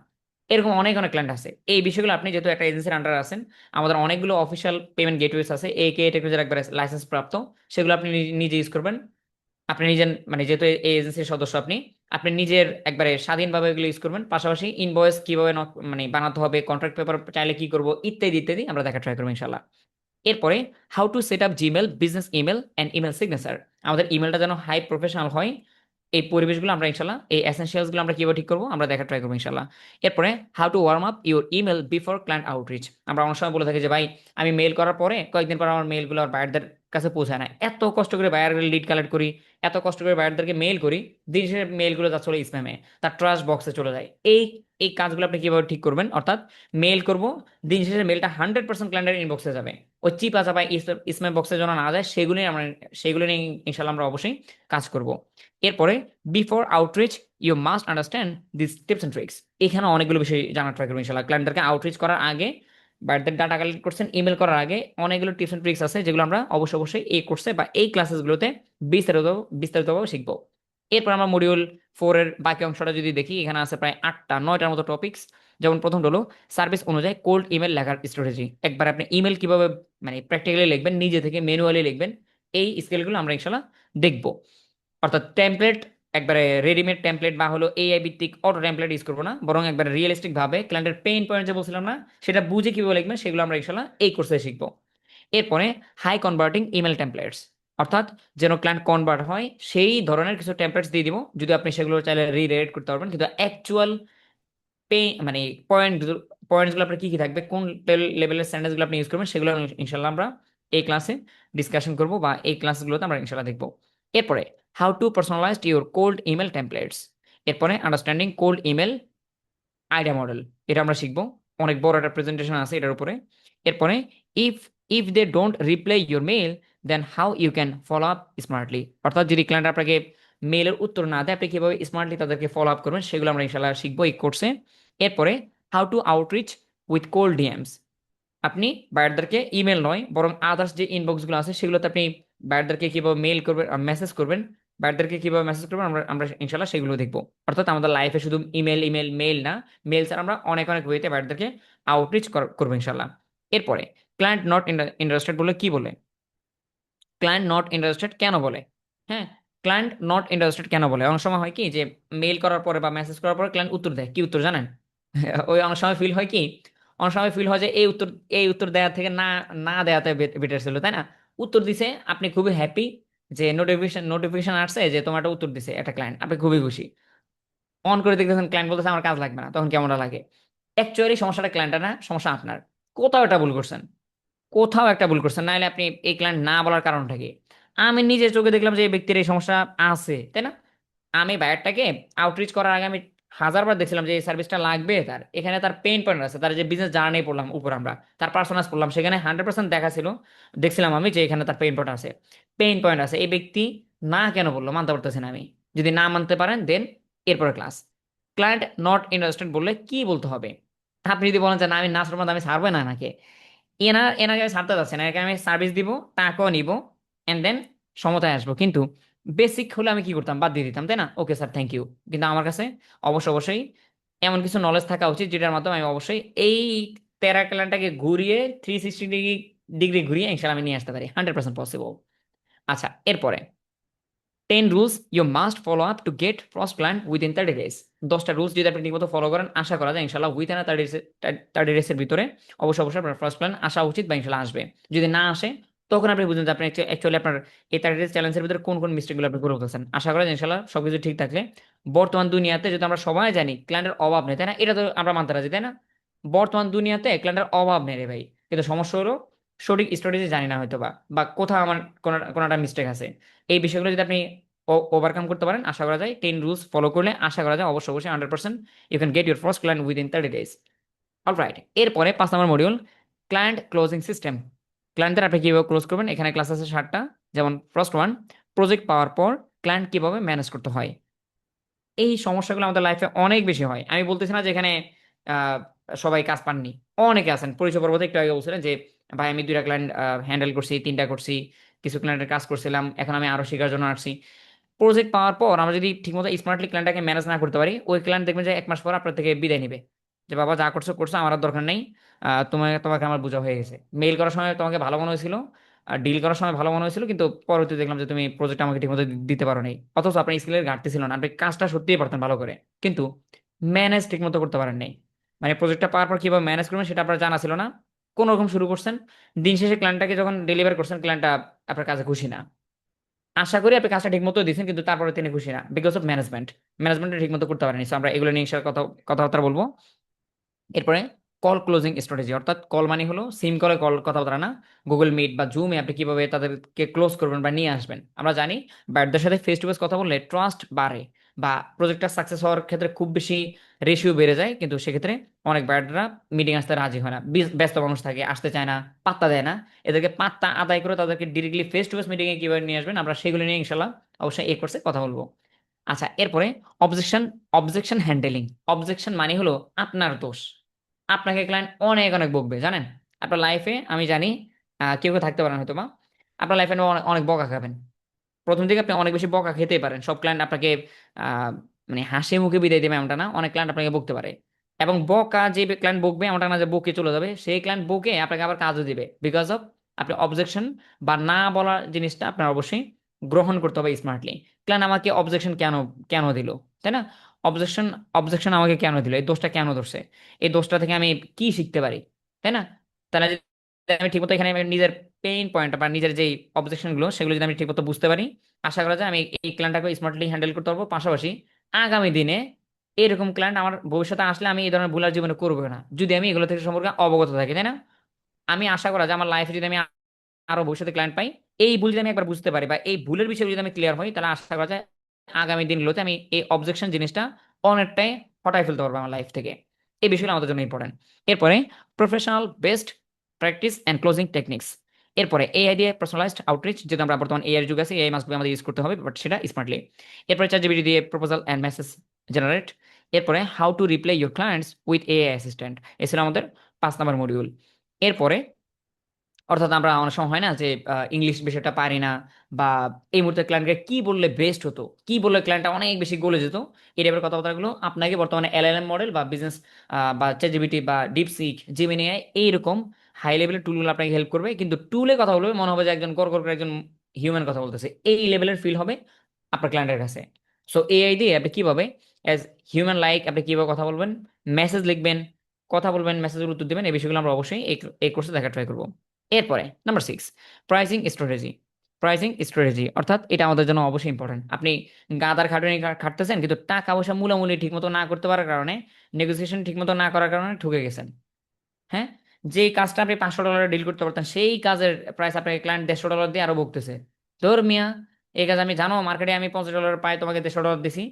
Speaker 1: এরকম অনেক ক্লায়েন্ট আছে। এই বিষয়গুলো আপনি যেহেতু একটা এজেন্সির আন্ডারে আছেন, আমাদের অনেকগুলো অফিসিয়াল পেমেন্ট গেটওয়েস আছে, AK টেকনোলজির একবার লাইসেন্স প্রাপ্ত, সেগুলো আপনি নিজে ইউজ করবেন। আপনি নিজের যেহেতু এই এজেন্সির সদস্য, আপনি নিজের একবারে স্বাধীনভাবে এগুলো ইউজ করবেন। পাশাপাশি ইনভয়েস কিভাবে বানাতে হবে, কন্ট্রাক্ট পেপার চাইলে কি করবো, ইত্যাদি ইত্যাদি আমরা দেখা ট্রাই করবো ইনশাল্লাহ। এরপরে how two set up Gmail business email and email signature, আমাদের ইমেলটা যেন হাই প্রফেশনাল হয়, এই পরিবেশগুলো আমরা ইনশাল্লাহ, এই এসেনশিয়ালস গুলো আমরা কিভাবে ঠিক করবো আমরা দেখা ট্রাই করবো ইনশাল্লাহ। এরপরে how two warm up your email before client outreach. আমরা অনেক সময় বলে থাকি যে ভাই আমি মেল করার পরে কয়েকদিন পর আমার মেলগুলো আর বায়ারদের কাছে পৌঁছায় না, এত কষ্ট করে বায়ারদের লিড কালেক্ট করি, এত কষ্ট করে বায়ারদেরকে মেল করি, দিন শেষে মেলগুলো যা চলে স্প্যামে, তার ট্রাস্ট বক্সে চলে যায়। এই এই কাজগুলো আপনি কিভাবে ঠিক করবেন, অর্থাৎ মেল করব, দিন শেষে মেলটা 100% ক্লায়েন্টের ইনবক্সে যাবে, ওই চিপা চাপা স্প্যাম বক্সে যেন না যায়, সেগুলো নিয়ে ইনশাল্লাহ আমরা অবশ্যই কাজ করব। এরপরে before outreach you must understand this tips and tricks. এখানে অনেকগুলো বিষয় জানার ট্রাই করবো ইনশাল্লাহ। ক্লায়েন্টদেরকে আউটরিচ করার আগে, বায়ারদের ডাটা কালেক্ট করছেন, ইমেল করার আগে অনেকগুলো টিপস এন্ড ট্রিক্স আছে যেগুলো আমরা অবশ্যই এই কোর্সে বা এই ক্লাসেসগুলোতে বিস্তারিতভাবে শিখবো। এরপর আমরা মডিউল 4 এর বাকি অংশটা যদি দেখি, এখানে আছে প্রায় 8টা-9টার মতো টপিকস। যেমন প্রথমটা হলো সার্ভিস অনুযায়ী কোল্ড ইমেল লেখার স্ট্র্যাটেজি। একবার আপনি ইমেল কিভাবে মানে প্র্যাকটিক্যালি লিখবেন, নিজে থেকে ম্যানুয়ালি লিখবেন, এই স্কিলগুলো আমরা ইনশাল্লাহ দেখবো। অর্থাৎ টেমপ্লেট, একবারে রেডিমেড টেমপ্লেট বা হলো এআই ভিত্তিক অটো টেমপ্লেট ইউজ করবো না, বরং একবারে রিয়েলিস্টিক ভাবে ক্লায়েন্টের পেইন পয়েন্ট যে বলছিলাম না, সেটা বুঝে কিভাবে লিখবেন সেগুলো আমরা ইনশাল্লাহ এই কোর্সে শিখবো। এরপরে হাই কনভার্টিং ইমেল টেমপ্লেটস, অর্থাৎ যেন ক্লায়েন্ট কনভার্ট হয় সেই ধরনের কিছু টেমপ্লেটস দিয়ে দিব, যদি আপনি সেগুলো চাইলে রিরেট করতে পারবেন, কিন্তু অ্যাকচুয়াল মানে পয়েন্টসগুলো আপনার কি কি থাকবে, কোন লেভেলের স্ট্যান্ডার্ডসগুলো আপনি ইউজ করবেন, সেগুলো ইনশাল্লাহ আমরা এই ক্লাসে ডিসকাশন করব বা এই ক্লাসগুলোতে আমরা ইনশাল্লাহ দেখবো। এরপরে how to personalize your cold email templates. এরপরে understanding cold email idea model, এটা আমরা শিখবো, অনেক বড় একটা প্রেজেন্টেশন আছে এটার উপরে। এরপরে if if they don't reply your mail then how you can follow up smartly, অর্থাৎ যদি ক্লায়েন্ট আপনাকে মেলের উত্তর না দেয় আপনি কিভাবে স্মার্টলি তাদেরকে ফলো আপ করবেন, সেগুলো আমরা ইনশাল্লাহ শিখবো এই কোর্সে। এরপরে how to outreach with cold DMs, আপনি বায়ারদেরকে ইমেল নয় বরং আদার্স যে ইনবক্সগুলো আছে সেগুলোতে আপনি বায়ারদেরকে কিভাবে মেল করবেন, মেসেজ করবেন, বায়ারদেরকে কিভাবে মেসেজ করবেন আমরা আমরা ইনশাল্লাহ সেগুলো দেখবো। অর্থাৎ আমাদের লাইফে শুধু ইমেল ইমেল মেল না, মেল ছাড়া আমরা অনেক অনেক ওয়েতে বায়ারদেরকে আউটরিচ করবো ইনশাল্লাহ। এরপরে ক্লায়েন্ট নট ইন্টারেস্টেড বলে কি বলে, ক্লায়েন্ট নট ইন্টারেস্টেড কেন বলে, হ্যাঁ ক্লায়েন্ট নট ইন্টারেস্টেড কেন বলে, অনেক সময় হয় কি যে মেল করার পরে বা মেসেজ করার পরে ক্লায়েন্ট উত্তর দেয়, কি উত্তর জানেন? ওই অনেক সময় ফিল হয় কি, অনেক সময় ফিল হয় যে এই উত্তর দেওয়ার থেকে না না দেওয়াতে বেটার ছিল, তাই না? উত্তর দিছে, আপনি খুবই হ্যাপি যে নোটিফিকেশন আসছে যে তোমার একটা উত্তর দিছে একটা ক্লায়েন্ট, আপনি খুবই খুশি। অন করে দেখতেছেন ক্লায়েন্ট বলতেছে আমার কাজ লাগবে না, তখন কেমনটা লাগে? অ্যাকচুয়ালি সমস্যাটা ক্লায়েন্টের না, সমস্যা আপনার। কোথাও একটা ভুল করছেন, কোথাও একটা ভুল করছেন, নাহলে আপনি এই ক্লায়েন্ট না বলার কারণটা কি? আমি নিজের চোখে দেখলাম যে এই ব্যক্তির এই সমস্যা আছে, তাই না? আমি বায়ারটাকে আউটরিচ করার আগে আমি 1000বার দেখছিলাম যে এই সার্ভিসটা লাগবে তার, এখানে তার পেইন পয়েন্ট আছে, তার যে বিজনেস জার্নি পড়লাম উপর আমরা, তার পার্সোনাস পড়লাম, সেখানে 100% দেখছিলাম আমি যে এখানে তার পেইন পয়েন্ট আছে, এই ব্যক্তি না কেন বললো মানতে পারতেছি না আমি। যদি না মানতে পারেন দেন এরপরে ক্লায়েন্ট নট ইন্টারেস্টেড বললে কি বলতে হবে? আপনি যদি বলেন যে না আমি নাচের মধ্যে আমি ছাড়বো না নাকি, এনাকে আমি ছাড়তে যাচ্ছি না, এনাকে আমি সার্ভিস দিব, টাকাও নিব, এন্ড দেন সমতায় আসবো, কিন্তু বেসিক হলে আমি কি করতাম, বাদ দিয়ে দিতাম, তাই না? Okay sir thank you. কিন্তু আমার কাছে অবশ্যই এমন কিছু নলেজ থাকা উচিত যেটার মাধ্যমে আমি অবশ্যই এই তেরা ক্যালেন্ডারটাকে ঘুরিয়ে 360 ডিগ্রি ঘুরিয়ে ইনশাল্লাহ আমি নিয়ে আসতে পারি, 100% পসিবল। আচ্ছা, এরপরে 10 rules you must follow up to get first client within 30 days. 10টা রুলস যদি আপনি ঠিকমতো ফলো করেন, আশা করা যায় ইনশাল্লাহ উইদিন 30 ডেজের ভিতরে অবশ্যই আপনার ফার্স্ট ক্লায়েন্ট আসা উচিত বা ইনশাল্লাহ আসবে। যদি না আসে তখন আপনি বুঝবেন যে আপনি অ্যাকচুয়ালি আপনার এই 30 ডেজ চ্যালেঞ্জের ভিতরে কোন কোন মিস্টেকগুলো আপনি করে ফেলছেন। আশা করা যায় ইনশাল্লাহ সবকিছু ঠিক থাকলে, বর্তমান দুনিয়াতে যদি আমরা সবাই জানি ক্লায়েন্টের অভাব নেই, তাই না? এটা তো আমরা মানতে রাজি, তাই না? বর্তমান দুনিয়াতে ক্লায়েন্টের অভাব নেই রে ভাই, কিন্তু সমস্যা হলো সঠিক স্ট্র্যাটেজি জানি না হয়তো বা কোথাও আমার কোনোটা মিস্টেক আছে। এই বিষয়গুলো যদি আপনি ওভারকাম করতে পারেন, আশা করা যায় 10 রুলস ফলো করলে আশা করা যায় অবশ্যই 100% you can get your first client within 30 days. Alright, এরপরে 5 number module client closing system. ক্লায়েন্টদের আপনি কিভাবে ক্লোজ করবেন, এখানে ক্লাস আছে 7টা। যেমন ফার্স্ট ওয়ান, প্রজেক্ট পাওয়ার পর ক্লায়েন্ট কিভাবে ম্যানেজ করতে হয়। এই সমস্যাগুলো আমাদের লাইফে অনেক বেশি হয়। আমি বলতেছি না যে এখানে আহ, সবাই কাজ পাননি, অনেকে আছেন। পরিচয় পর্বতে একটু আগে বলছিলেন যে ভাই আমি 2টা ক্লায়েন্ট হ্যান্ডেল করছি, 3টা করছি, কিছু ক্লায়েন্টের কাজ করছিলাম, এখন আমি আরো শেখার জন্য আসছি। প্রজেক্ট পাওয়ার পর আমরা যদি ঠিকমতো স্মার্টলি ক্লায়েন্টটাকে ম্যানেজ না করতে পারি, ওই ক্লায়েন্ট দেখবেন যে 1 মাস পর আপনার থেকে বিদায় নেবে, যে বাবা যা করছো করছো, আমার আর দরকার নেই, তোমাকে আমার বোঝা হয়ে গেছে। মেইল করার সময় তোমাকে ভালো মনে হয়েছিল, ডিল করার সময় ভালো মনে হয়েছিল, কিন্তু পরবর্তীতে দেখলাম যে তুমি প্রজেক্ট আমাকে ঠিকমতো দিতে পারো নাই, অথচ আপনার স্কিলের ঘাটতি ছিল না, আপনি কাজটা সত্যিই পারতেন ভালো করে, কিন্তু ম্যানেজ ঠিকমতো করতে পারেন নাই। মানে প্রজেক্টটা পাওয়ার পর কিভাবে ম্যানেজ করবেন সেটা আপনার জানা ছিল না, কোন রকম শুরু করছেন, দিন শেষে ক্লায়েন্টটাকে যখন ডেলিভার করছেন ক্লায়েন্টটা আপনার কাছে খুশি না। আশা করি আপনি কাজটা ঠিক মতো দিয়েছেন, কিন্তু তারপরে তিনি খুশি না বিকজ অফ ম্যানেজমেন্টটা ঠিক মতো করতে পারেনি। So আমরা এগুলো নিয়ে ইনশাআল্লাহ কথাবার্তা বলবো। এরপরে কল ক্লোজিং স্ট্র্যাটেজি, অর্থাৎ কল মানে হলো সিম কলে কল কথাবার্তা না, গুগল মিট বা জুমে আপনি কিভাবে তাদেরকে ক্লোজ করবেন বা নিয়ে আসবেন। আমরা জানি বায়ারদের সাথে ফেস টু ফেস কথা বললে ট্রাস্ট বাড়ে বা প্রজেক্টটা সাকসেস হওয়ার ক্ষেত্রে খুব বেশি রেশিও বেড়ে যায়, কিন্তু সেক্ষেত্রে অনেক বায়াররা মিটিং আসতে রাজি হয় না, ব্যস্ত মানুষ থাকে, আসতে চায় না, পাত্তা দেয় না। এদেরকে পাত্তা আদায় করে তাদেরকে ডিরেক্টলি ফেস টু ফেস মিটিংয়ে কিভাবে নিয়ে আসবেন, আমরা সেগুলো নিয়ে ইনশাল্লাহ অবশ্যই এই কোর্সে কথা বলবো। আচ্ছা, এরপরে অবজেকশন হ্যান্ডেলিং। অবজেকশন মানে হলো আপনার দোষ, আপনাকে ক্লায়েন্ট অনেক অনেক বকবে, জানেন। আপনার লাইফে আমি জানি কেউ কেউ থাকতে পারেন হয়তো বা আপনার লাইফে অনেক অনেক বকা খাবেন। প্রথম দিকে আপনি অনেক বেশি বকা খেতেই পারেন, সব ক্লায়েন্ট আপনাকে আহ, মানে হাসি মুখে বিদায় দেবে এমনটা না, অনেক ক্লায়েন্ট আপনাকে বকতে পারে। এবং বকা যে ক্লায়েন্ট বকবে এমনটা না যে বকে চলে যাবে, সেই ক্লায়েন্ট বকে আপনাকে আবার কাজও দিবে বিকজ অফ আপনি অবজেকশন বা না বলার জিনিসটা আপনার অবশ্যই গ্রহণ করতে হবে স্মার্টলি। ক্লায়েন্ট আমাকে অবজেকশন কেন কেন দিল, তাই না? অবজেকশন অবজেকশন আমাকে কেন দিল, এই দোষটা কেন ধরছে, এই দোষটা থেকে আমি কি শিখতে পারি, তাই না? তাহলে যদি আমি ঠিকমতো এখানে আমি নিজের পেইন পয়েন্ট বা নিজের যেই অবজেকশন গুলো সেগুলো যদি আমি ঠিকমতো বুঝতে পারি, আশা করা যায় আমি এই ক্লায়েন্টটাকে স্মার্টলি হ্যান্ডেল করতে পারবো। পাশাপাশি আগামী দিনে এরকম ক্লায়েন্ট আমার ভবিষ্যতে আসলে আমি এই ধরনের ভুল আর জীবনে করবো না, যদি আমি এগুলো থেকে সম্পর্কে অবগত থাকি, তাই না? আমি আশা করা যায় আমার লাইফে যদি আমি আরো ভবিষ্যতে ক্লায়েন্ট পাই, এই ভুল যদি আমি একবার বুঝতে পারি বা এই ভুলের বিষয়ে যদি আমি ক্লিয়ার হই, তাহলে আশা করা যায় আগামী দিনগুলোতে আমি এই অবজেকশন জিনিসটা অনেকটাই হটাই ফেলতে পারবো আমার লাইফ থেকে। এই বিষয়গুলো আমাদের জন্য ইম্পর্টেন্ট। এরপরে professional best practice and closing techniques. এরপরে এআই দিয়ে পার্সোনালাইজড আউটরিচ, যেহেতু আমরা বর্তমান এআই যুগ আছে, এআই মাস্ট আমাদের ইউজ করতে হবে, বাট সেটা স্মার্টলি। এরপরে চ্যাটজিপিটি দিয়ে প্রপোজাল অ্যান্ড মেসেজ জেনারেট। এরপরে how to reply your clients with AI assistant, এ ছিল আমাদের 5 নম্বর মডিউল। এরপরে অর্থাৎ আমরা অনেক সময় হয় না যে ইংলিশ বিষয়টা পারি না, বা এই মুহূর্তে ক্লায়েন্টকে কি বললে বেস্ট হতো, কি বললে ক্লায়েন্টটা অনেক বেশি গলে যেত, এই টাইপের কথাবার্তাগুলো আপনাকে বর্তমানে এলএলএম মডেল বা বিজনেস বা চ্যাটজিপিটি বা ডিপসিক, জেমিনি এআই এইরকম হাই লেভেলের টুলগুলো আপনাকে হেল্প করবে, কিন্তু টুলে কথা বলবে মনে হবে যে একজন কর করে একজন হিউম্যান কথা বলতেছে, এই লেভেলের ফিল হবে আপনার ক্লায়েন্টের কাছে। সো এআই দিয়ে আপনি কিভাবে অ্যাজ হিউম্যান লাইক আপনি কিভাবে কথা বলবেন, মেসেজ লিখবেন, কথা বলবেন, মেসেজের উত্তর দেবেন, এই বিষয়গুলো আমরা অবশ্যই এই কোর্সে দেখা ট্রাই করবো। এরপরে number 6, pricing strategy. Pricing strategy অর্থাৎ এটা আমাদের জন্য অবশ্যই ইম্পর্টেন্ট। আপনি গাদার খাটুনি খাটতেছেন, কিন্তু টাকা পয়সা মূলামূলি ঠিকমতো না করতে পারার কারণে, নেগোসিয়েশন ঠিকমতো না করার কারণে ঠকে গেছেন। হ্যাঁ, যেই কাজটা আপনি $500 ডিল করতে পারতেন, সেই কাজের প্রাইস আপনাকে ক্লায়েন্ট $150 দিয়ে আরো ভুগতেছে। ধর মিয়া, এই কাজ আমি জানো মার্কেটে আমি $50 পাই, তোমাকে $150 দিছি।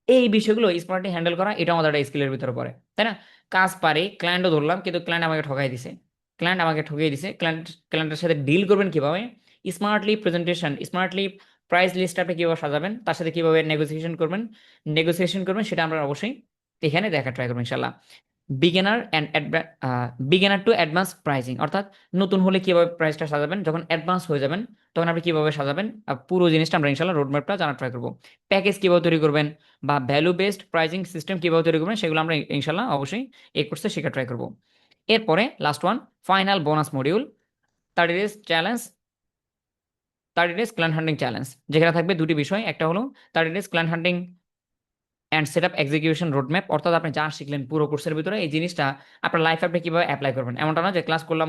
Speaker 1: এই বিষয়গুলো স্মার্টলি হ্যান্ডেল করা, এটা আমাদের একটা স্কিলের ভিতরে পড়ে, তাই না? কাজ পারি, ক্লায়েন্টও ধরলাম, কিন্তু ক্লায়েন্ট আমাকে ঠকাই দিছে, ক্লায়েন্টের সাথে ডিল করবেন কিভাবে, smartly presentation, smartly price list আপনি কিভাবে সাজাবেন, তার সাথে কিভাবে নেগোসিয়েশন করবেন সেটা আমরা অবশ্যই এখানে দেখা ট্রাই করবো ইনশাল্লাহ। বিগিনার টু অ্যাডভান্স প্রাইসিং, অর্থাৎ নতুন হলে কিভাবে প্রাইসটা সাজাবেন, যখন অ্যাডভান্স হয়ে যাবেন তখন আপনি কিভাবে সাজাবেন, পুরো জিনিসটা আমরা ইনশাল্লাহ রোডম্যাপটা জানার ট্রাই করবো। প্যাকেজ কিভাবে তৈরি করবেন বা ভ্যালু বেসড প্রাইসিং সিস্টেম কিভাবে তৈরি করবেন, সেগুলো আমরা ইনশাল্লাহ অবশ্যই এই কোর্সে শেখা ট্রাই করবো। এরপরে last one, final bonus module, 30 days challenge, 30 days client হান্টিং চ্যালেঞ্জ, যেখানে থাকবে দুটি বিষয়। একটা হলো 30 days client hunting and set up execution roadmap, অর্থাৎ আপনি যা শিখলেন পুরো কোর্সের ভিতরে, এই জিনিসটা আপনার লাইফে আপনি কিভাবে অ্যাপ্লাই করবেন। এমনটা না যে ক্লাস করলাম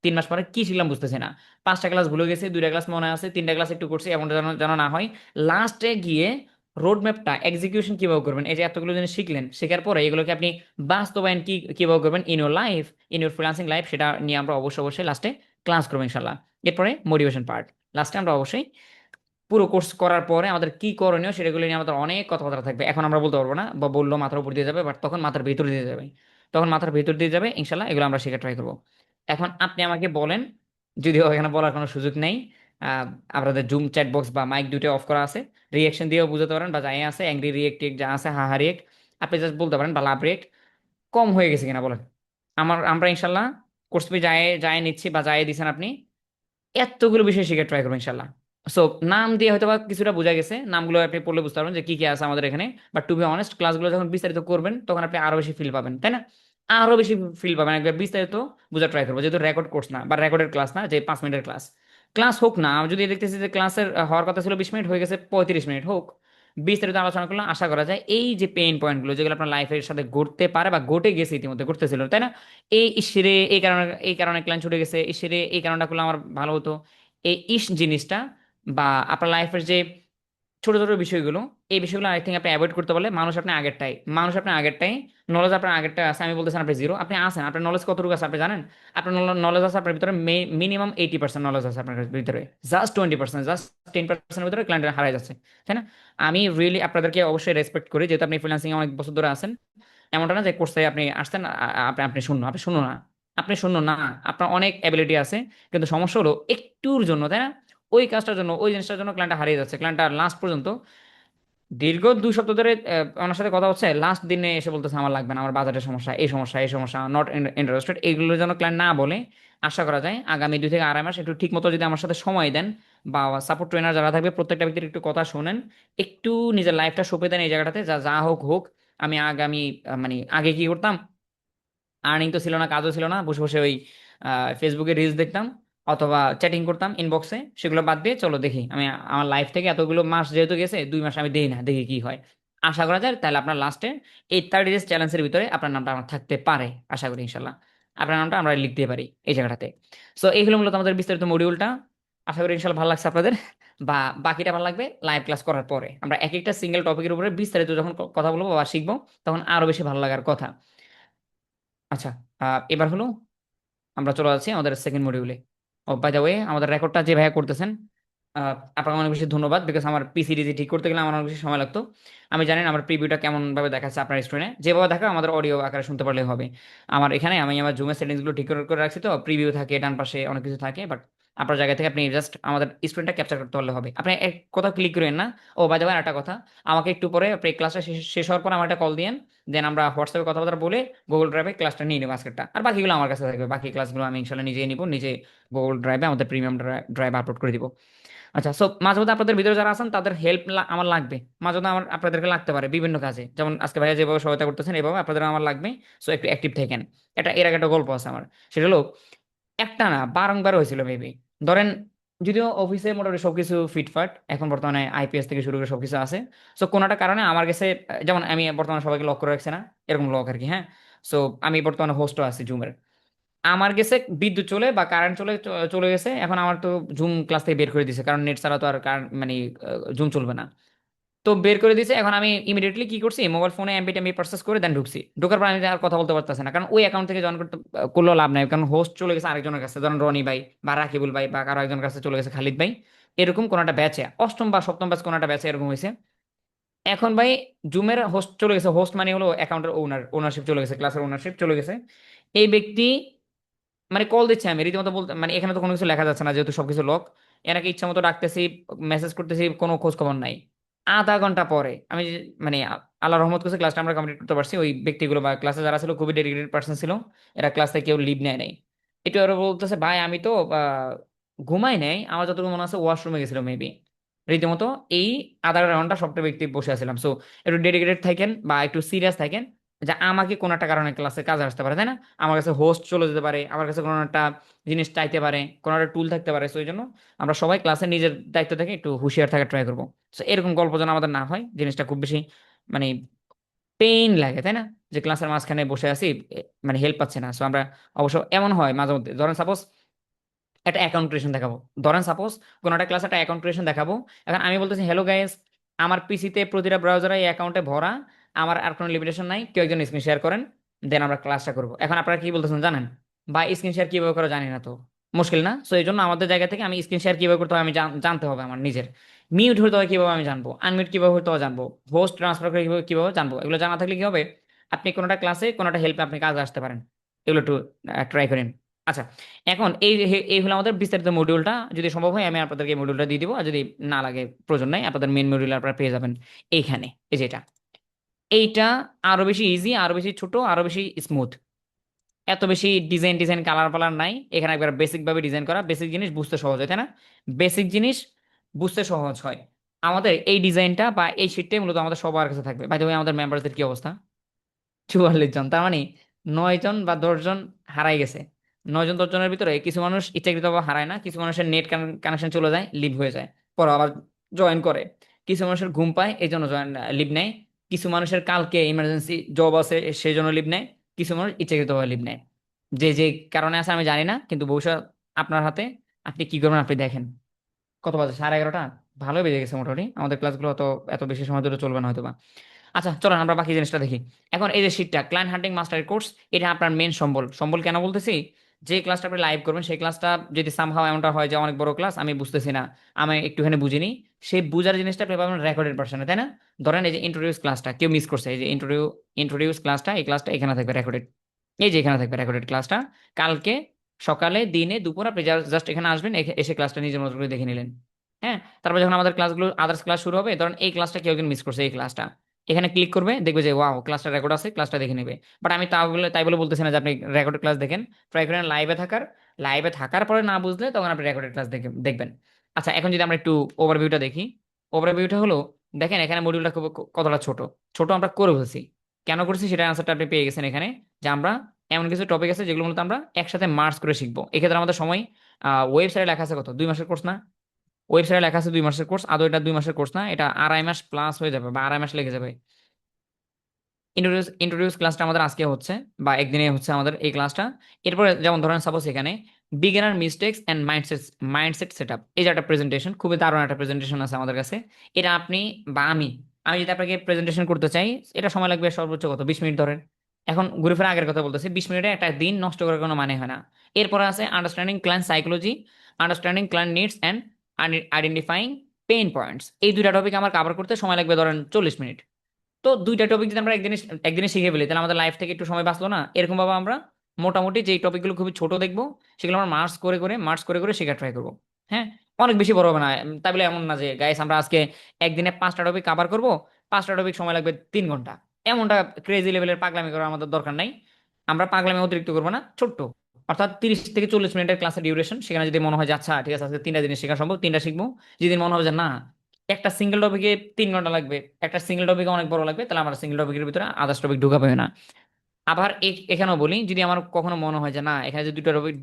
Speaker 1: 3 মাস পরে কি শিখলাম বুঝতেছি না, 5টা ক্লাস ভুলে গেছি, 2টা ক্লাস মনে আছে, 3টা ক্লাস একটু করছি, এমনটা যেন না হয়। লাস্টে গিয়ে রোডম্যাপটা এক্সিকিউশন কিভাবে করবেন, এই যে এতগুলো জিনিস শিখলেন, শেখার পরে এগুলোকে আপনি বাস্তবায়ন কিভাবে করবেন in your life, in your freelancing life, সেটা নিয়ে আমরা অবশ্যই লাস্টে ক্লাস করবো ইনশাল্লাহ। এরপরে মোটিভেশন পার্ট, লাস্টে আমরা অবশ্যই পুরো কোর্স করার পরে আমাদের কি করণীয় সেগুলো নিয়ে আমাদের অনেক কথাবার্তা থাকবে। এখন আমরা বলতে পারবো না, বা বললেও মাথার উপর দিয়ে যাবে, বাট তখন মাথার ভিতর দিয়ে যাবে, ইনশাল্লাহ এগুলো আমরা শেখা ট্রাই করবো। এখন আপনি আমাকে বলেন, যদিও এখানে বলার কোনো সুযোগ নেই, আপনাদের জুম চ্যাট বক্স বা মাইক দুটো অফ করা আছে, রিয়েকশন দিয়েও বুঝতে পারেন, বা যাই আছে অ্যাংরি রিয়েক্ট যা আছে, হাহা রিয়েক্ট, আপনি জাস্ট বলতে পারেন, বা লাভ রিয়েক্ট কম হয়ে গেছে কিনা বলেন। আমরা ইনশাল্লাহ কোর্স ফি যায় নিচ্ছি বা যায় দিচ্ছেন আপনি, এতগুলো বিষয় শিখে ট্রাই করবো ইনশাল্লাহ। সো নাম দিয়ে হয়তো বা কিছুটা বোঝা গেছে, নামগুলো আপনি পড়লে বুঝতে পারবেন যে কি কি আছে আমাদের এখানে, বাট টু বি অনেস্ট ক্লাসগুলো যখন বিস্তারিত করবেন তখন আপনি আরো বেশি ফিল পাবেন, তাই না? আরো বেশি ফিল পাবেন, একবার বিস্তারিত বোঝা ট্রাই করবো, যেহেতু রেকর্ড কোর্স না বা রেকর্ডের ক্লাস না, যে 5 মিনিটের ক্লাস হোক না, আমি যদি দেখতেছি যে ক্লাসের হওয়ার কথা ছিল 20 মিনিট, হয়ে গেছে 35 মিনিট, হোক, বিস্তারিত আলোচনা করলে আশা করা যায় এই যে পেইন পয়েন্টগুলো যেগুলো আপনার লাইফের সাথে ঘটতে পারে বা ঘটে গেছে, ইতিমধ্যে ঘটতেছিল, তাই না? এই ইসরে এই কারণে ক্লায়েন্ট ছুটে গেছে, ইসরে এই কারণটা করলে আমার ভালো হতো, এই জিনিসটা বা আপনার লাইফের যে ছোট ছোট বিষয়গুলো, এই বিষয়গুলো আই থিঙ্ক আপনি অ্যাভয়েড করতে পারলে মানুষ আপনার আগেরটাই, নলেজ আপনার আগেরটাই আছে। আমি বলতেছেন আপনি জিরো, আপনি আছেন, আপনার নলেজ কতটুকু আছে আপনি জানেন? আপনার নলেজ আছে আপনার ভিতরে মিনিমাম 80% নলেজ আছে আপনার ভিতরে, জাস্ট 20%, জাস্ট 10% ভিতরে ক্লায়েন্ট হারাই যাচ্ছে, তাই না? আমি রিয়েলি আপনাদেরকে অবশ্যই রেসপেক্ট করি, যেহেতু আপনি ফ্রিল্যান্সিং অনেক বছর ধরে আছেন। এমনটা না যে কোর্সে আপনি আসছেন আপনি আপনি শূন্য, আপনি শূন্য না, আপনার অনেক অ্যাবিলিটি আছে। কিন্তু সমস্যা হলো একটুর জন্য, তাই না, ওই কাজটার জন্য, ওই জিনিসটার জন্য ক্লায়েন্ট হারিয়ে যাচ্ছে। ক্লায়েন্টটা লাস্ট পর্যন্ত দীর্ঘ 2 সপ্তাহ ধরে ওনার সাথে কথা হচ্ছে, লাস্ট দিনে এসে বলতেছে আমার লাগবে না, আমার বাজেটের সমস্যা, এই সমস্যা, এই সমস্যা, নট ইন্টারেস্টেড। এইগুলোর জন্য ক্লায়েন্ট না বলে আশা করা যায় আগামী 2 থেকে আড়াই মাস একটু ঠিক মতো যদি আমার সাথে সময় দেন, বা সাপোর্ট ট্রেনার যারা থাকবে প্রত্যেকটা ব্যক্তির একটু কথা শোনেন, একটু নিজের লাইফটা সঁপে দেন এই জায়গাটাতে, যা যা হোক হোক। আমি আগামী মানে আগে কি করতাম, আর্নিং তো ছিল না, কাজও ছিল না, বসে বসে ওই ফেসবুকে রিলস দেখতাম অথবা চ্যাটিং করতাম ইনবক্সে। সেগুলো বাদ দিয়ে চলো দেখি, আমি আমার লাইফ থেকে এতগুলো মাস যেহেতু গেছে, 2 মাস আমি দেই না, দেখি কি হয়। আশা করা যায় তাহলে আপনার লাস্টে এই 30 ডেজ চ্যালেঞ্জের ভিতরে আপনার নামটা আমার থাকতে পারে, আশা করি ইনশাল্লাহ আপনার নামটা আমরা লিখতে পারি এই জায়গাটাতে। সো এই হলো মূলত আমাদের বিস্তারিত মডিউলটা। আশা করি ইনশাল্লাহ ভালো লাগছে আপনাদের, বা বাকিটা ভালো লাগবে লাইভ ক্লাস করার পরে। আমরা এক একটা সিঙ্গেল টপিকের উপরে বিস্তারিত যখন কথা বলবো বা শিখবো, তখন আরো বেশি ভালো লাগার কথা। আচ্ছা, এবার হলো আমরা চলে যাচ্ছি আমাদের সেকেন্ড মডিউলে। ও বাই দ্য ওয়ে, আমাদের রেকর্ডটা যে ভাইয়া করতেছেন, আপনাকে অনেক বেশি ধন্যবাদ, বিকজ আমার পিসিডিজি ঠিক করতে গেলে আমার অনেক বেশি সময় লাগতো। আমি জানি না আমার প্রিভিউটা কেমন ভাবে দেখাচ্ছে আপনার স্ক্রিনে, যেভাবে দেখা আমাদের অডিও আকারে শুনতে পারলে হবে। আমার এখানে আমি আমার জুমের সেটিংসগুলো ঠিক করে রাখছি, তো প্রিভিউ থাকে, ডান পাশে অনেক কিছু থাকে, বাট আপনার জায়গা থেকে আপনি জাস্ট আমাদের স্ক্রিনটা ক্যাপচার করতে পারলে হবে। আপনি এক কথা ক্লিক করেন না। ও বাই দ্য ওয়ে, একটা কথা, আমাকে একটু পরে আপনি ক্লাসটা শেষ হওয়ার পর আমার একটা কল দিয়েন, দেন আমরা হোয়াটসঅ্যাপে কথাবার্তা বলে গুগল ড্রাইভে ক্লাসটা নিয়ে নেবো আজকেরটা। আর বাকিগুলো আমার কাছে থাকবে, বাকি ক্লাসগুলো আমি ইনশাল্লাহ নিজেই নিব, নিজে গুগল ড্রাইভে আমাদের প্রিমিয়াম ড্রাইভে আপলোড করে দিব। আচ্ছা, সো মাঝে মধ্যে আপনাদের ভিতরে যারা আছেন তাদের হেল্প আমার লাগবে, মাঝে মধ্যে আমার আপনাদেরকে লাগতে পারে বিভিন্ন কাজে, যেমন আজকে ভাইয়া যেভাবে সহায়তা করতেছেন এভাবে আপনাদের আমার লাগবে। সো একটু অ্যাক্টিভ থাকেন। এর আগে একটা গল্প আছে আমার, সেটা হলো একটা না বারংবার হয়েছিল মেবি। ধরেন, যদিও অফিসে মোটামুটি সবকিছু ফিটফাট, এখন বর্তমানে আইপিএস থেকে শুরু করে সবকিছু আছে। সো কোনো একটা কারণে আমার কাছে, যেমন আমি বর্তমানে সবাইকে লক করে রাখছি না, এরকম লক আর কি, হ্যাঁ। সো আমি বর্তমানে হোস্টও আছি জুমের। আমার গেছে বিদ্যুৎ চলে বা কারেন্ট চলে গেছে, এখন আমার তো জুম ক্লাস থেকে বের করে দিয়েছে, কারণ নেট ছাড়া তো আর মানে জুম চলবে না। তো বের করে দিয়েছে। এখন আমি ইমিডিয়েটলি কি করছি, মোবাইল ফোনে এমবি টেমবি পারচেস করে দেন ঢুকছি। ঢোকার পর আমি আর কথা বলতে পারতেছি না, কারণ ওই অ্যাকাউন্ট থেকে জয়েন করলেও লাভ নাই, কারণ হোস্ট চলে গেছে আরেকজনের কাছে, ধরেন রনি ভাই বা রাকিবুল ভাই বা কারো একজনের কাছে চলে গেছে, খালিদ ভাই। এরকম কোন একটা ব্যাচে, অষ্টম বা সপ্তম ব্যাচ কোন একটা ব্যাচে এরকম হয়েছে। এখন ভাই জুমের হোস্ট চলে গেছে, হোস্ট মানে হলো অ্যাকাউন্টের ওনারশিপ চলে গেছে, ক্লাসের ওনারশিপ চলে গেছে। এই ব্যক্তি মানে কল দিচ্ছে, আমি রীতিমতো বলতে, মানে এখানে তো কোনো কিছু লেখা যাচ্ছে না যেহেতু সবকিছু লক। এনাকে ইচ্ছা মতো ডাকতেছি, মেসেজ করতেছি, কোনো খোঁজ খবর নাই। আধা ঘন্টা পরে আমি মানে আল্লাহ রহমত করছে ক্লাসটা আমরা কমপ্লিট করতে পারছি। ওই ব্যক্তিগুলো বা ক্লাসে যারা ছিল খুবই ডেডিকেটেড পার্সন ছিল, এরা ক্লাস থেকে কেউ লিভ নেয় নাই। একটু আরো বলতেছে, ভাই আমি তো ঘুমাই নাই, আমার যতটুকু মনে আছে ওয়াশরুমে গেছিল মেবি। রীতিমতো এই আধা ঘন্টা সবটা ব্যক্তি বসে আছিলাম। সো একটু ডেডিকেটেড থাকেন বা একটু সিরিয়াস থাকেন, যে আমাকে কোনো একটা কারণে ক্লাসে কাজে আসতে পারে, তাই না? আমার কাছে হোস্ট চলে যেতে পারে, আমার কাছে কোনো একটা জিনিস চাইতে পারে, কোনো একটা টুল থাকতে পারে। সো এই জন্য আমরা সবাই ক্লাসে নিজের দায়িত্ব থেকে একটু হুঁশিয়ার থাকার ট্রাই করবো। সো এরকম গল্প যেন আমাদের না হয়, জিনিসটা খুব বেশি মানে পেইন লাগে, তাই না? যে ক্লাসের মাঝখানে বসে আছি, মানে হেল্প পাচ্ছে না। সো আমরা অবশ্য এমন হয় মাঝে মধ্যে, ধরেন সাপোজ একটা অ্যাকাউন্ট ক্রিয়েশন দেখাবো, ধরেন সাপোজ কোনো একটা ক্লাসে একটা অ্যাকাউন্ট ক্রিয়েশন দেখাবো। এখন আমি বলতেছি, হ্যালো গাইস, আমার পিসিতে প্রতিটা ব্রাউজারে এই অ্যাকাউন্টে ভরা, আমার আর কোনো লিমিটেশন নাই, কেউ একজন স্ক্রিন শেয়ার করেন, দেন আমরা ক্লাসটা করবো। এখন আপনারা কি বলতেছেন জানেন? বা স্ক্রিন শেয়ার কিভাবে করে জানি না তো, মুশকিল না? সো এই জন্য আমাদের জায়গা থেকে আমি স্ক্রিন শেয়ার কিভাবে করতে হবে আমি জানতে হবে আমার নিজের। মিউট হতে হয় কিভাবে আমি জানবো, আনমিউট কিভাবে হতে হয় জানবো, হোস্ট ট্রান্সফার করে কিভাবে জানবো, এগুলো জানা থাকলে কি হবে, আপনি কোনোটা ক্লাসে কোনোটা হেল্পে আপনি কাজে আসতে পারেন। এগুলো একটু ট্রাই করেন। আচ্ছা, এখন এই হলো আমাদের বিস্তারিত মডিউলটা। যদি সম্ভব হয় আমি আপনাদেরকে মডিউলটা দিয়ে দিব, আর যদি না লাগে প্রয়োজন নাই, আপনাদের মেন মডিউল আপনারা পেয়ে যাবেন এইখানে, এই যেটা। এইটা আরো বেশি ইজি, আরো বেশি ছোট, আরো বেশি স্মুথ, এত বেশি ডিজাইন কালার পালার নাই এখানে। একবার বেসিক ভাবে ডিজাইন করা, বেসিক জিনিস বুঝতে সহজ হয়, তাই না? বেসিক জিনিস বুঝতে সহজ হয়। আমাদের এই ডিজাইনটা বা এই শিটটাই মূলত আমাদের সবার কাছে থাকবে। বাই দ্য ওয়ে, আমাদের মেম্বারদের কি অবস্থা? 44 জন, তার মানে 9 জন বা 10 জন হারাই গেছে। 9 জন 10 জনের ভিতরে কিছু মানুষ ইচ্ছাকৃতভাবে হারায় না, কিছু মানুষের নেট কানেকশন চলে যায়, লিভ হয়ে যায়, পরে আবার জয়েন করে। কিছু মানুষের ঘুম পায় এই জন্য লিভ নেয়। কিছু মানুষের কালকে ইমার্জেন্সি জব আছে সেই জন্য লিভ নেয়। কিছু মানুষ ইচ্ছাকৃতভাবে লিভ নেয়। যে যে কারণে আছে আমি জানি না, কিন্তু ভবিষ্যৎ আপনার হাতে, আপনি কি করবেন আপনি দেখেন। কত বাজে 11:30? ভালো বেজে গেছে মোটামুটি। আমাদের ক্লাসগুলো এত বেশি সময় ধরে চলবে না হয়তো বা। আচ্ছা চলেন আমরা বাকি জিনিসটা দেখি। এখন এই যে শীটটা ক্লায়েন্ট হান্টিং মাস্টার কোর্স, এটা আপনার মেন সম্বল। সম্বল কেন বলতেছি, যে ক্লাসটা আপনি লাইভ করবেন সেই ক্লাসটা যদি সামহাও এমনটা হয় যে অনেক বড় ক্লাস, আমি বুঝতেছি না, আমি একটুখানি বুঝিনি, সেই বুঝার জিনিসটা আপনি পাবেন রেকর্ডেড ভার্সনে, তাই না? ধরেন এই যে ইন্ট্রোডিউস ক্লাসটা কেউ মিস করছে, এই যে ইন্ট্রোডিউস ক্লাসটা, এই ক্লাসটা এখানে থাকবে রেকর্ডেড, এই যে এখানে থাকবে রেকর্ডেড ক্লাসটা। কালকে সকালে, দিনে, দুপুর আপনি জাস্ট এখানে আসবেন, এসে ক্লাসটা নিজের মতো করে দেখে নিলেন। হ্যাঁ, তারপর যখন আমাদের ক্লাসগুলো আদার্স ক্লাস শুরু হবে, ধরেন এই ক্লাসটা কেউ একজন মিস করছে, এই ক্লাসটা এখানে ক্লিক করবে, দেখবে যে ওয়াও ক্লাসটা রেকর্ড আছে, ক্লাসটা দেখে নেবে। বাট আমি তাই বলে বলতেছি না যে আপনি রেকর্ডেড ক্লাস দেখেন। ট্রাই করেন লাইভে থাকার পরে না বুঝলে তখন আপনি রেকর্ডেড ক্লাস দেখবেন। আচ্ছা এখন যদি আমরা একটু ওভারভিউটা দেখি। ওভারভিউটা হলো, দেখেন এখানে মডিউলটা খুব কতটা ছোট ছোট আমরা করে ফেলছি। কেন করছি সেটার আনসারটা আপনি পেয়ে গেছেন এখানে, যে আমরা এমন কিছু টপিক আছে যেগুলো মূলত আমরা একসাথে মার্চ করে শিখবো। এক্ষেত্রে আমাদের সময়, ওয়েবসাইটে লেখা আছে কত, 2 মাসের কোর্স না? ওয়েবসাইটে লেখা আছে 2 মাসের কোর্স, আদৌ এটা 2 মাসের কোর্স না, এটা 2.5 মাস প্লাস হয়ে যাবে বা 2.5 মাস লেগে যাবে। ইন্ট্রোডিউস ক্লাসটা আমাদের আজকে হচ্ছে, বা একদিনে হচ্ছে আমাদের এই ক্লাসটা। এরপরে যেমন ধরেন সাপোজ এখানে beginner mistakes and mindset setup, এই যে একটা প্রেজেন্টেশন, খুবই দারুণ একটা প্রেজেন্টেশন আছে আমাদের কাছে। এটা আপনি বা আমি যদি আপনাকে প্রেজেন্টেশন করতে চাই, এটা সময় লাগবে সর্বোচ্চ কত, 20 মিনিট ধরেন। এখন ঘুরে ফিরে আগের কথা বলতেছি, 20 মিনিটে একটা দিন নষ্ট করার কোনো মানে হয় না। এরপরে আছে understanding client psychology, understanding client needs and identifying pain points. এই দুইটা টপিক আমার কভার করতে সময় লাগবে ধরেন 40 মিনিট। তো দুইটা টপিক যদি আমরা একদিনে শিখে ফেলি, তাহলে আমাদের লাইফ থেকে একটু সময় বাঁচলো না? এরকম ভাবে আমরা মোটামুটি যেই টপিকগুলো খুবই ছোট দেখবো, সেগুলো আমরা মার্চ করে শেখার ট্রাই করবো। হ্যাঁ, অনেক বেশি বড় হবে না। তাই বলে এমন না যে গাইস আমরা আজকে একদিনে 5টা টপিক কভার করবো, 5টা টপিক সময় লাগবে 3 ঘন্টা, এমনটা ক্রেজি লেভেলের পাগলামি করার আমাদের দরকার নাই। আমরা পাগলামি অতিরিক্ত করবো না, ছোট্ট, অর্থাৎ 30 থেকে 40 মিনিটের ক্লাসের ডিউরেশন। সেখানে যদি মনে হয় যে আচ্ছা ঠিক আছে আজকে 3টা জিনিস শেখা সম্ভব, 3টা শিখবো। যদি মনে হবে যে না, একটা সিঙ্গেল টপিকে 3 ঘন্টা লাগবে, একটা সিঙ্গেল টপিকে অনেক বড় লাগবে, তাহলে আমরা সিঙ্গেল টপিকের ভিতরে আদার্স টপিক ঢুকাবো না। আবার এখানেও বলি, যদি আমার কখনো মনে হয় যে না, এখানে যে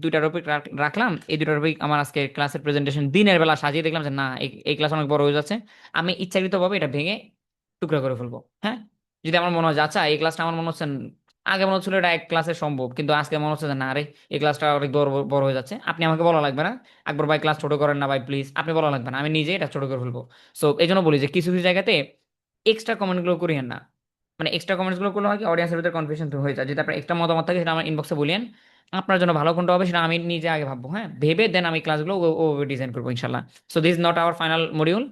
Speaker 1: দুইটা টপিক রাখলাম, এই দুটো টপিক আমার আজকে ক্লাসের প্রেজেন্টেশন দিনের বেলা সাজিয়ে দেখলাম যে না, এই ক্লাস অনেক বড় হয়ে যাচ্ছে, আমি ইচ্ছাকৃতভাবে এটা ভেঙে টুকরা করে ফেলবো। হ্যাঁ, যদি আমার মনে হয় যে আচ্ছা এই ক্লাসটা আমার মনে হচ্ছে আগে মনে হচ্ছিল এটা এক ক্লাসে সম্ভব, কিন্তু আজকে মনে হচ্ছে যে না, আরে এই ক্লাসটা অনেক বড় বড় হয়ে যাচ্ছে, আপনি আমাকে বলা লাগবে না, একবার ভাই ক্লাস ছোট করেন না ভাই প্লিজ, আপনি বলা লাগবে না, আমি নিজে এটা ছোট করে ফেলবো। সো এই জন্য বলি যে কিছু কিছু জায়গাতে এক্সট্রা কমেন্টগুলো করিয়েন না। মানে এক্সট্রা কমেন্টসগুলো করলে হয় কি, অডিয়েন্সের ভিতরে কনফিউশন হয়ে যায়। যদি আপনার এক্সট্রা মতামত থাকে সেটা আমার ইনবক্সে বলিয়েন। আপনার জন্য ভালো কোনটা হবে সেটা আমি নিজে আগে ভাববো, হ্যাঁ, ভেবে দেন আমি ক্লাসগুলো ওভাবে ডিজাইন করবো ইনশাল্লাহ। So this is not our final module.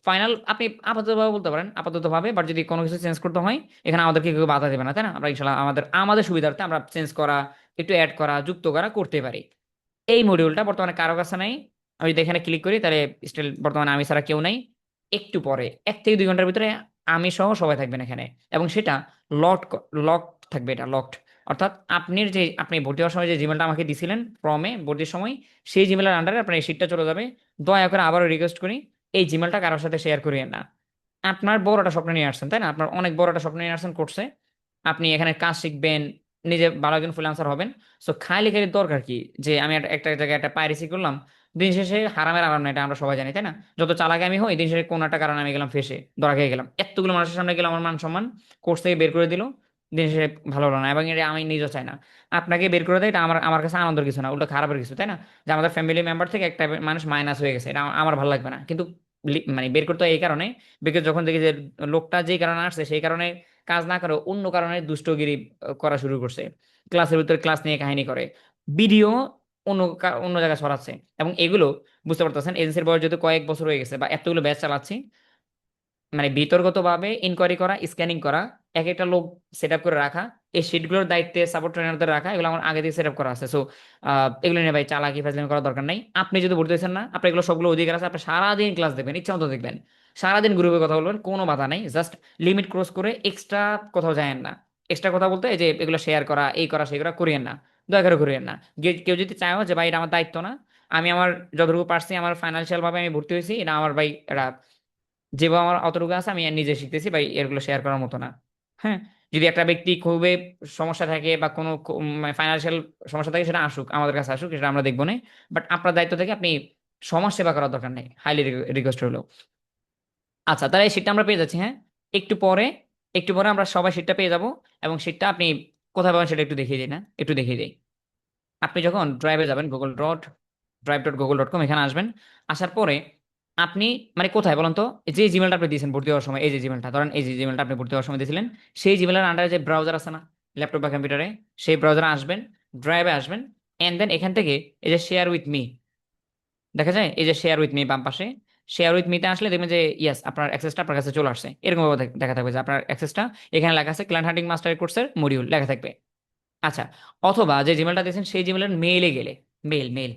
Speaker 1: Final আপনি আপাততভাবে বলতে পারেন, আপাততভাবে, বাট যদি কোনো কিছু চেঞ্জ করতে হয় এখানে আমাদেরকে কেউ বাধা দেবে না, তাই না? আমরা ইনশাল্লাহ আমাদের সুবিধার্থে আমরা চেঞ্জ করা, একটু অ্যাড করা, যুক্ত করা করতে পারি। এই মডিউলটা বর্তমানে কারো কাছে নাই। আমি যদি এখানে ক্লিক করি তাহলে স্টিল বর্তমানে আমি ছাড়া কেউ নাই। একটু পরে 1 থেকে 2 ঘন্টার ভিতরে আমি সহ সবাই থাকবেন এখানে, এবং সেটা লক থাকবে, এটা লকড। অর্থাৎ আপনি ভর্তি হওয়ার সময় যে জিমেলটা আমাকে দিছিলেন ফর্মে ভর্তির সময়, সেই জিমেলের আন্ডারে আপনার এই শিটটা চলে যাবে। দয়া করে আবারও রিকোয়েস্ট করি, এই জিমেলটা কারোর সাথে শেয়ার করিয়েন না। আপনার বড় একটা স্বপ্ন নিয়ে আসছেন, তাই না? আপনার অনেক বড় একটা স্বপ্ন নিয়ে আসছেন কোর্সে, আপনি এখানে কাজ শিখবেন, নিজে ভালো একজন ফ্রিল্যান্সার হবেন। সো খালি দরকার কি যে আমি একটা জায়গায় একটা পাইরেসি করলাম, দিন শেষে হারামের আরাম না, এটা আমরা সবাই জানি, তাই না? যত চালাকি আমি হই, দিন শেষে কোনো একটা কারণে আমি গেলাম ফেসে, ধরা খেয়ে গেলাম, এতগুলো মানুষের সামনে গেলাম, আমার মান সম্মান কোর্স থেকে বের করে দিল, দিন শেষে ভালো হলো না। এবং এটা আমি নিজেও চাই না আপনাকে বের করে দেয়, এটা আমার কাছে আনন্দের কিছু না, উল্টো খারাপের কিছু, তাই না? যে আমাদের ফ্যামিলি মেম্বার থেকে একটা মানুষ মাইনাস হয়ে গেছে, এটা আমার ভালো লাগবে না। কিন্তু মানে বের করতে হয় এই কারণে, বিকজ যখন দেখি যে লোকটা যেই কারণে আসছে সেই কারণে কাজ না করে অন্য কারণে দুষ্টগিরি করা শুরু করছে, ক্লাসের ভিতরে ক্লাস নিয়ে কাহিনী করে, ভিডিও অন্য জায়গায় ছড়াচ্ছে। এবং এগুলো বুঝতে পারতেছেন, এজেন্সির বয়স যেহেতু কয়েক বছর হয়ে গেছে বা এতগুলো ব্যাচ চালাচ্ছি, মানে বিতর্কতভাবে ইনকোয়ারি করা, স্ক্যানিং করা, এক একটা লোক সেট আপ করে রাখা, এই শিটগুলোর দায়িত্বে সাপোর্ট ট্রেনারদের রাখা, এগুলো আমার আগে থেকে সেট আপ করা আছে। সো এগুলো নিয়ে ভাই চালাকি ফাজলামি করার দরকার নাই। আপনি যদি ভর্তি হয়েছেন না, আপনার এগুলো সবগুলো অধিকার আছে, আপনি সারাদিন ক্লাস দেখবেন, ইচ্ছা মতো দেখবেন, সারাদিন গ্রুপে কথা বলবেন, কোনো বাধা নাই। জাস্ট লিমিট ক্রস করে এক্সট্রা কোথাও যায়েন না। এক্সট্রা কথা বলতে এই যে এগুলো শেয়ার করা, এই করা সেই করা করিয়েন না, দয়া করে করিয়েন না। কেউ যদি চায় যে ভাই এটা আমার দায়িত্ব না, আমি আমার যতটুকু পারছি, আমার ফাইন্যান্সিয়াল ভাবে আমি ভর্তি হয়েছি, এটা আমার ভাই, এটা যেভাবে আমার অতটুকু আছে আমি নিজে শিখতেছি ভাই, এগুলো শেয়ার করার মতো না। হ্যাঁ, যদি একটা ব্যক্তি খুবই সমস্যা থাকে বা কোনো ফাইন্যান্সিয়াল সমস্যা থাকে, সেটা আসুক, আমাদের কাছে আসুক, সেটা আমরা দেখবো না। বাট আপনার দায়িত্ব থেকে আপনি সমাজ সেবা করার দরকার নেই, হাইলি রিকোয়েস্ট হলো। আচ্ছা, তাহলে এই শীটটা আমরা পেয়ে যাচ্ছি। হ্যাঁ, একটু পরে আমরা সবাই শীটটা পেয়ে যাব। এবং শীটটা আপনি কোথায় পাবেন সেটা একটু দেখিয়ে দিই না, একটু দেখিয়ে দিই। আপনি যখন ড্রাইভে যাবেন, drive.google.com এখানে আসবেন। আসার পরে আপনি মানে কোথায় বলেন তো, যে জিমেলটা আপনি দিয়েছেন ভর্তি হওয়ার সময়, এই যে জিমেলটা ধরেন, এই যে জিমেলটা আপনি ভর্তি হওয়ার সময় দিয়েছিলেন, সেই জিমেলের আন্ডারে যে ব্রাউজার আছে না ল্যাপটপ বা কম্পিউটারে, সেই ব্রাউজারে আসবেন, ড্রাইভে আসবেন, এন্ড দেন এখান থেকে এই যে শেয়ার উইথ মি দেখা যায়, এই যে শেয়ার উইথ মি বাম পাশে, শেয়ার উইথ মিতে আসলে দেখবেন যে ইয়াস আপনার অ্যাক্সেসটা আপনার কাছে চলে আসছে, এরকম ভাবে দেখা থাকবে যে আপনার অ্যাক্সেসটা এখানে লেখা আছে ক্লায়েন্ট হান্টিং মাস্টার কোর্সের মডিউল লেখা থাকবে। আচ্ছা, অথবা যে জিমেলটা দিয়েছেন সেই জিমেলের মেইলে গেলে, মেইল মেইল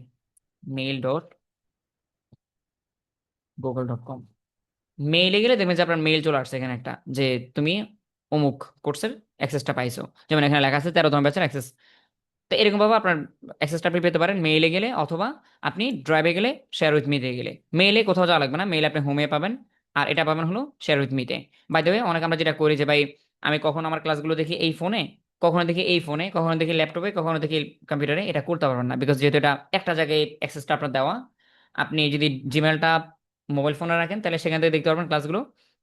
Speaker 1: mail.google.com, মেইলে গেলে দেখবেন যে আপনার মেইল চলে আসছে এখানে একটা, যে তুমি অমুক কোর্সের অ্যাক্সেসটা পাইছো, যেমন এখানে লেখা আছে 13তম ব্যাচের অ্যাক্সেস। তো এরকম ভাবে আপনার অ্যাক্সেসটা আপনি পেতে পারেন মেইলে গেলে, অথবা আপনি ড্রাইভে গেলে, শেয়ার উইথ মিতে গেলে। মেইলে কোথাও যাওয়া লাগবে না, মেইল আপনি হোমে পাবেন, আর এটা পাবেন হলো শেয়ার উইথ মিতে। বাই দ্য ওয়ে, অনেক আমরা যেটা করি যে ভাই আমি কখনো আমার ক্লাসগুলো দেখি এই ফোনে, কখনো দেখি এই ফোনে, কখনো দেখি ল্যাপটপে, কখনো দেখি কম্পিউটারে, এটা করতে পারবেন না, বিকজ যেহেতু এটা একটা জায়গায় অ্যাক্সেসটা আপনার দেওয়া। আপনি যদি জিমেলটা মোবাইল ফোনে রাখেন তাহলে সেখান থেকে দেখতে পারবেন ক্লাসগুলো,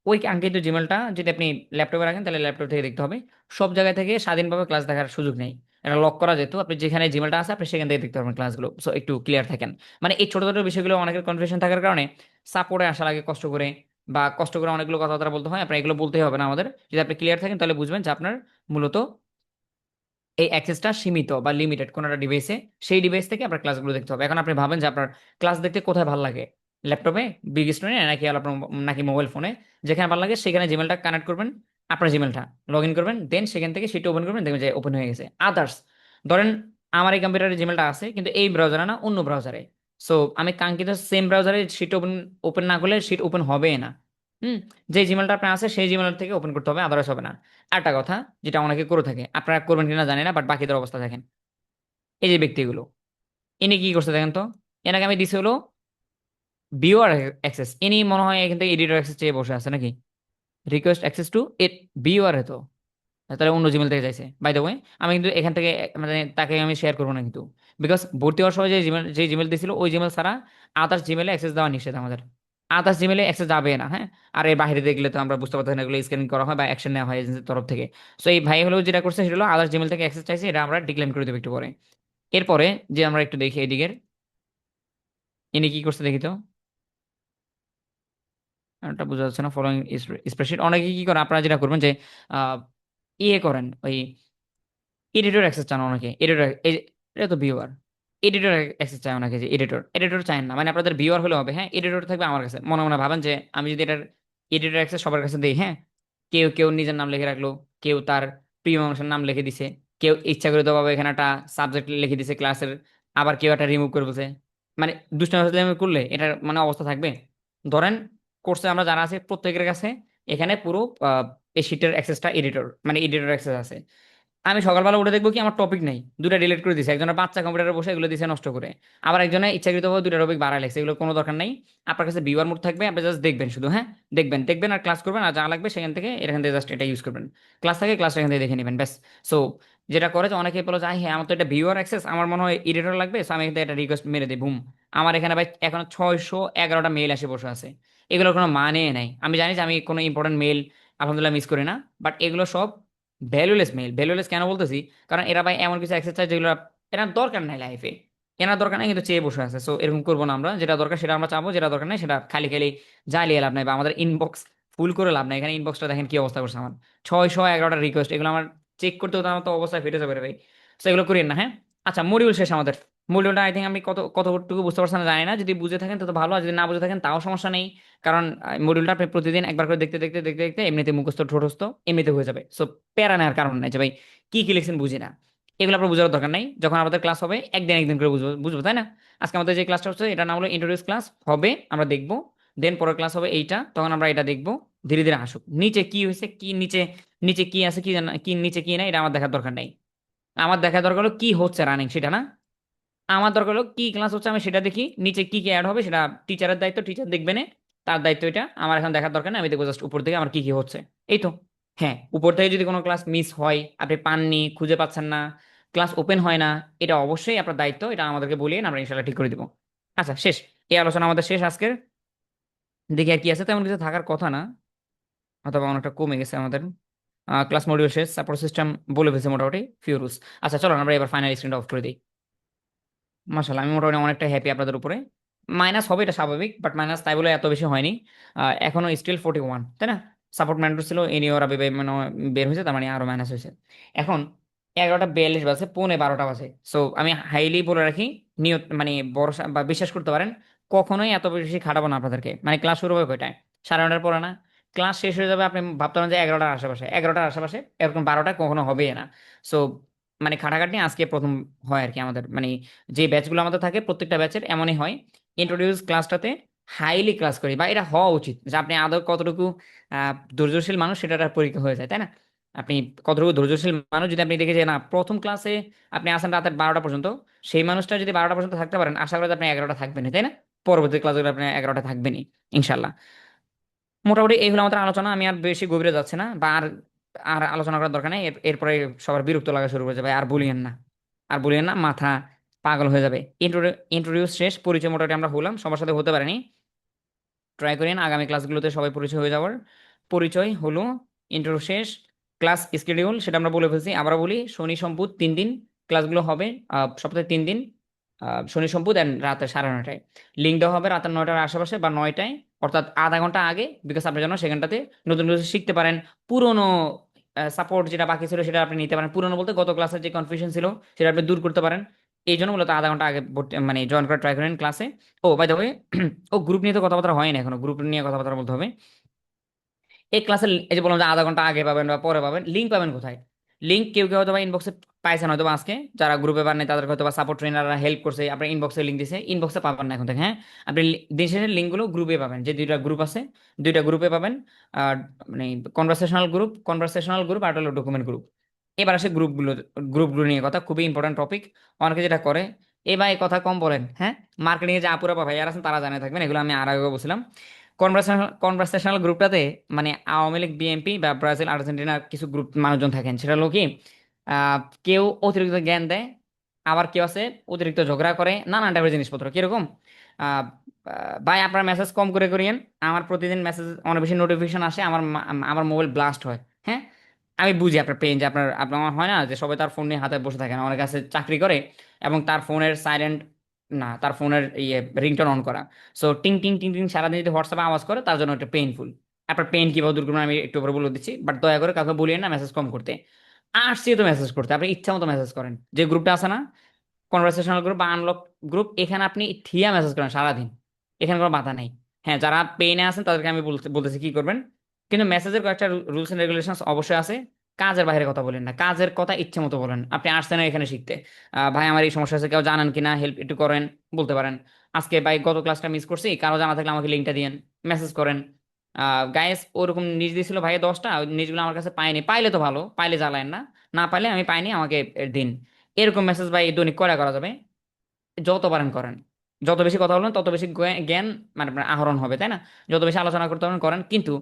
Speaker 1: ওই আঙ্কিত জিমেলটা যদি আপনি ল্যাপটপে রাখেন তাহলে ল্যাপটপ থেকে দেখতে হবে। সব জায়গা থেকে স্বাধীনভাবে ক্লাস দেখার সুযোগ নেই, এটা লক করা যেত, আপনি যেখানে জিমেলটা আছে আপনি সেখান থেকে দেখতে পারবেন ক্লাসগুলো। সো একটু ক্লিয়ার থাকেন, মানে এই ছোট ছোট বিষয়গুলো অনেকের কনফিউশন থাকার কারণে সাপোর্টে আসার আগে কষ্ট করে বা কষ্ট করে অনেকগুলো কথাবার্তা বলতে হয়, আপনার এগুলো বলতেই হবে না আমাদের। যদি আপনি ক্লিয়ার থাকেন তাহলে বুঝবেন যে আপনার মূলত এই অ্যাক্সেসটা সীমিত বা লিমিটেড কোনো একটা ডিভাইসে, সেই ডিভাইস থেকে আপনার ক্লাসগুলো দেখতে হবে। এখন আপনি ভাবেন যে আপনার ক্লাস দেখতে কোথায় ভালো লাগে, ল্যাপটপে বিগ স্ক্রিনে নাকি আপনার নাকি মোবাইল ফোনে, যেখানে ভালো লাগে সেখানে জিমেলটা কানেক্ট করবেন, আপনার জিমেলটা লগ ইন করবেন, দেন সেখান থেকে সেটা ওপেন করবেন, দেখবেন যে ওপেন হয়ে গেছে। আদার্স ধরেন আমার এই কম্পিউটারে জিমেলটা আছে কিন্তু এই ব্রাউজারে না, অন্য ব্রাউজারে, সো আমি কাঙ্ক্ষিত সেম ব্রাউজারে শিট ওপেন ওপেন না করলে শিট ওপেন হবে না। হুম, যে জিমেলটা আপনার আছে সেই জিমেল থেকে ওপেন করতে হবে, আদারওয়াইজ হবে না। আরেকটা কথা যেটা অনেকে করে থাকে, আপনারা করবেন কিনা জানি না, বাট বাকিদের অবস্থা দেখেন, এই যে ব্যক্তিগুলো, ইনি কি করছে দেখেন তো, এনাকে আমি দিছি হলো ভিউয়ার অ্যাক্সেস, ইনি মনে হয় এখান থেকে এডিটর অ্যাক্সেস চেয়ে বসে আছে নাকি, request access to it viewer তো, তাহলে অন্য জিমেল থেকে চাইছে। বাই দ্য ওয়ে, আমি কিন্তু এখান থেকে মানে তাকে আমি শেয়ার করবো না কিন্তু, বিকজ ভর্তি হওয়ার সময় যে জিমেল দিয়েছিল ওই জিমেল ছাড়া আদার্স জিমেলে অ্যাক্সেস দেওয়া নিষেধ আমাদের, আদার্স জিমেলে অ্যাক্সেস যাবে না। হ্যাঁ, আর এর বাইরে দেখলে তো আমরা বুঝতে পারতেন এগুলো স্ক্যানিং করা হয় বা অ্যাকশন নেওয়া হয় এজেন্সির তরফ থেকে। সো এই ভাই হলো যেটা করছে সেটা হলো আদার্স জিমেল থেকে অ্যাক্সেস চাইছে, এটা আমরা ডিক্লাইন করে দেবো একটু পরে। এরপরে যে আমরা একটু দেখি এদিকের, ইনি কি করছে দেখি তো, এটা বোঝা যাচ্ছে না। ফলোইং স্প্রেডশিট, অনেকে কি করে আপনারা যেটা করবেন যে আহ, ইয়ে করেন ওই এডিটর অ্যাক্সেস চান অনেকে, এডিটর এটা তো ভিউয়ার, এডিটর অ্যাক্সেস চায় অনেকে, যে এডিটর চায় না, মানে আপনাদের ভিউয়ার হলে হবে, হ্যাঁ এডিটর থাকবে আমার কাছে, মনে মনে ভাবেন যে আমি যদি এটার এডিটর অ্যাক্সেস সবার কাছে দিই, হ্যাঁ কেউ কেউ নিজের নাম লিখে রাখলো, কেউ তার প্রিয় মানুষের নাম লিখে দিছে, কেউ ইচ্ছাকৃত ভাবে এখানে একটা সাবজেক্ট লিখে দিছে ক্লাসের, আবার কেউ একটা রিমুভ করে বলছে, মানে দুষ্টামি করলে এটার মানে অবস্থা থাকবে। ধরেন কোর্সে আমরা যারা আছে প্রত্যেকের কাছে এখানে পুরো এই শিটের অ্যাক্সেসটা এডিটর মানে এডিটর অ্যাক্সেস আছে। আমি সকালবেলা উঠে দেখবো কি আমার টপিক নাই, দুটা ডিলিট করে দিছে, একজনের বাচ্চা কম্পিউটারে বসে এগুলো দিছে নষ্ট করে, আবার একজনে ইচ্ছাকৃতভাবে দুটা টপিক বাড়ায় লেগছে, এগুলো কোনো দরকার নাই। আপনার কাছে ভিউয়ার মোড থাকবে, আপনি জাস্ট দেখবেন শুধু, হ্যাঁ দেখবেন দেখবেন আর ক্লাস করবেন, আর যা লাগবে সেখান থেকে এখান থেকে জাস্ট এটা ইউজ করবেন, ক্লাস থাকে ক্লাসটা এখান থেকে দেখে নেবেন ব্যাস। সো যেটা করে যে অনেকে বলে যে হ্যাঁ আমার তো এটা ভিউয়ার অ্যাক্সেস, আমার মনে হয় এডিটর লাগবে, সো আমি এখান থেকে একটা রিকোয়েস্ট মেরে দিই, বুম, আমার এখানে ভাই এখন 611টা মেইল এসে বসে আছে, এগুলোর কোনো মানে নাই। আমি জানি যে আমি কোনো ইম্পর্টেন্ট মেইল আলহামদুলিল্লাহ মিস করি না, বাট এগুলো সব ভ্যালুলেস মেইল। ভ্যালুলেস কেন বলতেছি, কারণ এরা ভাই এমন কিছু এক্সারসাইজ যেগুলো এনার দরকার নাই লাইফে, এনার দরকার নাই কিন্তু চেয়ে বসে আছে। সো এরকম করবো না আমরা, যেটা দরকার সেটা আমরা চাবো, যেটা দরকার নাই সেটা খালি খালি জ্বালিয়ে লাভ নাই, বা আমাদের ইনবক্স ফুল করে লাভ নাই। এখানে ইনবক্সটা দেখেন কি অবস্থা করছে আমার, 611টা রিকোয়েস্ট, এগুলো আমার চেক করতে হতো, আমার তো অবস্থায় ফেটে যাবে রে ভাই। সো এগুলো করিয়েন না, হ্যাঁ। আচ্ছা, মডিউল শেষ আমাদের, মডিউলটা আই থিঙ্ক আমি কতটুকু বুঝতে পারছেন না জানি না, যদি বুঝে থাকেন তো ভালো, আর যদি না বুঝে থাকেন তাও সমস্যা নেই, কারণ মডিউলটা আপনি প্রতিদিন একবার করে দেখতে দেখতে দেখতে দেখতে এমনিতে মুখস্থ ঠোঁটস্থ এমনিতে হয়ে যাবে। সো প্যারা নেওয়ার কারণ নাই যে ভাই কি কি লিখছেন বুঝি না, এগুলো আপনার বোঝার দরকার নাই। যখন আমাদের ক্লাস হবে একদিন একদিন করে বুঝবো বুঝবো, তাই না? আজকে আমাদের যে ক্লাসটা হচ্ছে এটা নাম হলো ইন্ট্রোডিউস ক্লাস, হবে আমরা দেখবো, দেন পরের ক্লাস হবে এইটা, তখন আমরা এটা দেখবো, ধীরে ধীরে আসুক। নিচে কি হয়েছে, কি নিচে নিচে কি আছে, কি কি নিচে কি নাই, এটা আমার দেখার দরকার নাই। আমার দেখার দরকার হলো কি হচ্ছে রানিং সেটা, না আমার দরকার হলো কি ক্লাস হচ্ছে আমি সেটা দেখি, নিচে কি কি অ্যাড হবে সেটা টিচারের দায়িত্ব, টিচার দেখবে না, তার দায়িত্ব এটা, আমার এখন দেখার দরকার নেই, আমি দেখবো জাস্ট উপর থেকে আমার কি কি হচ্ছে, এই তো। হ্যাঁ, উপর থেকে যদি কোনো ক্লাস মিস হয়, আপনি পাননি, খুঁজে পাচ্ছেন না, ক্লাস ওপেন হয় না, এটা অবশ্যই আপনার দায়িত্ব, এটা আমাদেরকে বলিয়ে আমরা ইনশাল্লাহ ঠিক করে দিব। আচ্ছা শেষ, এই আলোচনা আমাদের শেষ আজকের। দেখি আর কি আছে, তেমন কিছু থাকার কথা না, অথবা অনেকটা কমে গেছে আমাদের ক্লাস মডিউল শেষ, সাপোর্ট সিস্টেম বলে ফেলছে মোটামুটি ফিউ রুলস। আচ্ছা চলো আমরা এবার ফাইনাল স্ক্রিনটা অফ করে দিই। মাশাআল্লাহ, আমি মোটামুটি অনেকটা হ্যাপি আপনাদের উপরে মাইনাস হবে, এটা স্বাভাবিক, বাট মাইনাস তাই বলে এত বেশি হয়নি। এখনো স্টিল 41, তাই না? সাপোর্ট ম্যান্ডেট ছিল, এ নিয়ে ওরা মানে বের হয়েছে, তার মানে আরো মাইনাস হয়েছে। এখন 11:42 বাজে, 11:45 বাজে। সো আমি হাইলি বলে রাখি, নিয়ত মানে ভরসা বা বিশ্বাস করতে পারেন, কখনোই এত বেশি খাটাবো না আপনাদেরকে। মানে ক্লাস শুরু হবে কয়টায়? 9:30 পরে না? ক্লাস শেষ হয়ে যাবে, আপনি ভাবতে পারেন যে 11টার আশেপাশে, 11টার আশেপাশে, এরকম 12টা কখনো হবেই না। সো মানে খাটাখাটি আজকে প্রথম হয় আর কি আমাদের, মানে যে ব্যাচগুলো আমাদের থাকে প্রত্যেকটা ব্যাচের এমনই হয়। ইন্ট্রোডিউস ক্লাসটাতে হাইলি ক্লাস করি, বা এটা হওয়া উচিত যে আপনি আদৌ কতটুকু ধৈর্যশীল মানুষ সেটা একটা পরীক্ষা হয়ে যায়, তাই না? আপনি কতটুকু ধৈর্যশীল মানুষ, যদি আপনি দেখে যে না প্রথম ক্লাসে আপনি আসেন রাতের 12টা পর্যন্ত, সেই মানুষটা যদি 12টা পর্যন্ত থাকতে পারেন, আশা করি যে আপনি 11টা থাকবেনই, তাই না? পরবর্তী ক্লাসগুলো আপনি 11টা থাকবেনই ইনশাল্লাহ। মোটামুটি এই হলো আমাদের আলোচনা। আমি আর বেশি গভীরে যাচ্ছি না, বা আর আর আলোচনা করার দরকার নেই। এরপরে সবার বিরক্ত লাগা শুরু করে যাবে, আর বলিয়েন না, আর বলিয়েন না, মাথা পাগল হয়ে যাবে। ইন্ট্রোডিউস শেষ, পরিচয় মোটামুটি আমরা হলাম, সবার সাথে হতে পারিনি। ট্রাই করেন আগামী ক্লাসগুলোতে সবাই পরিচয় হয়ে যাওয়ার। পরিচয় হলো, ইন্ট্রো শেষ। ক্লাস স্কেডিউল সেটা আমরা বলে ফেলছি, আবার বলি, শনি সম্পুত 3 দিন ক্লাসগুলো হবে, সপ্তাহে 3 দিন, শনি সম্পুত অ্যান্ড রাতে 9:30টায়। লিঙ্ক দেওয়া হবে রাতের 9টার আশেপাশে বা 9টায়, অর্থাৎ আধা ঘন্টা আগে, বিকজ আপনি যেন সেখানটাতে নতুন কিছু শিখতে পারেন। পুরনো সাপোর্ট যেটা বাকি ছিল সেটা আপনি নিতে পারেন, পুরনো বলতে গত ক্লাসের যে কনফিউশন ছিল সেটা আপনি দূর করতে পারেন। এই জন্য মূলত আধা ঘন্টা আগে মানে জয়েন করার ট্রাই করেন ক্লাসে। ও বাই দ্য ওয়ে, ও গ্রুপ নিয়ে তো কথাবার্তা হয় না এখনো, গ্রুপ নিয়ে কথাবার্তা বলতে হবে। এই ক্লাসের এই যে বললাম যে আধা ঘন্টা আগে পাবেন বা পরে পাবেন, লিঙ্ক পাবেন কোথায়? লিঙ্ক কেউ কেউ হয়তো বা ইনবক্সে পাইছেন, হয়তো বা আজকে যারা গ্রুপে পান নাই তাদের হয়তো বা সাপোর্ট ট্রেনাররা হেল্প করছে, আপনার ইনবক্সে লিঙ্ক দিছে, ইনবক্সে পাবেন না এখন থেকে, হ্যাঁ? আপনি দিন শেষে লিঙ্কগুলো গ্রুপে পাবেন, যে 2টা গ্রুপ আছে, 2টা গ্রুপে পাবেন। আর মানে কনভারসেশনাল গ্রুপ আর হলো ডকুমেন্ট গ্রুপ। এবার আসে গ্রুপগুলো নিয়ে কথা, খুবই ইম্পর্টেন্ট টপিক। অনেকে যেটা করে, এ ভাই কথা কম বলেন, হ্যাঁ? মার্কেটিং এ যে আপুরা বা ভাইয়ারা আছেন তারা জানে থাকবেন, এগুলো আমি আর আগে বলছিলাম। কনভারসেশনাল গ্রুপটাতে মানে আওয়ামী লীগ, বিএনপি বা ব্রাজিল, আর্জেন্টিনার কিছু গ্রুপ মানুষজন থাকেন, সেটা হলো কি, কেউ অতিরিক্ত জ্ঞান দেয়, আবার কেউ আছে অতিরিক্ত ঝগড়া করে, নানান টাইপের জিনিসপত্র। কিরকম? আহ, ভাই আপনার মেসেজ কম করে করিয়েন, আমার প্রতিদিন মেসেজ অনেক বেশি নোটিফিকেশন আসে, আমার মোবাইল ব্লাস্ট হয়, হ্যাঁ? আমি বুঝি আপনার পেন, যে আপনার আপনার হয় না যে সবাই তার ফোন নিয়ে হাতে বসে থাকে না, অনেক কাছে চাকরি করে এবং তার ফোনের সাইলেন্ট না, তার ফোনের রিংটোন অন করা। সো টিং টিং টিং টিং সারাদিন যদি হোয়াটসঅ্যাপে আওয়াজ করে, তার জন্য একটা পেইনফুল। আপনার পেন কিভাবে দূর করবেন আমি একটু পরে বলে দিচ্ছি, বাট দয়া করে কাউকে বলিয়েন না মেসেজ কম করতে। আসছি তো মেসেজ করতে, আপনি ইচ্ছা মতো মেসেজ করেন। যে গ্রুপটা আছে না, কনভারসেশনাল গ্রুপ বা আনলক গ্রুপ, এখানে আপনি থিয়া মেসেজ করেন সারাদিন, এখানে কোনো বাধা নেই। হ্যাঁ, যারা পেইনে আছেন তাদেরকে আমি বলতেছি কি করবেন, কিন্তু মেসেজের কয়েকটা রুলস এন্ড রেগুলেশন অবশ্যই আছে। কাজের বাইরে কথা বলেন না, কাজের কথা ইচ্ছে মতো বলেন। আপনি আসছেন না এখানে শিখতে, ভাই আমার এই সমস্যা আছে, কেউ জানেন কিনা, হেল্প একটু করেন, বলতে পারেন। আজকে ভাই গত ক্লাসটা মিস করছি, কারো জানা থাকলে আমাকে লিঙ্কটা দিয়েন, মেসেজ করেন। গাইস ওরকম নিজ দিয়েছিল ভাই 10টা, ওই নিজগুলো আমার কাছে পাইনি, পাইলে তো ভালো, পাইলে জ্বালায়েন না, না পাইলে আমি পাইনি আমাকে দিন। এরকম মেসেজ ভাই দৈনিক করা যাবে, যত পারেন করেন। যত বেশি কথা বলবেন তত বেশি জ্ঞান মানে আপনার আহরণ হবে, তাই না? যত বেশি আলোচনা করতে পারেন করেন, কিন্তু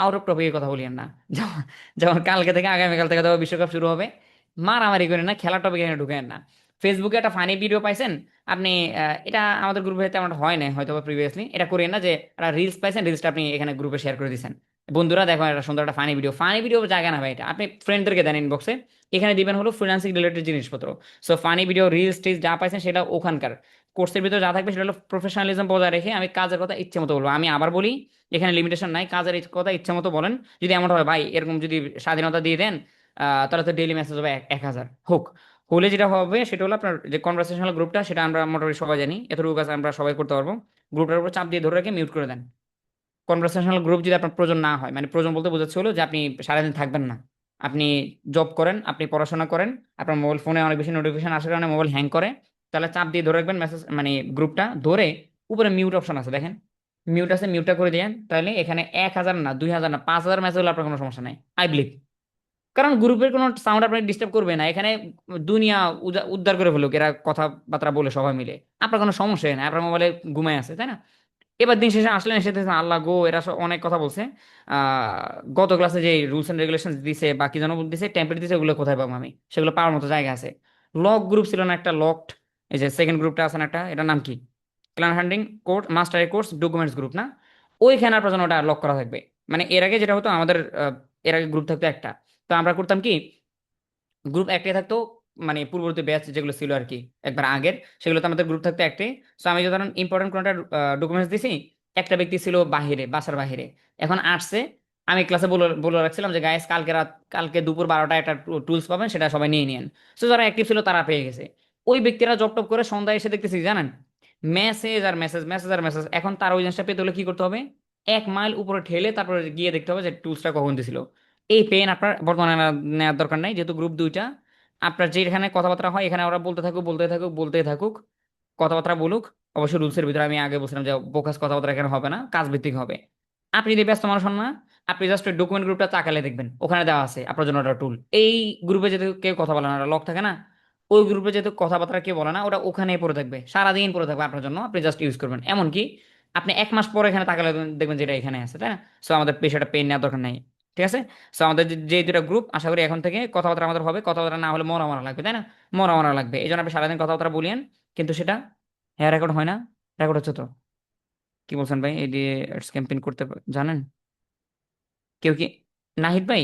Speaker 1: আউট অফ টপিকে কথা বলিয়েন না। যেমন যেমন কালকে থেকে, আগামীকাল থেকে তো বিশ্বকাপ শুরু হবে, মারামারি করেন না, খেলার টপিকে এখানে ঢুকেন না। ফেসবুকে একটা ফানি ভিডিও পাইছেন আপনি, এটা আমাদের গ্রুপে তেমন হয় না হয়তো বা প্রিভিয়াসলি, এটা করেন না যে একটা রিলস পাইছেন, রিলসটা আপনি এখানে গ্রুপে শেয়ার করে দিচ্ছেন, বন্ধুরা দেখো একটা সুন্দর একটা ফানি ভিডিও জায়গা না ভাই, এটা আপনি ফ্রেন্ডদেরকে দেন ইনবক্সে, এখানে দিবেন হলো ফ্রিল্যান্সিং রিলেটেড জিনিসপত্র। সো ফানি ভিডিও, রিলস টিলস যা পাইছেন সেটা ওখানকার কোর্সের ভিতরে যা থাকবে সেটা হলো প্রফেশনালিজম বজায় রেখে আমি কাজের কথা ইচ্ছে মতো বলবো। আমি আবার বলি, এখানে লিমিটেশন নাই, কাজের কথা ইচ্ছে মতো বলেন। যদি এমন হয় ভাই এরকম যদি স্বাধীনতা দিয়ে দেন, তাহলে তো ডেইলি মেসেজ হবে 1000 হোক। হলে যেটা হবে সেটা হলো আপনার যে কনভারসেশনাল গ্রুপটা, সেটা আমরা মোটামুটি সবাই জানি, এতটুকু কাজ আমরা সবাই করতে পারবো। গ্রুপটার উপর চাপ দিয়ে ধরে রেখে মিউট করে দেন। কনভারসেশনাল গ্রুপ যদি আপনার প্রয়োজন না হয়, মানে প্রয়োজন বলতে বোঝাচ্ছে হলো যে আপনি সারাদিন থাকবেন না, আপনি জব করেন, আপনি পড়াশোনা করেন, আপনার মোবাইল ফোনে অনেক বেশি নোটিফিকেশন আসার কারণে মোবাইল হ্যাং করে, তাহলে চাপ দিয়ে ধরে রাখবেন মেসেজ, মানে গ্রুপটা ধরে উপরে মিউট অপশন আছে দেখেন, মিউট আছে, মিউটটা করে দেন, তাহলে এখানে 1000 না, 2000 না, 5000 মেসেজ হলে আপনার কোনো সমস্যা নাই, আই বিলিভ। কারণ গ্রুপের কোনো সাউন্ড আপনাকে ডিস্টার্ব করবে না, এখানে দুনিয়া উদ্ধার করে ফেলুক এরা কথাবার্তা বলে সবাই মিলে, আপনার কোনো সমস্যা হয় না, আপনার মোবাইলে ঘুমায় আছে, তাই না? এবার দিন শেষে আসলেন, এসে দেখছেন আল্লাহ গো এরা সব অনেক কথা বলছে, গত ক্লাসে যে রুলস এন্ড রেগুলেশন দিছে বা কি যেন দিছে, টেমপ্লেট দিছে, ওগুলো কোথায় পাবো আমি? সেগুলো পাওয়ার মতো জায়গা আছে। লক গ্রুপ ছিল না একটা, লকড, এই যে সেকেন্ড গ্রুপটা আছে না একটা, এটার নাম কি, clan handing course master course documents group না? ওইখানে আপনার জন্য ওটা লক করা থাকবে। মানে এর আগে যেটা হতো আমাদের, এর আগে গ্রুপ থাকতো একটা, তো আমরা করতাম কি, গ্রুপ একটাই থাকতো, মানে পূর্ববর্তী ব্যাচ যেগুলো ছিল আর কি একবার আগের, সেগুলোতে আমাদের গ্রুপ থাকতো একটাই। সো আমি যে ধরেন ইম্পর্টেন্ট কোনটা ডকুমেন্টস দিছি, একটা ব্যক্তি ছিল বাহিরে, বাসার বাহিরে, এখন আসছে, আমি ক্লাসে বলে বলে রাখছিলাম যে গাইস কালকে দুপুর 12টায় একটা টুলস পাবেন, সেটা সবাই নিয়ে নিন। সো যারা অ্যাক্টিভ ছিল তারা পেয়ে গেছে। ওই ব্যক্তিরা জব টপ করে সন্ধ্যায় এসে দেখতেছি জানেন মেসেজ আর মেসেজ, মেসেজ আর মেসেজ। এখন তার ওই জিনিসটা পেতে হলে কি করতে হবে, 1 মাইল উপরে ঠেলে তারপরে গিয়ে দেখতে হবে যে টুলসটা কখন দিছিল। এই পেন আপনার বর্তমানে নেওয়ার দরকার নাই, যেহেতু গ্রুপ দুইটা। আপনার যেখানে কথাবার্তা হয় এখানে ওরা বলতে থাকুক, বলতে থাকুক, বলতে থাকুক, কথাবার্তা বলুক। অবশ্যই রুলসের ভিতরে, আমি আগে বলছিলাম যে বোকাস কথাবার্তা এখানে হবে না, কাজ ভিত্তিক হবে। আপনি যদি ব্যস্ত মানুষ হন না, আপনি জাস্ট ডকুমেন্ট গ্রুপটা তাকালে দেখবেন ওখানে দেওয়া আছে আপনার জন্য একটা টুল। এই গ্রুপে যেহেতু কেউ কথা বলে না, লক থাকে না, ওই গ্রুপে যেহেতু কথাবার্তা কেউ বলে না, ওটা ওখানে পড়ে থাকবে, সারাদিন পড়ে থাকবে আপনার জন্য, আপনি জাস্ট ইউজ করবেন। এমনকি আপনি 1 মাস পরে এখানে তাকালে দেখবেন যেটা এখানে আছে, তাই না? সো আমাদের পেশাটা পেন নেওয়ার দরকার নাই, ঠিক আছে? সো আমাদের যে দুটা গ্রুপ, আশা করি এখন থেকে কথাবার্তা আমাদের হবে, কথাবার্তা না হলে মরা মরা লাগবে, তাই না? মরা মরা লাগবে, এই জন্য আপনি সারাদিন কথাবার্তা বলিয়েন, কিন্তু সেটা হ্যাঁ রেকর্ড হয় না, রেকর্ড হচ্ছে তো। কি বলছেন ভাই, এই দিয়ে ক্যাম্পেইন করতে জানেন কেউ কি? নাহিদ ভাই,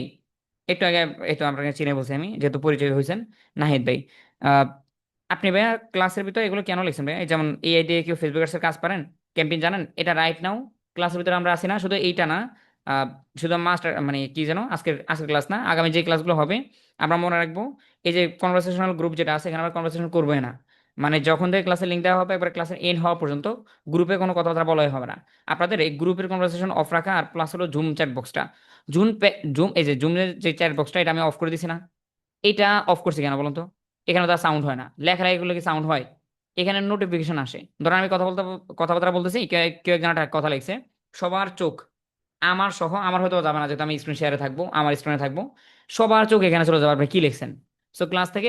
Speaker 1: একটু আগে এই তো আপনাকে চিনে বলছি আমি, যেহেতু পরিচয় হয়েছেন। নাহিদ ভাই, আহ, আপনি ভাইয়া ক্লাসের ভিতরে এগুলো কেন লিখছেন ভাইয়া? এই যেমন এআই দিয়ে কেউ ফেসবুকের কাজ পারেন, ক্যাম্পেইন জানেন, এটা রাইট নাও ক্লাসের ভিতরে আমরা আসি না, শুধু এইটা না, আহ, শুধু মাস্টার মানে কি যেন আজকের আজকের ক্লাস না, আগামী যে ক্লাসগুলো হবে আমরা মনে রাখবো। এই যে কনভারসেশনাল গ্রুপ যেটা আছে, এখানে আমরা কনভারসেশন করবোই না। মানে যখন থেকে ক্লাসের লিঙ্ক দেওয়া হবে একবার ক্লাসের এন্ড হওয়া পর্যন্ত গ্রুপে কোনো কথাবার্তা বলাই হবে না। আপনাদের এই গ্রুপের কনভারসেশন অফ রাখা, আর প্লাস হলো জুম চ্যাট বক্সটা, জুম এই যে জুমের যে চ্যাট বক্সটা, এটা আমি অফ করে দিছি না। এটা অফ করছি কেন বলুন তো? এখানে তো সাউন্ড হয় না, লেখালেখিগুলো কি সাউন্ড হয়? এখানে নোটিফিকেশন আসে। ধরেন আমি কথাবার্তা বলতেছি, কেউ একজন একটা কথা লিখছে, সবার চোখ আমার সহ, আমার হয়তো যাবে না যেহেতু আমি স্ক্রিন শেয়ারে থাকবো, আমার স্ক্রিনে থাকবো, সবার চোখ এখানে চলে যাবে আপনি কি লিখছেন। সো ক্লাস থেকে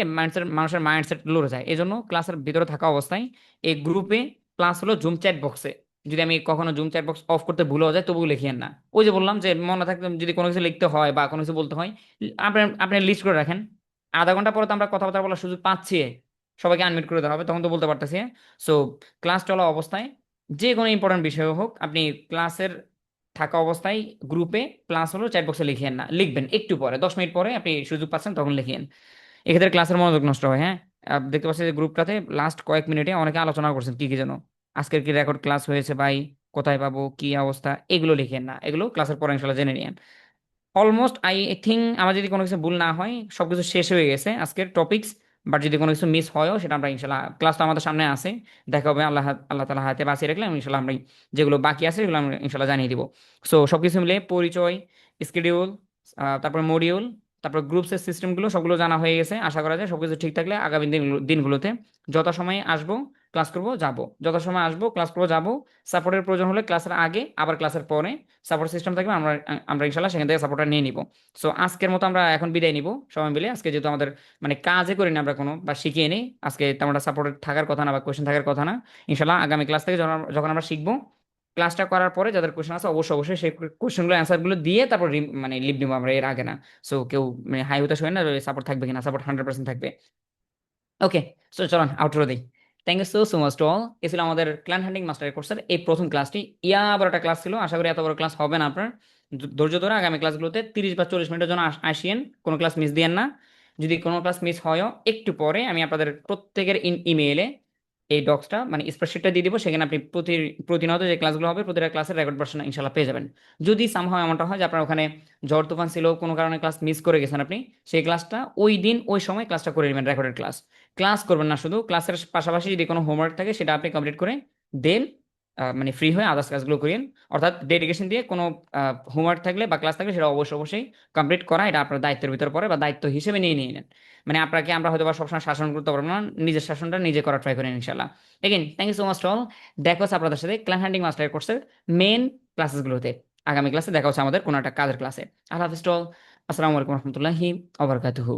Speaker 1: মানুষের মাইন্ডসেট লড়ে যায়, এই জন্য ক্লাসের ভিতরে থাকা অবস্থায় এই গ্রুপে প্লাস হলো জুম চ্যাট বক্সে, যদি আমি কখনো জুম চ্যাট বক্স অফ করতে ভুলেও যায় তবুও লিখিয়েন না। ওই যে বললাম যে মনে থাকতে যদি কোনো কিছু লিখতে হয় বা কোনো কিছু বলতে হয়, আপনি আপনি লিস্ট করে রাখেন। আধা ঘন্টা পরে তো আমরা কথাবার্তা বলার সুযোগ পাচ্ছি, সবাইকে আনমিউট করে দেওয়া হবে, তখন তো বলতে পারতেছি। সো ক্লাস চলা অবস্থায় যে কোনো ইম্পর্টেন্ট বিষয় হোক, আপনি ক্লাসের থাকা অবস্থায় গ্রুপে প্লাস হলো চ্যাট বক্সে লিখিয়েন না, লিখবেন একটু পরে, 10 মিনিট পরে আপনি সুযোগ পাচ্ছেন তখন লিখিয়েন। এক্ষেত্রে ক্লাসের মনোযোগ নষ্ট হয়। হ্যাঁ, দেখতে পাচ্ছি যে গ্রুপটাতে লাস্ট কয়েক মিনিটে অনেকে আলোচনা করছেন কি কি যেন, আজকের কি রেকর্ড ক্লাস হয়েছে ভাই, কোথায় পাবো, কি অবস্থা, এগুলো লিখেন না, এগুলো ক্লাসের পরে ইনশাল্লাহ জেনে নিয়েন। অলমোস্ট আই থিঙ্ক আমার যদি কোনো কিছু ভুল না হয় সবকিছু শেষ হয়ে গেছে আজকের টপিকস। বাট যদি কোনো কিছু মিস হয়ও সেটা আমরা ইনশাল্লাহ, ক্লাস তো আমাদের সামনে আছে, দেখা হবে আল্লাহ তালা হাতে বাঁচিয়ে রাখলে ইনশাল্লাহ আমরা যেগুলো বাকি আছে সেগুলো আমরা ইনশাল্লাহ জানিয়ে দিব। সো সবকিছু মিলে পরিচয়, স্কেডিউল, তারপর মডিউল, তারপর গ্রুপসের সিস্টেমগুলো সবগুলো জানা হয়ে গেছে। আশা করা যায় সবকিছু ঠিক থাকলে আগামী দিনগুলোতে যথাসময়ে আসবো, ক্লাস করবো, যাবো, যথাসময় আসবো, ক্লাস করবো, যাবো। সাপোর্টের প্রয়োজন হলে ক্লাসের আগে আবার ক্লাসের পরে সাপোর্ট সিস্টেম থাকবে, আমরা ইনশাল্লাহ সেখান থেকে সাপোর্টটা নিয়ে নিব। সো আজকের মতো আমরা এখন বিদায় নিব সবাই মিলে। আজকে যেহেতু আমাদের মানে কাজে করি না আমরা কোনো, বা শিখিয়ে নেই আজকে, তেমন সাপোর্ট থাকার কথা না বা কোয়েশ্চেন থাকার কথা না। ইনশাল্লাহ আগামী ক্লাস থেকে যখন আমরা শিখবো, ক্লাসটা করার পরে যাদের কোয়েশ্চেন আছে অবশ্যই সেই কোয়েশ্চেনগুলো অ্যান্সারগুলো দিয়ে তারপর মানে লিভ নিবো আমরা, এর আগে না। সো কেউ মানে হাই হতাশ হয় না, সাপোর্ট থাকবে কিনা, সাপোর্ট 100% থাকবে। ওকে, সো চলুন আউটরো দিই। Thank you so much to all. এ ছিল আমাদের ক্ল্যান হান্টিং মাস্টার কোর্সের এই প্রথম ক্লাসটি। বড় একটা ক্লাস ছিল, আশা করি এত বড় ক্লাস হবে না আপনার। ধৈর্য ধরে আগামী ক্লাসগুলোতে 30 বা 40 মিনিটের জন্য আসিয়েন, কোনো ক্লাস মিস দিয়েন না। যদি কোনো ক্লাস মিস হয়ও একটু পরে আমি আপনাদের প্রত্যেকের ইমেইলে এই ডক্সটা মানে স্প্রেডশিটটা দিয়ে দিব, সেখানে আপনি প্রতিনিয়ত যে ক্লাসগুলো হবে প্রতিটা ক্লাসের রেকর্ড ভার্সন ইনশাল্লাহ পেয়ে যাবেন। যদি সামহাও এমনটা হয় যে আপনার ওখানে ঝড় তুফান ছিল, কোনো কারণে ক্লাস মিস করে গেছেন আপনি, সেই ক্লাসটা ওই দিন ওই সময় ক্লাসটা করে নেবেন, রেকর্ডেড ক্লাস করবেন না, শুধু ক্লাসের পাশাপাশি যদি কোনো হোমওয়ার্ক থাকে সেটা আপনি কমপ্লিট করে দেন মানে ফ্রি হয়ে আদার্স কাজগুলো করেন। অর্থাৎ ডেডিকেশন দিয়ে কোনো হোমওয়ার্ক থাকলে বা ক্লাস থাকলে সেটা অবশ্যই কমপ্লিট করা, এটা আপনার দায়িত্বের ভিতরে পড়ে বা দায়িত্ব হিসেবে নিয়ে নেন। মানে আপনাকে আমরা হয়তো বা সবসময় শাসন করতে পারবো না, নিজের শাসনটা নিজে করার ট্রাই করেন ইনশাল্লাহ। Again thank you so much all. দেখা হচ্ছে আপনাদের সাথে ক্ল্যান হান্টিং মাস্টার কোর্সের মেন ক্লাসেসগুলোতে। আগামী ক্লাসে দেখা হচ্ছে আমাদের কোনো একটা কাজের ক্লাসে। আল্লাহ হাফিজ টল। আসসালামু আলাইকুম রহমতুল্লাহি ওয়া বারাকাতুহু।